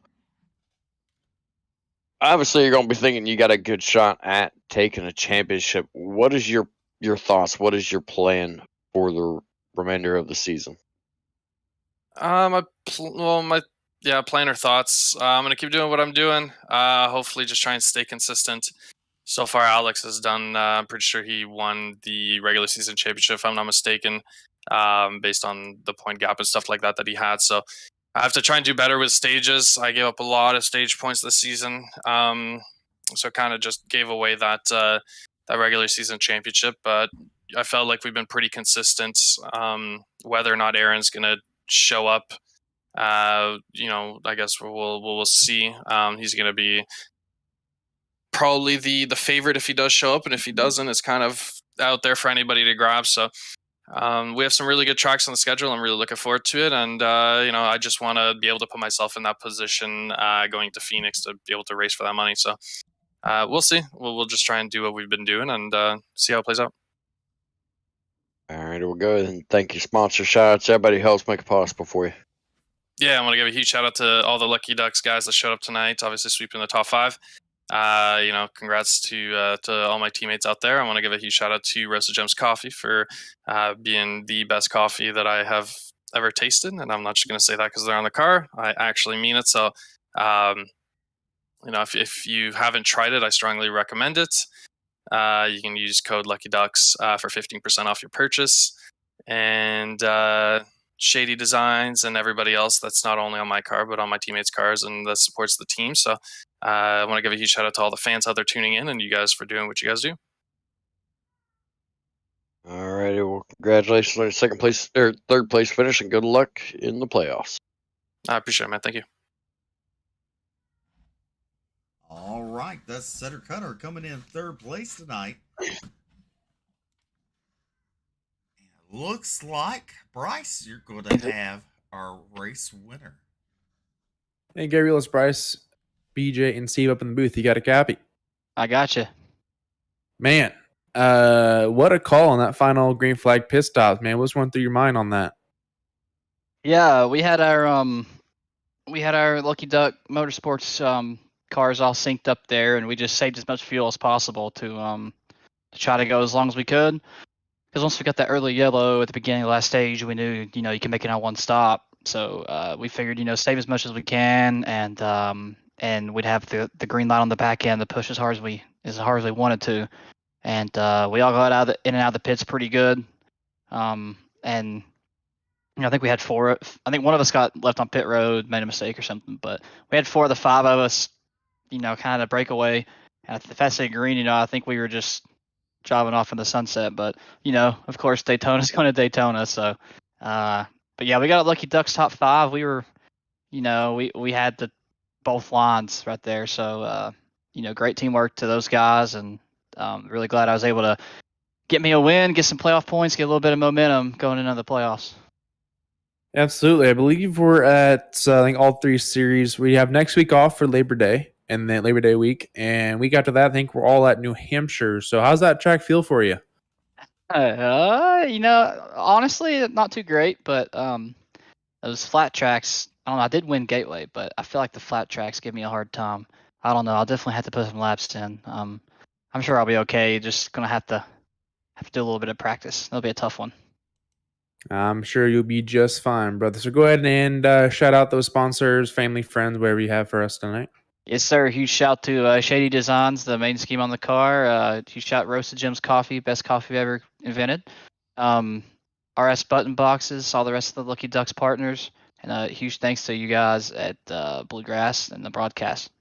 Obviously, you're going to be thinking you got a good shot at taking a championship. What is your thoughts? What is your plan for the remainder of the season? My plan or thoughts. I'm going to keep doing what I'm doing. Hopefully just try and stay consistent. So far, Alex has done, I'm pretty sure he won the regular season championship, if I'm not mistaken, based on the point gap and stuff like that he had. So I have to try and do better with stages. I gave up a lot of stage points this season. So kind of just gave away that regular season championship. But I felt like we've been pretty consistent. Whether or not Aaron's going to show up, you know, I guess we'll see. He's going to be probably the favorite if he does show up, and if he doesn't, it's kind of out there for anybody to grab. So we have some really good tracks on the schedule. I'm really looking forward to it, and you know, I just want to be able to put myself in that position going to Phoenix to be able to race for that money. So we'll see. We'll just try and do what we've been doing and see how it plays out. All right, we'll go ahead and thank you, sponsor shout-outs. Everybody who helps make it possible for you. Yeah, I want to give a huge shout out to all the Lucky Ducks guys that showed up tonight, obviously sweeping the top 5. You know, congrats to all my teammates out there. I want to give a huge shout out to Roasted Gems Coffee for being the best coffee that I have ever tasted. And I'm not just going to say that because they're on the car. I actually mean it. So, you know, if you haven't tried it, I strongly recommend it. You can use code Lucky Ducks for 15% off your purchase. And Shady Designs and everybody else that's not only on my car but on my teammates' cars and that supports the team. So I want to give a huge shout out to all the fans out there tuning in and you guys for doing what you guys do. All righty, well, congratulations on your second place or third place finish, and good luck in the playoffs. I appreciate it, man. Thank you. All right, that's Cedric Hunter coming in third place tonight. Looks like, Bryce, you're going to have our race winner. Hey, Gabriel, it's Bryce, BJ, and Steve up in the booth. You got a copy? I got you. Man, what a call on that final green flag pit stop, man. What's going through your mind on that? Yeah, we had our Lucky Duck Motorsports cars all synced up there, and we just saved as much fuel as possible to try to go as long as we could. Because once we got that early yellow at the beginning of the last stage, we knew, you know, you can make it on one stop. So we figured, you know, save as much as we can, and we'd have the green light on the back end to push as hard as we wanted to. And we all got in and out of the pits pretty good. And I think we had four. I think one of us got left on pit road, made a mistake or something. But we had 4 of the 5 of us, kind of breakaway. And if I say green, I think we were just driving off in the sunset. But of course, Daytona's going to Daytona. So, but yeah, we got a Lucky Ducks top 5. We were, we had both lines right there. So, great teamwork to those guys, and really glad I was able to get me a win, get some playoff points, get a little bit of momentum going into the playoffs. Absolutely. I believe we're at I think all 3 series. We have next week off for Labor Day and then Labor Day week. And week after that, I think we're all at New Hampshire. So how's that track feel for you? Honestly, not too great, but those flat tracks, I don't know, I did win Gateway, but I feel like the flat tracks give me a hard time. I don't know. I'll definitely have to put some laps in. I'm sure I'll be okay. Just going to have to do a little bit of practice. It'll be a tough one. I'm sure you'll be just fine, brother. So go ahead and shout out those sponsors, family, friends, wherever you have for us tonight. Yes, sir. Huge shout to Shady Designs, the main scheme on the car. Huge shout Roasted Gems Coffee, best coffee ever invented. RS Button Boxes, all the rest of the Lucky Ducks partners. And huge thanks to you guys at Bluegrass and the broadcast.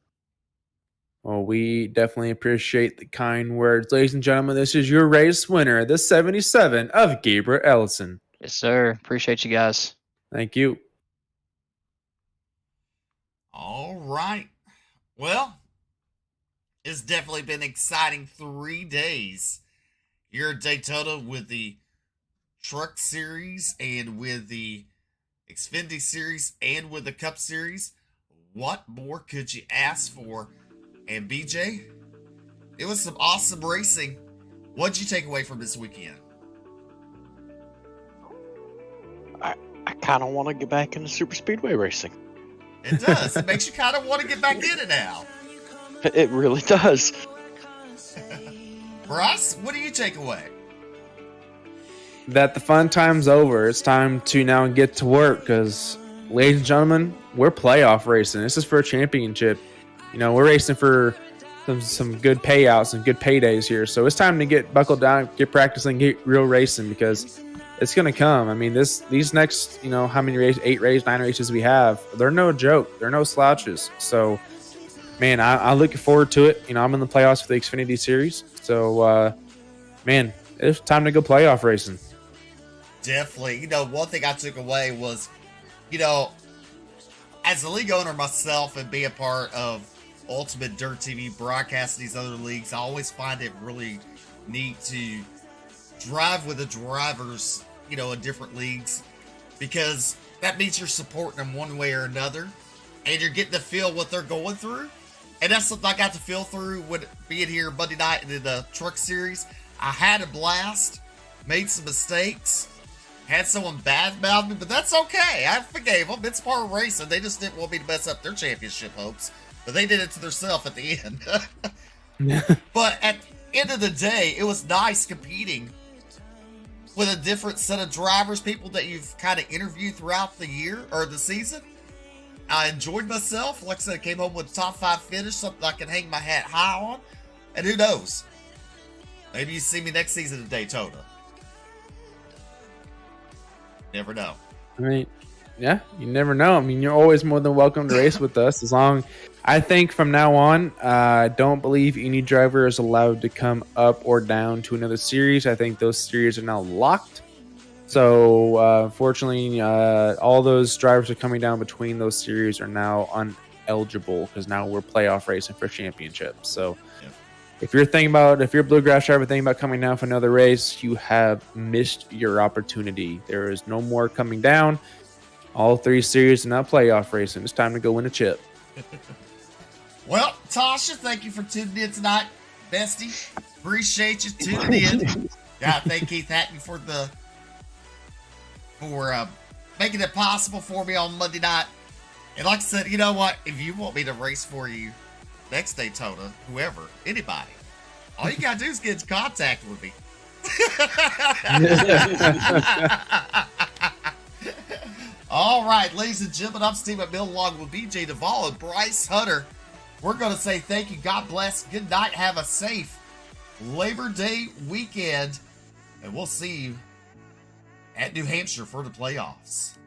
Well, we definitely appreciate the kind words. Ladies and gentlemen, this is your race winner, the 77 of Gabriel Ellison. Yes, sir. Appreciate you guys. Thank you. All right. Well, it's definitely been an exciting 3 days here at Daytona with the Truck Series and with the Xfinity Series and with the Cup Series. What more could you ask for? And BJ, it was some awesome racing. What'd you take away from this weekend? I kind of want to get back into super speedway racing. It does. It makes you kind of want to get back in it now. It really does. Bryce, what do you take away? That the fun time's over. It's time to now get to work because, ladies and gentlemen, we're playoff racing. This is for a championship. We're racing for some good payouts and good paydays here. So it's time to get buckled down, get practicing, get real racing because it's going to come. I mean, these next, how many races, 8 races, 9 races we have, they're no joke. They're no slouches. So, man, I'm looking forward to it. I'm in the playoffs for the Xfinity Series. So, man, it's time to go playoff racing. Definitely. One thing I took away was, as a league owner myself and being a part of Ultimate Dirt TV broadcasting these other leagues, I always find it really neat to drive with the drivers, in different leagues, because that means you're supporting them one way or another, and you're getting to feel what they're going through. And that's something I got to feel through with being here Monday night in the Truck Series. I had a blast, made some mistakes, had someone badmouth me, but that's okay. I forgave them. It's part of racing. They just didn't want me to mess up their championship hopes, but they did it to themselves at the end. But at the end of the day, it was nice competing with a different set of drivers, people that you've kind of interviewed throughout the year or the season. I enjoyed myself. Like I said, I came home with a top 5 finish, something I can hang my hat high on. And who knows? Maybe you see me next season at Daytona. Never know. I mean, yeah, you never know. I mean, you're always more than welcome to race with us. I think from now on, I don't believe any driver is allowed to come up or down to another series. I think those series are now locked. So, fortunately, all those drivers are coming down between those series are now uneligible because now we're playoff racing for championships. So, if you're a Bluegrass driver thinking about coming down for another race, you have missed your opportunity. There is no more coming down. All 3 series are now playoff racing. It's time to go win a chip. Well, Tasha, thank you for tuning in tonight, bestie. Appreciate you tuning in. Gotta thank Keith Hackney for making it possible for me on Monday night. And like I said, you know what? If you want me to race for you next Daytona, whoever, anybody, all you gotta do is get in contact with me. All right, ladies and gentlemen, I'm Steve McMillan along with BJ Duvall and Bryce Hunter. We're going to say thank you, God bless, good night, have a safe Labor Day weekend, and we'll see you at New Hampshire for the playoffs.